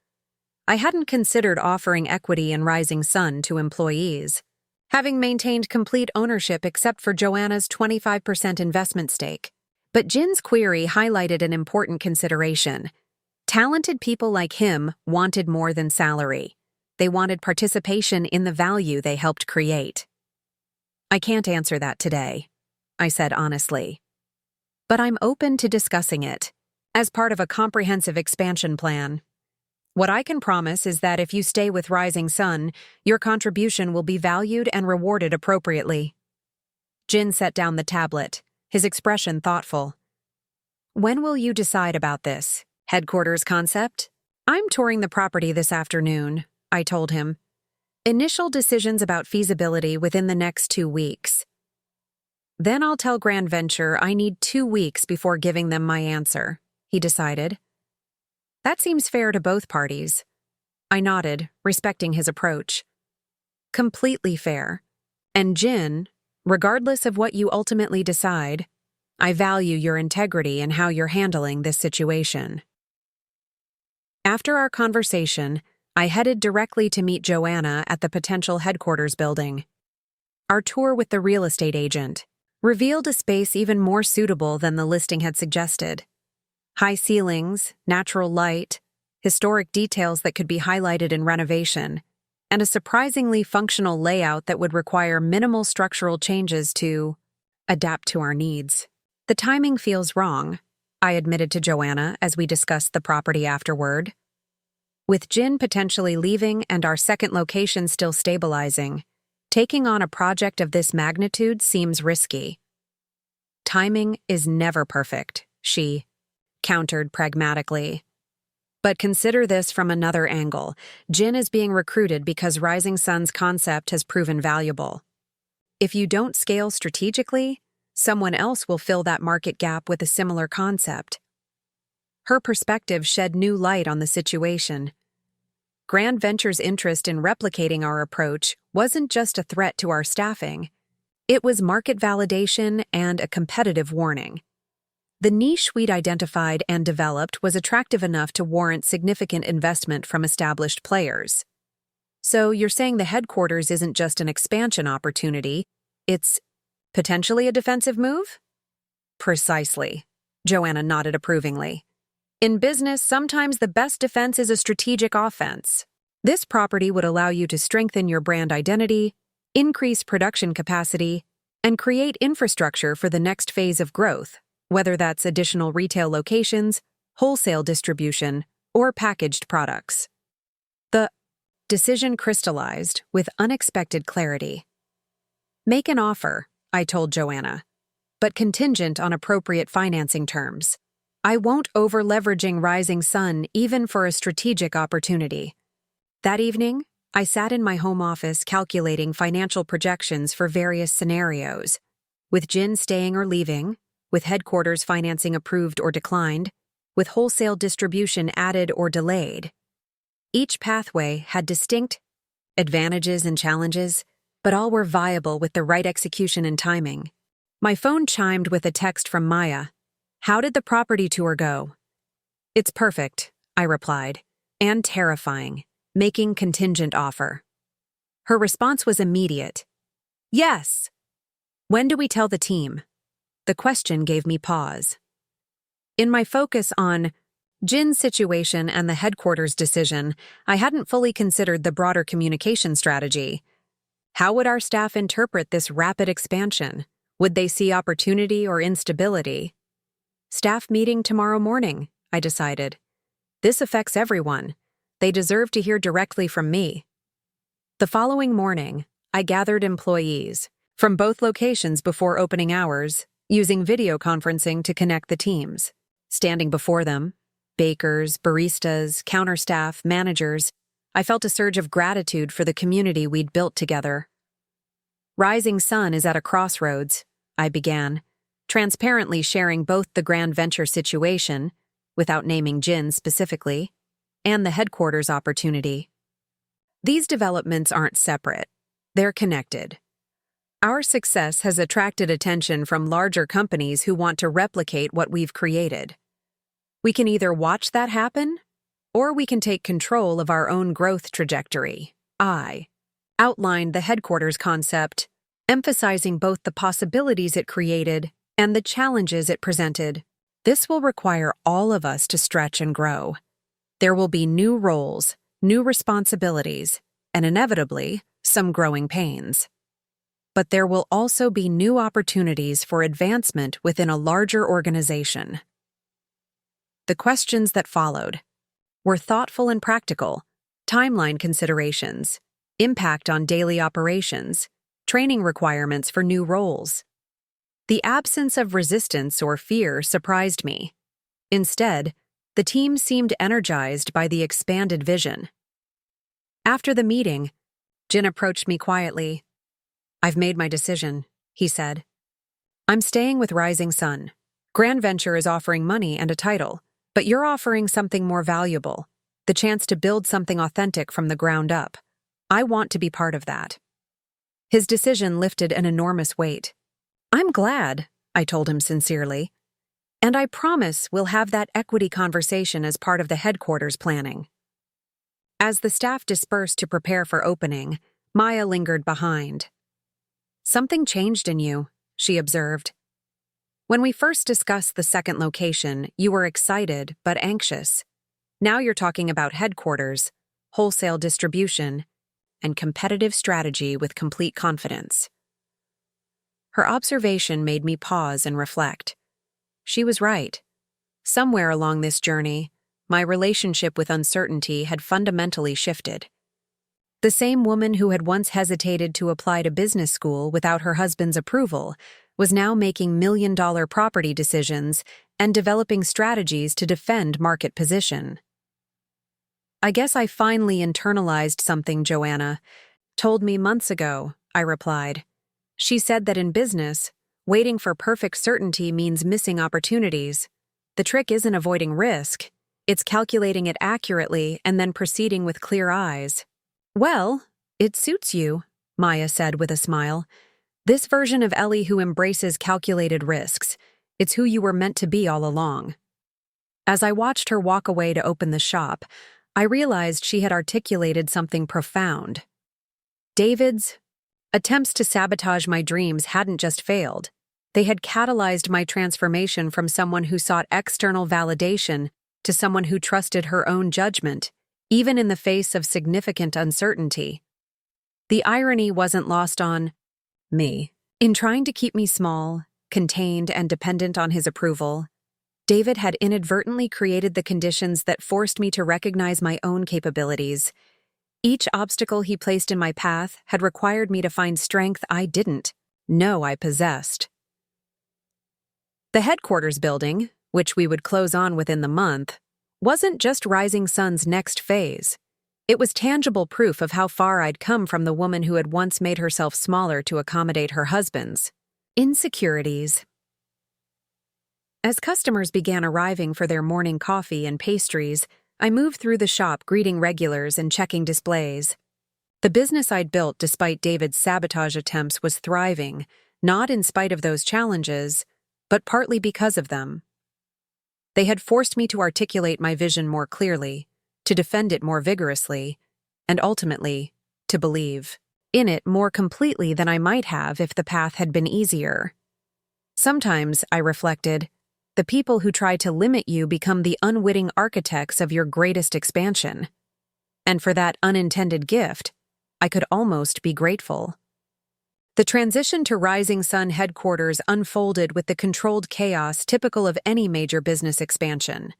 I hadn't considered offering equity in Rising Sun to employees, having maintained complete ownership except for Joanna's 25% investment stake. But Jin's query highlighted an important consideration. Talented people like him wanted more than salary. They wanted participation in the value they helped create. I can't answer that today, I said honestly. But I'm open to discussing it, as part of a comprehensive expansion plan. What I can promise is that if you stay with Rising Sun, your contribution will be valued and rewarded appropriately. Jin set down the tablet, his expression thoughtful. When will you decide about this? Headquarters concept? I'm touring the property this afternoon, I told him. Initial decisions about feasibility within the next 2 weeks. Then I'll tell Grand Venture I need 2 weeks before giving them my answer, he decided. That seems fair to both parties. I nodded, respecting his approach. Completely fair. And Jin, regardless of what you ultimately decide, I value your integrity and how you're handling this situation. After our conversation, I headed directly to meet Joanna at the potential headquarters building. Our tour with the real estate agent revealed a space even more suitable than the listing had suggested. High ceilings, natural light, historic details that could be highlighted in renovation, and a surprisingly functional layout that would require minimal structural changes to adapt to our needs. The timing feels wrong, I admitted to Joanna as we discussed the property afterward. With Jin potentially leaving and our second location still stabilizing, taking on a project of this magnitude seems risky. Timing is never perfect, she countered pragmatically. But consider this from another angle. Jin is being recruited because Rising Sun's concept has proven valuable. If you don't scale strategically, someone else will fill that market gap with a similar concept. Her perspective shed new light on the situation. Grand Venture's interest in replicating our approach wasn't just a threat to our staffing. It was market validation and a competitive warning. The niche we'd identified and developed was attractive enough to warrant significant investment from established players. So you're saying the headquarters isn't just an expansion opportunity, it's potentially a defensive move? Precisely. Joanna nodded approvingly. In business, sometimes the best defense is a strategic offense. This property would allow you to strengthen your brand identity, increase production capacity, and create infrastructure for the next phase of growth, whether that's additional retail locations, wholesale distribution, or packaged products. The decision crystallized with unexpected clarity. Make an offer, I told Joanna, but contingent on appropriate financing terms. I won't over-leveraging Rising Sun even for a strategic opportunity. That evening, I sat in my home office calculating financial projections for various scenarios, with Jin staying or leaving, with headquarters financing approved or declined, with wholesale distribution added or delayed. Each pathway had distinct advantages and challenges, but all were viable with the right execution and timing. My phone chimed with a text from Maya. How did the property tour go? It's perfect, I replied, and terrifying, making contingent offer. Her response was immediate. Yes. When do we tell the team? The question gave me pause. In my focus on Jin's situation and the headquarters decision, I hadn't fully considered the broader communication strategy. How would our staff interpret this rapid expansion? Would they see opportunity or instability? Staff meeting tomorrow morning, I decided. This affects everyone. They deserve to hear directly from me. The following morning, I gathered employees from both locations before opening hours, using video conferencing to connect the teams. Standing before them, bakers, baristas, counter staff, managers, I felt a surge of gratitude for the community we'd built together. Rising Sun is at a crossroads, I began, transparently sharing both the Grand Venture situation, without naming Jin specifically, and the headquarters opportunity. These developments aren't separate. They're connected. Our success has attracted attention from larger companies who want to replicate what we've created. We can either watch that happen, or we can take control of our own growth trajectory. I outlined the headquarters concept, emphasizing both the possibilities it created and the challenges it presented. This will require all of us to stretch and grow. There will be new roles, new responsibilities, and inevitably, some growing pains. But there will also be new opportunities for advancement within a larger organization. The questions that followed were thoughtful and practical: timeline considerations, impact on daily operations, training requirements for new roles. The absence of resistance or fear surprised me. Instead, the team seemed energized by the expanded vision. After the meeting, Jin approached me quietly. I've made my decision, he said. I'm staying with Rising Sun. Grand Venture is offering money and a title, but you're offering something more valuable, the chance to build something authentic from the ground up. I want to be part of that. His decision lifted an enormous weight. I'm glad, I told him sincerely. And I promise we'll have that equity conversation as part of the headquarters planning. As the staff dispersed to prepare for opening, Maya lingered behind. Something changed in you, she observed. When we first discussed the second location, you were excited but anxious. Now you're talking about headquarters, wholesale distribution, and competitive strategy with complete confidence. Her observation made me pause and reflect. She was right. Somewhere along this journey, my relationship with uncertainty had fundamentally shifted. The same woman who had once hesitated to apply to business school without her husband's approval was now making million-dollar property decisions and developing strategies to defend market position. "I guess I finally internalized something Joanna told me months ago," I replied. "She said that in business, waiting for perfect certainty means missing opportunities. The trick isn't avoiding risk, it's calculating it accurately and then proceeding with clear eyes." "Well, it suits you," Maya said with a smile. "This version of Ellie who embraces calculated risks. It's who you were meant to be all along." As I watched her walk away to open the shop, I realized she had articulated something profound. David's attempts to sabotage my dreams hadn't just failed. They had catalyzed my transformation from someone who sought external validation to someone who trusted her own judgment, even in the face of significant uncertainty. The irony wasn't lost on me. In trying to keep me small, contained, and dependent on his approval, David had inadvertently created the conditions that forced me to recognize my own capabilities. Each obstacle he placed in my path had required me to find strength I didn't know I possessed. The headquarters building, which we would close on within the month, wasn't just Rising Sun's next phase. It was tangible proof of how far I'd come from the woman who had once made herself smaller to accommodate her husband's insecurities. As customers began arriving for their morning coffee and pastries, I moved through the shop greeting regulars and checking displays. The business I'd built despite David's sabotage attempts was thriving, not in spite of those challenges, but partly because of them. They had forced me to articulate my vision more clearly, to defend it more vigorously, and ultimately, to believe in it more completely than I might have if the path had been easier. Sometimes, I reflected, the people who try to limit you become the unwitting architects of your greatest expansion. And for that unintended gift, I could almost be grateful. The transition to Rising Sun headquarters unfolded with the controlled chaos typical of any major business expansion.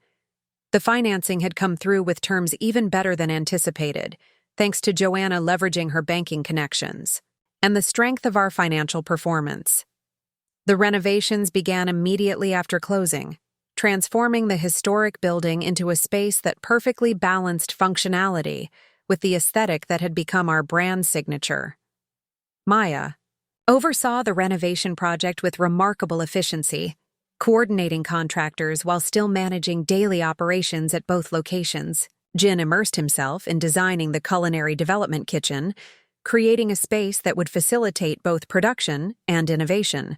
The financing had come through with terms even better than anticipated, thanks to Joanna leveraging her banking connections, and the strength of our financial performance. The renovations began immediately after closing, transforming the historic building into a space that perfectly balanced functionality with the aesthetic that had become our brand signature. Maya oversaw the renovation project with remarkable efficiency, coordinating contractors while still managing daily operations at both locations. Jin immersed himself in designing the culinary development kitchen, creating a space that would facilitate both production and innovation.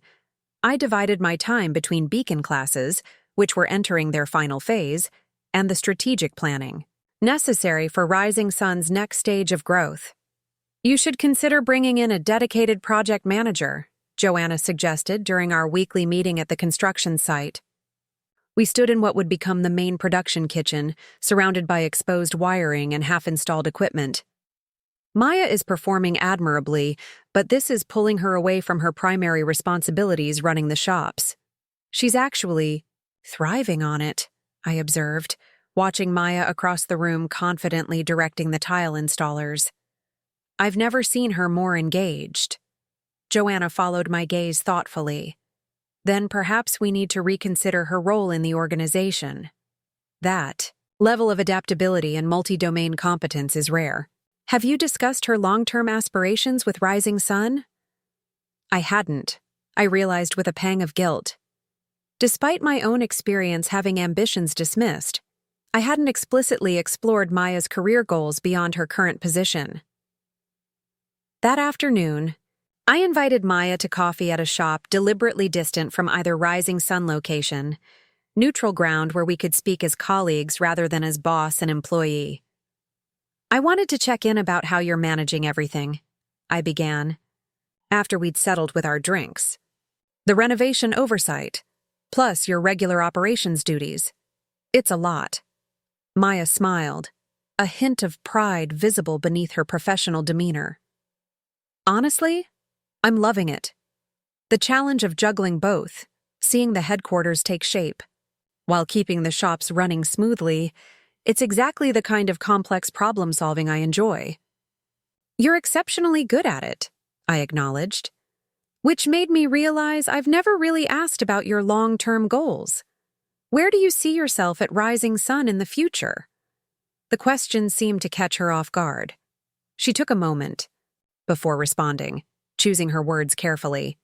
I divided my time between beacon classes, which were entering their final phase, and the strategic planning necessary for Rising Sun's next stage of growth. "You should consider bringing in a dedicated project manager," Joanna suggested during our weekly meeting at the construction site. We stood in what would become the main production kitchen, surrounded by exposed wiring and half-installed equipment. "Maya is performing admirably, but this is pulling her away from her primary responsibilities running the shops. She's actually thriving on it," I observed, watching Maya across the room confidently directing the tile installers. "I've never seen her more engaged." Joanna followed my gaze thoughtfully. "Then perhaps we need to reconsider her role in the organization. That level of adaptability and multi-domain competence is rare. Have you discussed her long-term aspirations with Rising Sun?" I hadn't, I realized with a pang of guilt. Despite my own experience having ambitions dismissed, I hadn't explicitly explored Maya's career goals beyond her current position. That afternoon, I invited Maya to coffee at a shop deliberately distant from either Rising Sun location, neutral ground where we could speak as colleagues rather than as boss and employee. "I wanted to check in about how you're managing everything," I began, after we'd settled with our drinks. "The renovation oversight, plus your regular operations duties. It's a lot." Maya smiled, a hint of pride visible beneath her professional demeanor. "Honestly, I'm loving it. The challenge of juggling both, seeing the headquarters take shape, while keeping the shops running smoothly, It's exactly the kind of complex problem-solving I enjoy. You're exceptionally good at it, I acknowledged, which made me realize I've never really asked about your long-term goals. Where do you see yourself at Rising Sun in the future? The question seemed to catch her off guard. She took a moment before responding, choosing her words carefully.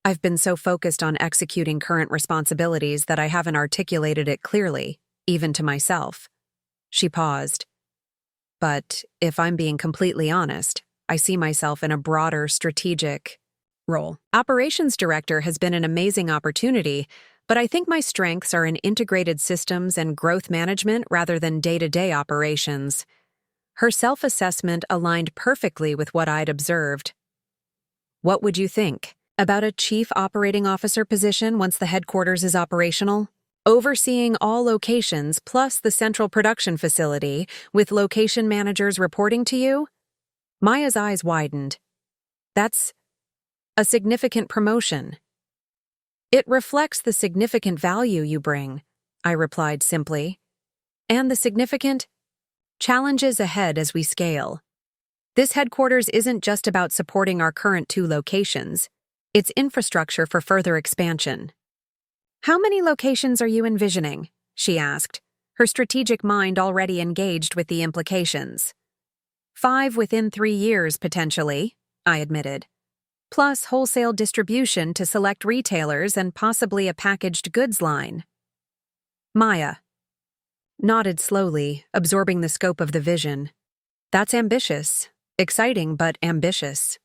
I've been so focused on executing current responsibilities that I haven't articulated it clearly, even to myself. She paused. But if I'm being completely honest, I see myself in a broader strategic role. Operations director has been an amazing opportunity, but I think my strengths are in integrated systems and growth management rather than day-to-day operations. Her self-assessment aligned perfectly with what I'd observed. What would you think about a chief operating officer position once the headquarters is operational? Overseeing all locations plus the central production facility, with location managers reporting to you? Maya's eyes widened. That's a significant promotion. It reflects the significant value you bring, I replied simply, and the significant challenges ahead as we scale. This headquarters isn't just about supporting our current 2 locations, it's infrastructure for further expansion. How many locations are you envisioning? She asked, her strategic mind already engaged with the implications. 5 within 3 years, potentially, I admitted. Plus wholesale distribution to select retailers and possibly a packaged goods line. Maya nodded slowly, absorbing the scope of the vision. That's ambitious. Exciting, but ambitious.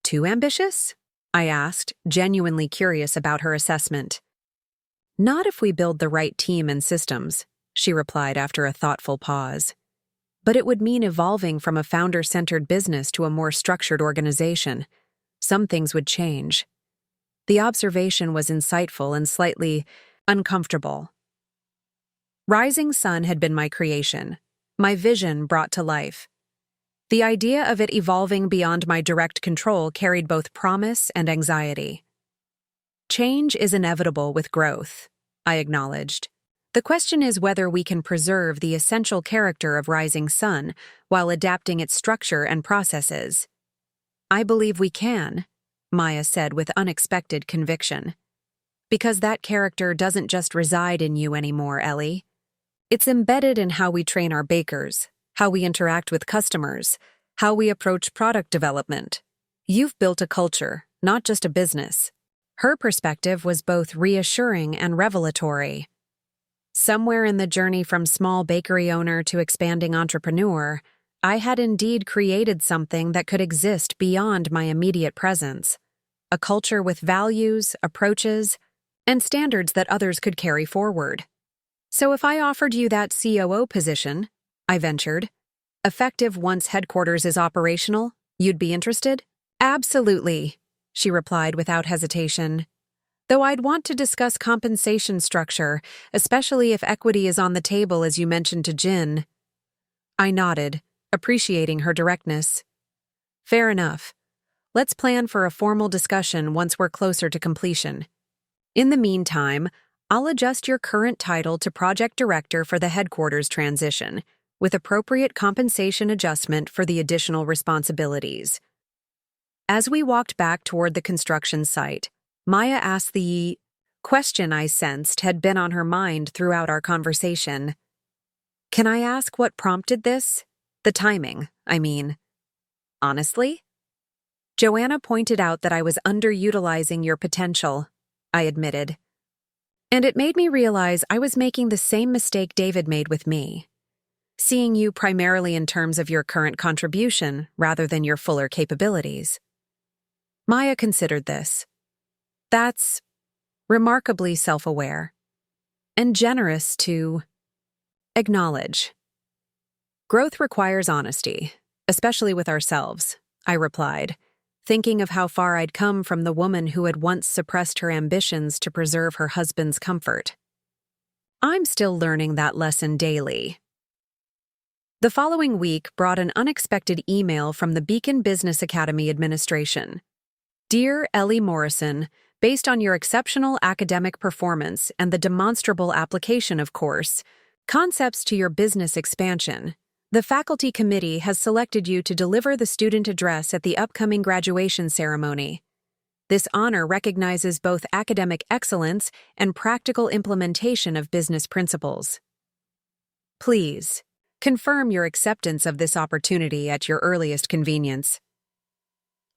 Too ambitious? I asked, genuinely curious about her assessment. Not if we build the right team and systems, she replied after a thoughtful pause. But it would mean evolving from a founder-centered business to a more structured organization. Some things would change. The observation was insightful and slightly uncomfortable. Rising Sun had been my creation, my vision brought to life. The idea of it evolving beyond my direct control carried both promise and anxiety. Change is inevitable with growth, I acknowledged. The question is whether we can preserve the essential character of Rising Sun while adapting its structure and processes. I believe we can, Maya said with unexpected conviction. Because that character doesn't just reside in you anymore, Ellie. It's embedded in how we train our bakers, how we interact with customers, how we approach product development. You've built a culture, not just a business. Her perspective was both reassuring and revelatory. Somewhere in the journey from small bakery owner to expanding entrepreneur, I had indeed created something that could exist beyond my immediate presence. A culture with values, approaches, and standards that others could carry forward. So if I offered you that COO position, I ventured, effective once headquarters is operational, you'd be interested? Absolutely, she replied without hesitation. Though I'd want to discuss compensation structure, especially if equity is on the table as you mentioned to Jin. I nodded, appreciating her directness. Fair enough. Let's plan for a formal discussion once we're closer to completion. In the meantime, I'll adjust your current title to Project Director for the headquarters transition, with appropriate compensation adjustment for the additional responsibilities. As we walked back toward the construction site, Maya asked the question I sensed had been on her mind throughout our conversation. Can I ask what prompted this? The timing, I mean. Honestly? Joanna pointed out that I was underutilizing your potential, I admitted. And it made me realize I was making the same mistake David made with me. Seeing you primarily in terms of your current contribution rather than your fuller capabilities. Maya considered this. That's remarkably self-aware and generous to acknowledge. Growth requires honesty, especially with ourselves, I replied, thinking of how far I'd come from the woman who had once suppressed her ambitions to preserve her husband's comfort. I'm still learning that lesson daily. The following week brought an unexpected email from the Beacon Business Academy administration. Dear Ellie Morrison, based on your exceptional academic performance and the demonstrable application of course, Concepts to your business expansion. The faculty committee has selected you to deliver the student address at the upcoming graduation ceremony. This honor recognizes both academic excellence and practical implementation of business principles. Please confirm your acceptance of this opportunity at your earliest convenience.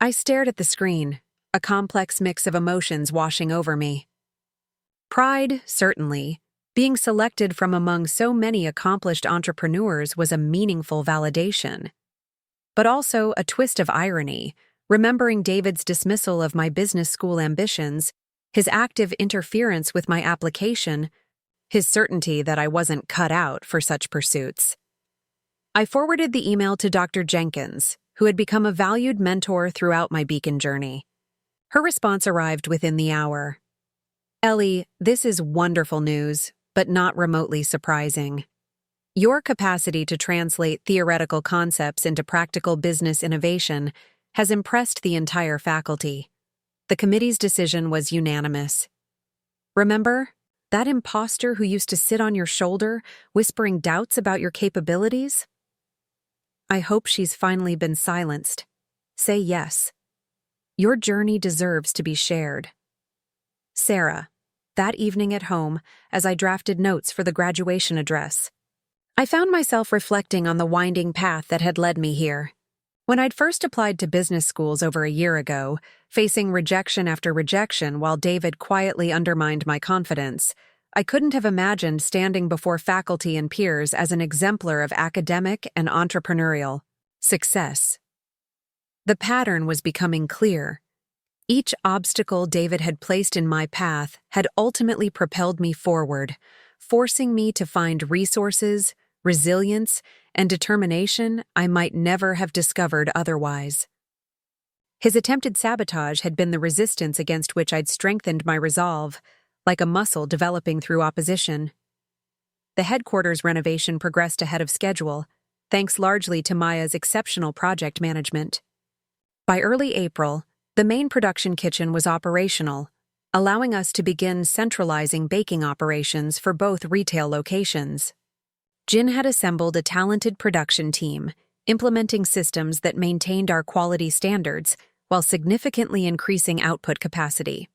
I stared at the screen, a complex mix of emotions washing over me. Pride, certainly. Being selected from among so many accomplished entrepreneurs was a meaningful validation. But also a twist of irony, remembering David's dismissal of my business school ambitions, his active interference with my application, his certainty that I wasn't cut out for such pursuits. I forwarded the email to Dr. Jenkins, who had become a valued mentor throughout my Beacon journey. Her response arrived within the hour. Ellie, this is wonderful news, but not remotely surprising. Your capacity to translate theoretical concepts into practical business innovation has impressed the entire faculty. The committee's decision was unanimous. Remember, that imposter who used to sit on your shoulder, whispering doubts about your capabilities? I hope she's finally been silenced. Say yes. Your journey deserves to be shared. Sarah. That evening at home, as I drafted notes for the graduation address, I found myself reflecting on the winding path that had led me here. When I'd first applied to business schools over a year ago, facing rejection after rejection while David quietly undermined my confidence, I couldn't have imagined standing before faculty and peers as an exemplar of academic and entrepreneurial success. The pattern was becoming clear. Each obstacle David had placed in my path had ultimately propelled me forward, forcing me to find resources, resilience, and determination I might never have discovered otherwise. His attempted sabotage had been the resistance against which I'd strengthened my resolve, like a muscle developing through opposition. The headquarters renovation progressed ahead of schedule, thanks largely to Maya's exceptional project management. By early April, the main production kitchen was operational, allowing us to begin centralizing baking operations for both retail locations. Jin had assembled a talented production team, implementing systems that maintained our quality standards while significantly increasing output capacity.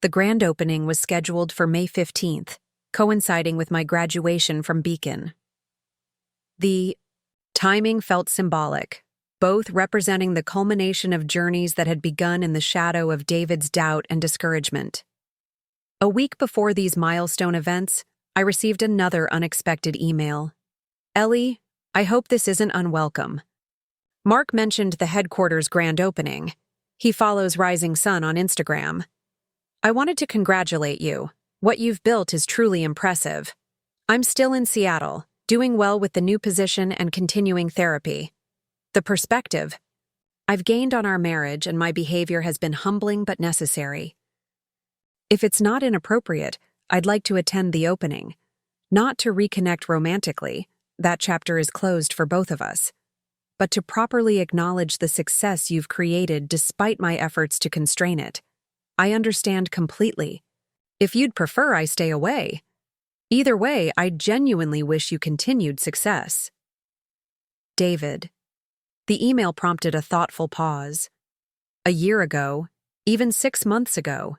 The grand opening was scheduled for May 15th, coinciding with my graduation from Beacon. The timing felt symbolic, both representing the culmination of journeys that had begun in the shadow of David's doubt and discouragement. A week before these milestone events, I received another unexpected email. Ellie, I hope this isn't unwelcome. Mark mentioned the headquarters grand opening. He follows Rising Sun on Instagram. I wanted to congratulate you. What you've built is truly impressive. I'm still in Seattle, doing well with the new position and continuing therapy. The perspective I've gained on our marriage and my behavior has been humbling but necessary. If it's not inappropriate, I'd like to attend the opening. Not to reconnect romantically, that chapter is closed for both of us, but to properly acknowledge the success you've created despite my efforts to constrain it. I understand completely. If you'd prefer I stay away. Either way, I genuinely wish you continued success. David. The email prompted a thoughtful pause. A year ago, even 6 months ago,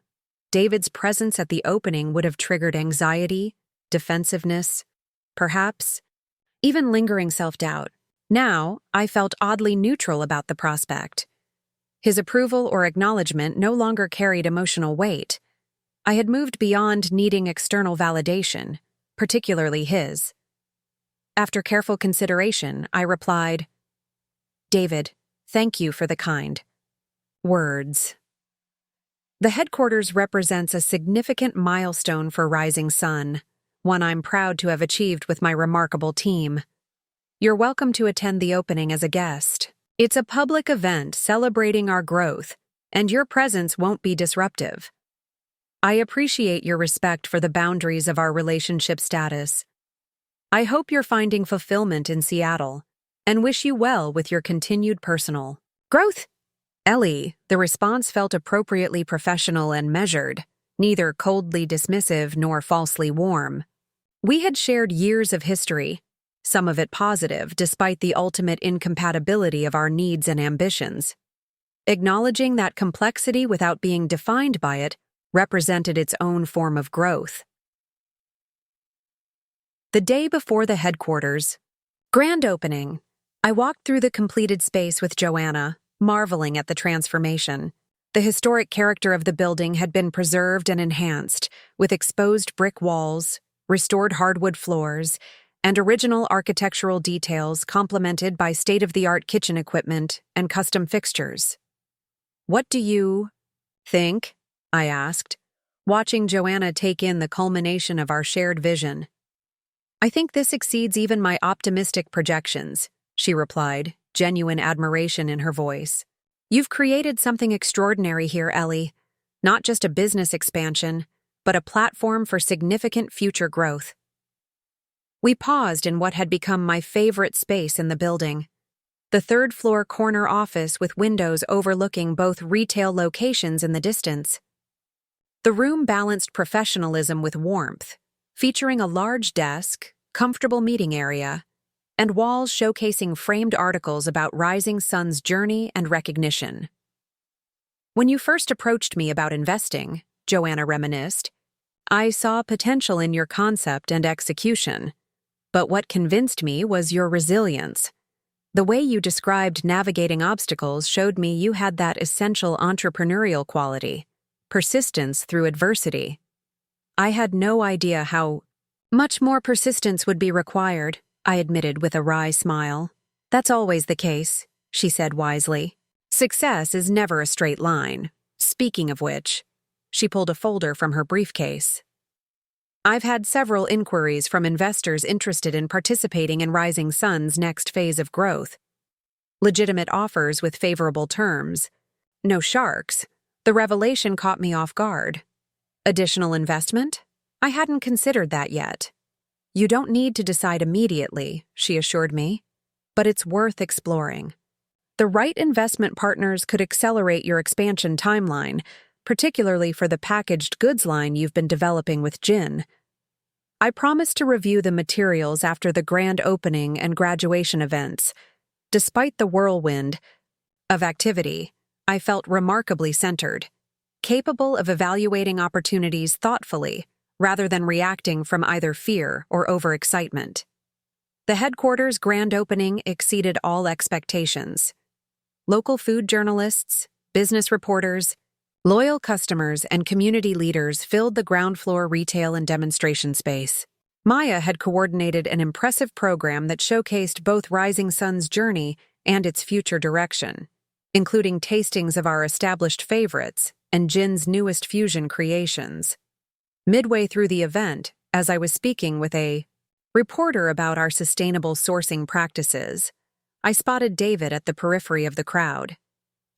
David's presence at the opening would have triggered anxiety, defensiveness, perhaps even lingering self-doubt. Now, I felt oddly neutral about the prospect. His approval or acknowledgement no longer carried emotional weight. I had moved beyond needing external validation, particularly his. After careful consideration, I replied, David, thank you for the kind words. The headquarters represents a significant milestone for Rising Sun, one I'm proud to have achieved with my remarkable team. You're welcome to attend the opening as a guest. It's a public event celebrating our growth, and your presence won't be disruptive. I appreciate your respect for the boundaries of our relationship status. I hope you're finding fulfillment in Seattle, and wish you well with your continued personal growth. Ellie, the response felt appropriately professional and measured, neither coldly dismissive nor falsely warm. We had shared years of history, some of it positive, despite the ultimate incompatibility of our needs and ambitions. Acknowledging that complexity without being defined by it represented its own form of growth. The day before the headquarters grand opening, I walked through the completed space with Joanna, marveling at the transformation. The historic character of the building had been preserved and enhanced, with exposed brick walls, restored hardwood floors, and original architectural details complemented by state-of-the-art kitchen equipment and custom fixtures. "What do you think?" I asked, watching Joanna take in the culmination of our shared vision. "I think this exceeds even my optimistic projections," she replied, genuine admiration in her voice. "You've created something extraordinary here, Ellie. Not just a business expansion, but a platform for significant future growth." We paused in what had become my favorite space in the building, the third-floor corner office with windows overlooking both retail locations in the distance. The room balanced professionalism with warmth, featuring a large desk, comfortable meeting area, and walls showcasing framed articles about Rising Sun's journey and recognition. "When you first approached me about investing," Joanna reminisced, "I saw potential in your concept and execution. But what convinced me was your resilience. The way you described navigating obstacles showed me you had that essential entrepreneurial quality, persistence through adversity. I had no idea how much more persistence would be required," I admitted with a wry smile. "That's always the case," she said wisely. "Success is never a straight line. Speaking of which," she pulled a folder from her briefcase. "I've had several inquiries from investors interested in participating in Rising Sun's next phase of growth. Legitimate offers with favorable terms. No sharks. The revelation caught me off guard. Additional investment? I hadn't considered that yet." "You don't need to decide immediately," she assured me, "but it's worth exploring. The right investment partners could accelerate your expansion timeline, particularly for the packaged goods line you've been developing with Jin. I promise to review the materials after the grand opening and graduation events. Despite the whirlwind of activity, I felt remarkably centered, capable of evaluating opportunities thoughtfully rather than reacting from either fear or overexcitement. The headquarters grand opening exceeded all expectations. Local food journalists, business reporters, loyal customers, and community leaders filled the ground floor retail and demonstration space. Maya had coordinated an impressive program that showcased both Rising Sun's journey and its future direction, including tastings of our established favorites and Jin's newest fusion creations. Midway through the event, as I was speaking with a reporter about our sustainable sourcing practices, I spotted David at the periphery of the crowd.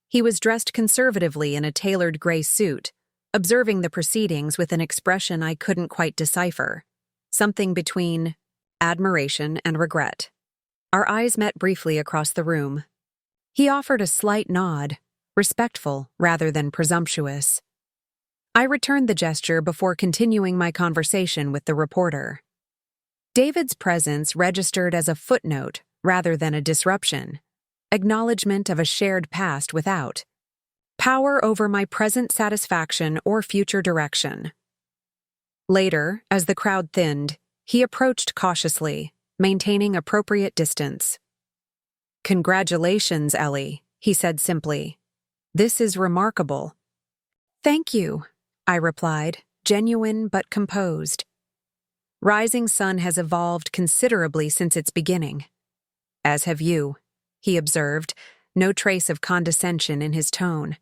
He was dressed conservatively in a tailored gray suit, observing the proceedings with an expression I couldn't quite decipher, something between admiration and regret. Our eyes met briefly across the room. He offered a slight nod, respectful rather than presumptuous. I returned the gesture before continuing my conversation with the reporter. David's presence registered as a footnote rather than a disruption, acknowledgement of a shared past without power over my present satisfaction or future direction. Later, as the crowd thinned, he approached cautiously, maintaining appropriate distance. "Congratulations, Ellie," he said simply. "This is remarkable." "Thank you," I replied, genuine but composed. "Rising Sun has evolved considerably since its beginning." "As have you," he observed, no trace of condescension in his tone.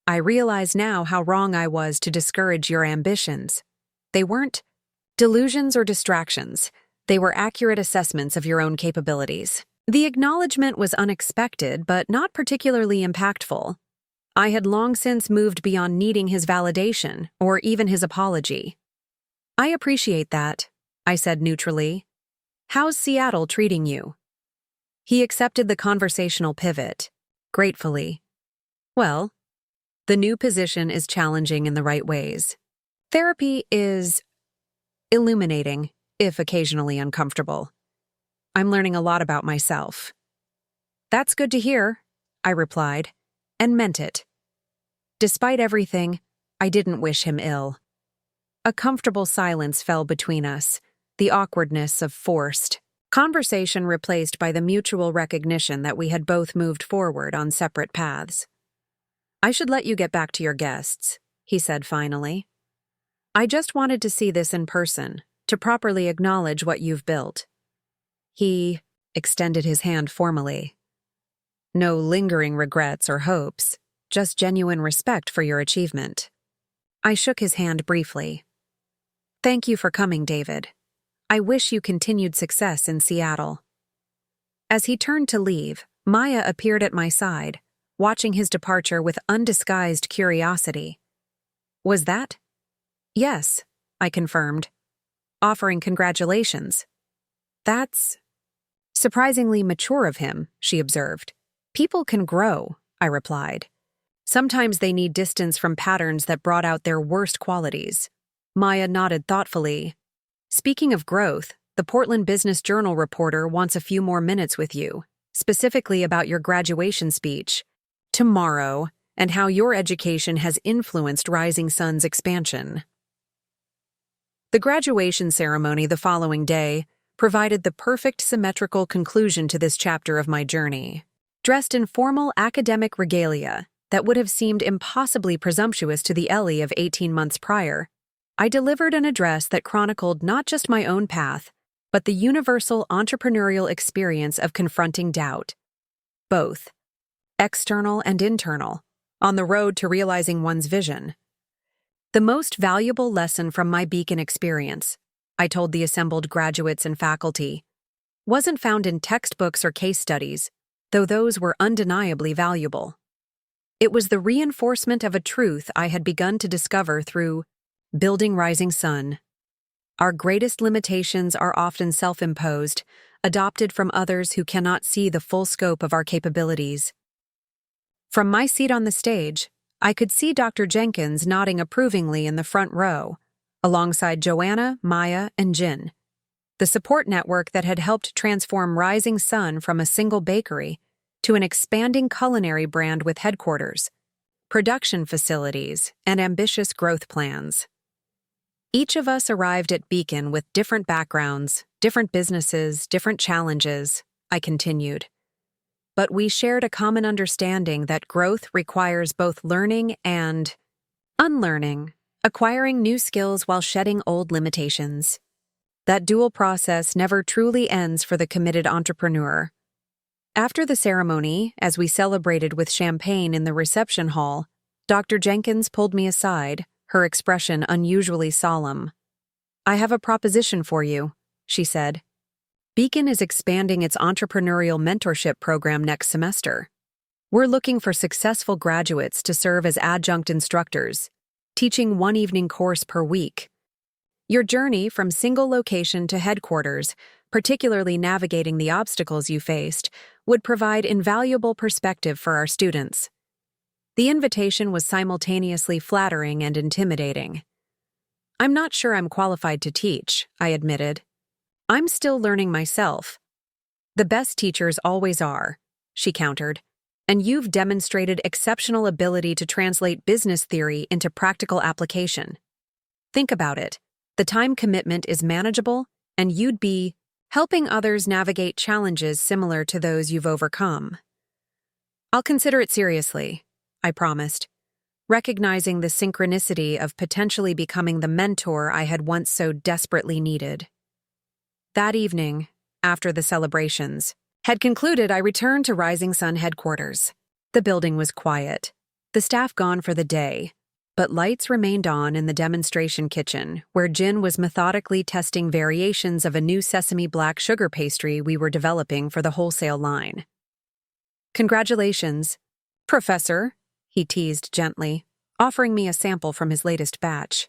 "I realize now how wrong I was to discourage your ambitions. They weren't delusions or distractions. They were accurate assessments of your own capabilities." The acknowledgement was unexpected but not particularly impactful. I had long since moved beyond needing his validation or even his apology. "I appreciate that," I said neutrally. "How's Seattle treating you?" He accepted the conversational pivot, gratefully. "Well, the new position is challenging in the right ways. Therapy is illuminating. if occasionally uncomfortable. I'm learning a lot about myself. That's good to hear, I replied, and meant it. Despite everything, I didn't wish him ill. A comfortable silence fell between us, the awkwardness of forced conversation replaced by the mutual recognition that we had both moved forward on separate paths. I should let you get back to your guests, he said finally. I just wanted to see this in person, to properly acknowledge what you've built. He extended his hand formally. No lingering regrets or hopes, just genuine respect for your achievement. I shook his hand briefly. Thank you for coming, David. I wish you continued success in Seattle. As he turned to leave, Maya appeared at my side, watching his departure with undisguised curiosity. Was that? Yes, I confirmed, offering congratulations. That's surprisingly mature of him, she observed. People can grow, I replied. Sometimes they need distance from patterns that brought out their worst qualities. Maya nodded thoughtfully. Speaking of growth, the Portland Business Journal reporter wants a few more minutes with you, specifically about your graduation speech tomorrow and how your education has influenced Rising Sun's expansion. The graduation ceremony the following day provided the perfect symmetrical conclusion to this chapter of my journey. Dressed in formal academic regalia that would have seemed impossibly presumptuous to the Ellie of 18 months prior, I delivered an address that chronicled not just my own path, but the universal entrepreneurial experience of confronting doubt. Both, external and internal, on the road to realizing one's vision. The most valuable lesson from my Beacon experience, I told the assembled graduates and faculty, wasn't found in textbooks or case studies, though those were undeniably valuable. It was the reinforcement of a truth I had begun to discover through Building Rising Sun. Our greatest limitations are often self-imposed, adopted from others who cannot see the full scope of our capabilities. From my seat on the stage, I could see Dr. Jenkins nodding approvingly in the front row, alongside Joanna, Maya, and Jin, the support network that had helped transform Rising Sun from a single bakery to an expanding culinary brand with headquarters, production facilities, and ambitious growth plans. Each of us arrived at Beacon with different backgrounds, different businesses, different challenges, I continued. But we shared a common understanding that growth requires both learning and unlearning, acquiring new skills while shedding old limitations. That dual process never truly ends for the committed entrepreneur. After the ceremony, as we celebrated with champagne in the reception hall, Dr. Jenkins pulled me aside, her expression unusually solemn. I have a proposition for you, she said. Beacon is expanding its entrepreneurial mentorship program next semester. We're looking for successful graduates to serve as adjunct instructors, teaching one evening course per week. Your journey from single location to headquarters, particularly navigating the obstacles you faced, would provide invaluable perspective for our students. The invitation was simultaneously flattering and intimidating. I'm not sure I'm qualified to teach, I admitted. I'm still learning myself. The best teachers always are, she countered, and you've demonstrated exceptional ability to translate business theory into practical application. Think about it. The time commitment is manageable, and you'd be helping others navigate challenges similar to those you've overcome. I'll consider it seriously, I promised, recognizing the synchronicity of potentially becoming the mentor I had once so desperately needed. That evening, after the celebrations had concluded, I returned to Rising Sun headquarters. The building was quiet, the staff gone for the day, but lights remained on in the demonstration kitchen, where Jin was methodically testing variations of a new sesame black sugar pastry we were developing for the wholesale line. Congratulations, Professor, he teased gently, offering me a sample from his latest batch.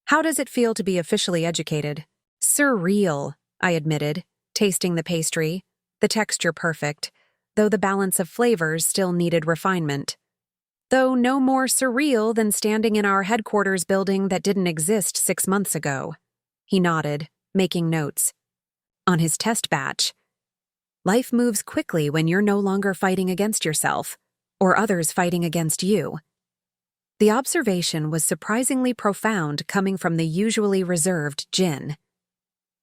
How does it feel to be officially educated? Surreal, I admitted, tasting the pastry, the texture perfect, though the balance of flavors still needed refinement. Though no more surreal than standing in our headquarters building that didn't exist 6 months ago. He nodded, making notes. On his test batch, life moves quickly when you're no longer fighting against yourself, or others fighting against you. The observation was surprisingly profound coming from the usually reserved Jin.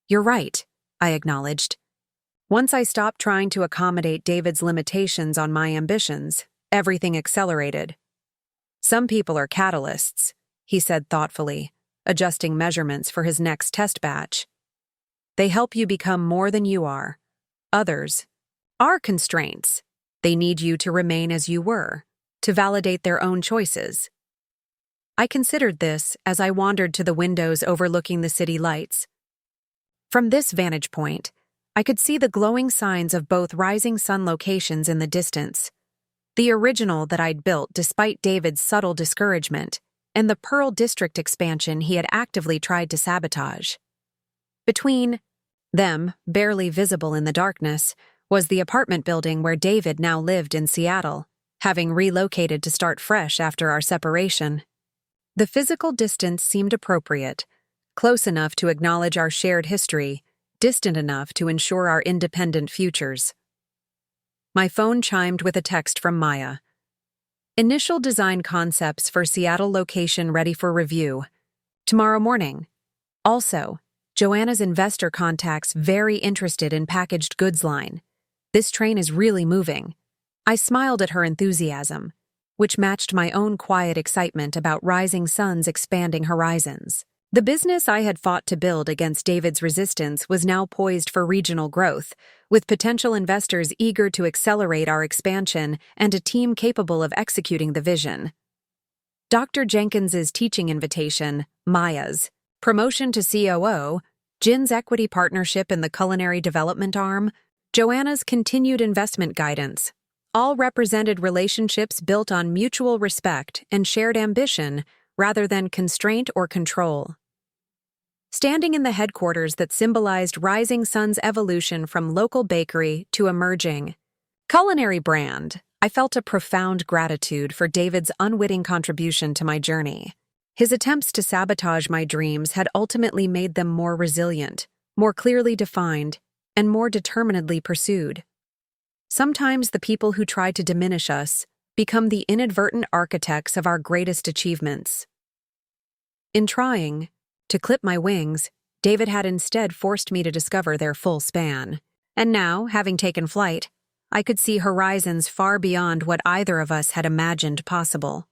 You're right, I acknowledged. Once I stopped trying to accommodate David's limitations on my ambitions, everything accelerated. Some people are catalysts, he said thoughtfully, adjusting measurements for his next test batch. They help you become more than you are. Others are constraints. They need you to remain as you were, to validate their own choices. I considered this as I wandered to the windows overlooking the city lights. From this vantage point, I could see the glowing signs of both Rising Sun locations in the distance. The original that I'd built despite David's subtle discouragement, and the Pearl District expansion he had actively tried to sabotage. Between them, barely visible in the darkness, was the apartment building where David now lived in Seattle, having relocated to start fresh after our separation. The physical distance seemed appropriate, close enough to acknowledge our shared history, distant enough to ensure our independent futures. My phone chimed with a text from Maya. Initial design concepts for Seattle location ready for review. Tomorrow morning. Also, Joanna's investor contacts very interested in packaged goods line. This train is really moving. I smiled at her enthusiasm, which matched my own quiet excitement about Rising Sun's expanding horizons. The business I had fought to build against David's resistance was now poised for regional growth, with potential investors eager to accelerate our expansion and a team capable of executing the vision. Dr. Jenkins's teaching invitation, Maya's promotion to COO, Jin's equity partnership in the culinary development arm, Joanna's continued investment guidance, all represented relationships built on mutual respect and shared ambition rather than constraint or control. Standing in the headquarters that symbolized Rising Sun's evolution from local bakery to emerging culinary brand, I felt a profound gratitude for David's unwitting contribution to my journey. His attempts to sabotage my dreams had ultimately made them more resilient, more clearly defined, and more determinedly pursued. Sometimes the people who try to diminish us become the inadvertent architects of our greatest achievements. In trying to clip my wings, David had instead forced me to discover their full span. And now, having taken flight, I could see horizons far beyond what either of us had imagined possible.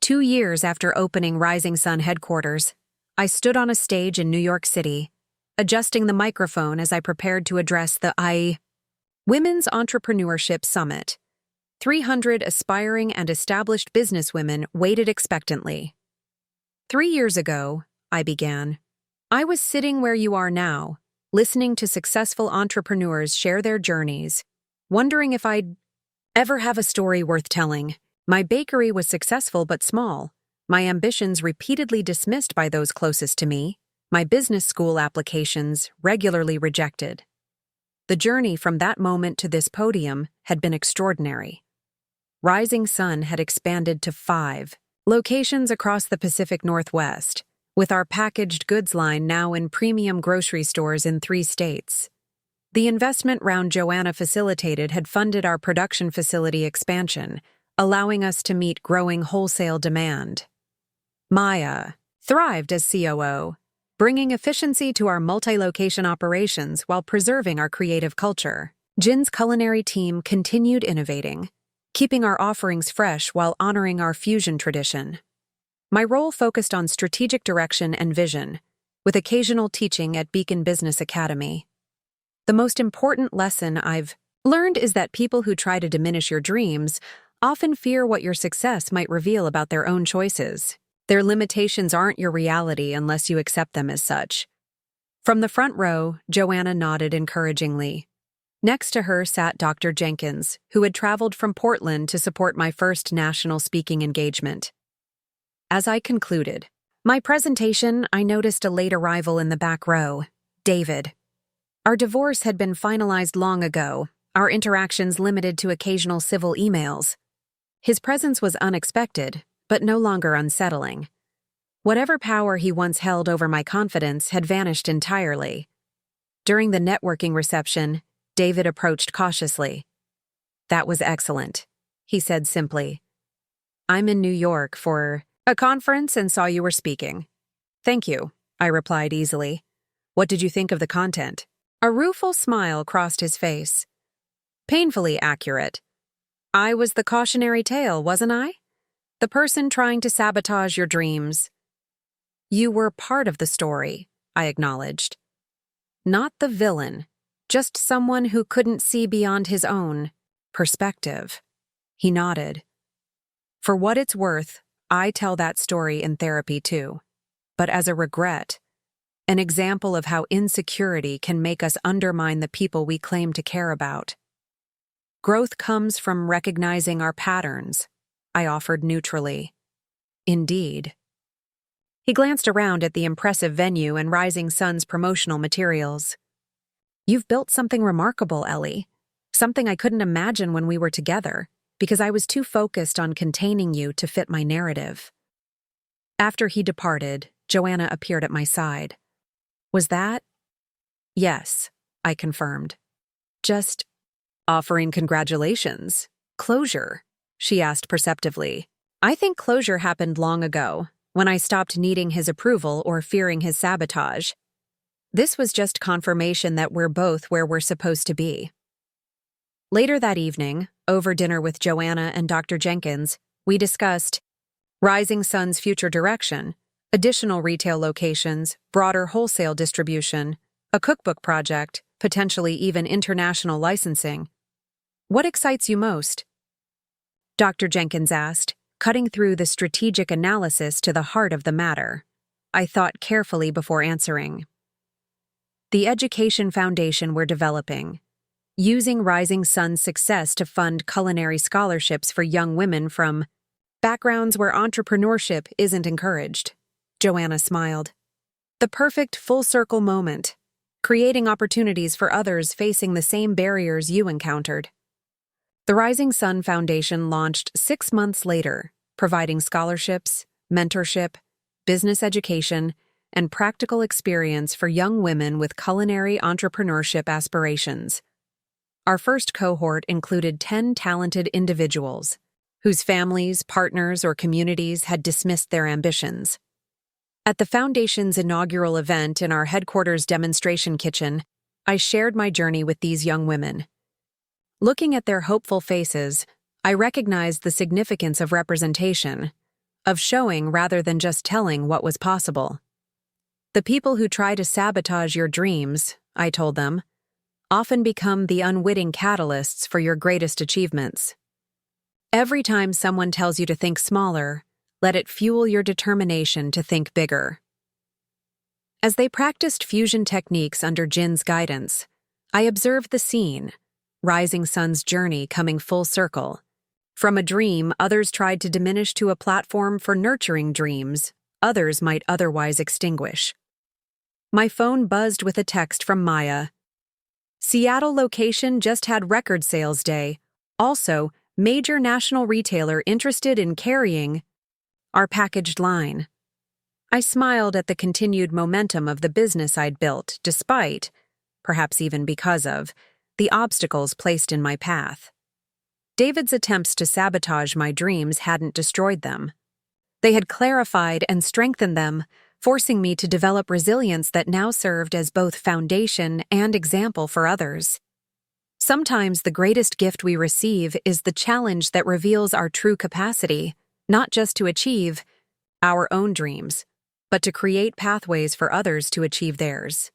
2 years after opening Rising Sun headquarters, I stood on a stage in New York City, adjusting the microphone as I prepared to address the Women's Entrepreneurship Summit. 300 aspiring and established businesswomen waited expectantly. 3 years ago, I began, I was sitting where you are now, listening to successful entrepreneurs share their journeys, wondering if I'd ever have a story worth telling. My bakery was successful but small, my ambitions repeatedly dismissed by those closest to me, my business school applications regularly rejected. The journey from that moment to this podium had been extraordinary. Rising Sun had expanded to 5 locations across the Pacific Northwest, with our packaged goods line now in premium grocery stores in 3 states. The investment round Joanna facilitated had funded our production facility expansion, allowing us to meet growing wholesale demand. Maya thrived as COO, bringing efficiency to our multi-location operations while preserving our creative culture. Jin's culinary team continued innovating, keeping our offerings fresh while honoring our fusion tradition. My role focused on strategic direction and vision, with occasional teaching at Beacon Business Academy. The most important lesson I've learned is that people who try to diminish your dreams often fear what your success might reveal about their own choices. Their limitations aren't your reality unless you accept them as such. From the front row, Joanna nodded encouragingly. Next to her sat Dr. Jenkins, who had traveled from Portland to support my first national speaking engagement. As I concluded my presentation, I noticed a late arrival in the back row, David. Our divorce had been finalized long ago, our interactions limited to occasional civil emails. His presence was unexpected, but no longer unsettling. Whatever power he once held over my confidence had vanished entirely. During the networking reception, David approached cautiously. "That was excellent," he said simply. "I'm in New York for a conference and saw you were speaking." "Thank you," I replied easily. "What did you think of the content?" A rueful smile crossed his face. "Painfully accurate. I was the cautionary tale, wasn't I? The person trying to sabotage your dreams." "You were part of the story," I acknowledged. "Not the villain, just someone who couldn't see beyond his own perspective." He nodded. "For what it's worth, I tell that story in therapy too, but as a regret, an example of how insecurity can make us undermine the people we claim to care about. Growth comes from recognizing our patterns," I offered neutrally. "Indeed." He glanced around at the impressive venue and Rising Sun's promotional materials. "You've built something remarkable, Ellie. Something I couldn't imagine when we were together, because I was too focused on containing you to fit my narrative." After he departed, Joanna appeared at my side. "Was that?" "Yes," I confirmed. "Just offering congratulations. Closure?" she asked perceptively. "I think closure happened long ago, when I stopped needing his approval or fearing his sabotage. This was just confirmation that we're both where we're supposed to be." Later that evening, over dinner with Joanna and Dr. Jenkins, we discussed Rising Sun's future direction, additional retail locations, broader wholesale distribution, a cookbook project, potentially even international licensing. "What excites you most?" Dr. Jenkins asked, cutting through the strategic analysis to the heart of the matter. I thought carefully before answering. "The education foundation we're developing, using Rising Sun's success to fund culinary scholarships for young women from backgrounds where entrepreneurship isn't encouraged." Joanna smiled. "The perfect full-circle moment, creating opportunities for others facing the same barriers you encountered." The Rising Sun Foundation launched 6 months later, providing scholarships, mentorship, business education, and practical experience for young women with culinary entrepreneurship aspirations. Our first cohort included 10 talented individuals, whose families, partners, or communities had dismissed their ambitions. At the Foundation's inaugural event in our headquarters demonstration kitchen, I shared my journey with these young women. Looking at their hopeful faces, I recognized the significance of representation, of showing rather than just telling what was possible. "The people who try to sabotage your dreams," I told them, "often become the unwitting catalysts for your greatest achievements. Every time someone tells you to think smaller, let it fuel your determination to think bigger." As they practiced fusion techniques under Jin's guidance, I observed the scene, Rising Sun's journey coming full circle. From a dream others tried to diminish to a platform for nurturing dreams others might otherwise extinguish. My phone buzzed with a text from Maya. "Seattle location just had record sales day. Also, major national retailer interested in carrying our packaged line." I smiled at the continued momentum of the business I'd built, despite, perhaps even because of, the obstacles placed in my path. David's attempts to sabotage my dreams hadn't destroyed them. They had clarified and strengthened them, forcing me to develop resilience that now served as both foundation and example for others. Sometimes the greatest gift we receive is the challenge that reveals our true capacity, not just to achieve our own dreams, but to create pathways for others to achieve theirs.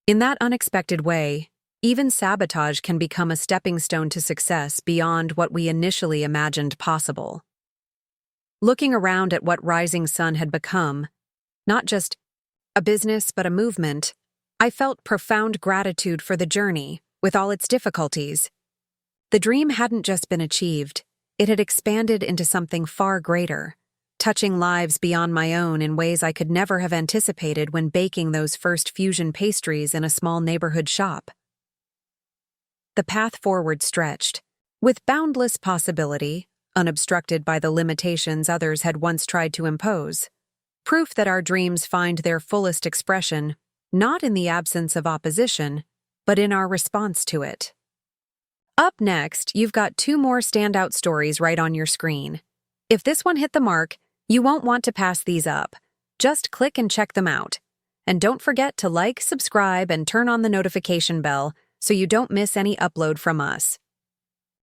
In that unexpected way, even sabotage can become a stepping stone to success beyond what we initially imagined possible. Looking around at what Rising Sun had become, not just a business but a movement, I felt profound gratitude for the journey, with all its difficulties. The dream hadn't just been achieved, it had expanded into something far greater, touching lives beyond my own in ways I could never have anticipated when baking those first fusion pastries in a small neighborhood shop. The path forward stretched, with boundless possibility, unobstructed by the limitations others had once tried to impose. Proof that our dreams find their fullest expression, not in the absence of opposition, but in our response to it. Up next, you've got 2 more standout stories right on your screen. If this one hit the mark, you won't want to pass these up. Just click and check them out. And don't forget to like, subscribe, and turn on the notification bell so you don't miss any upload from us.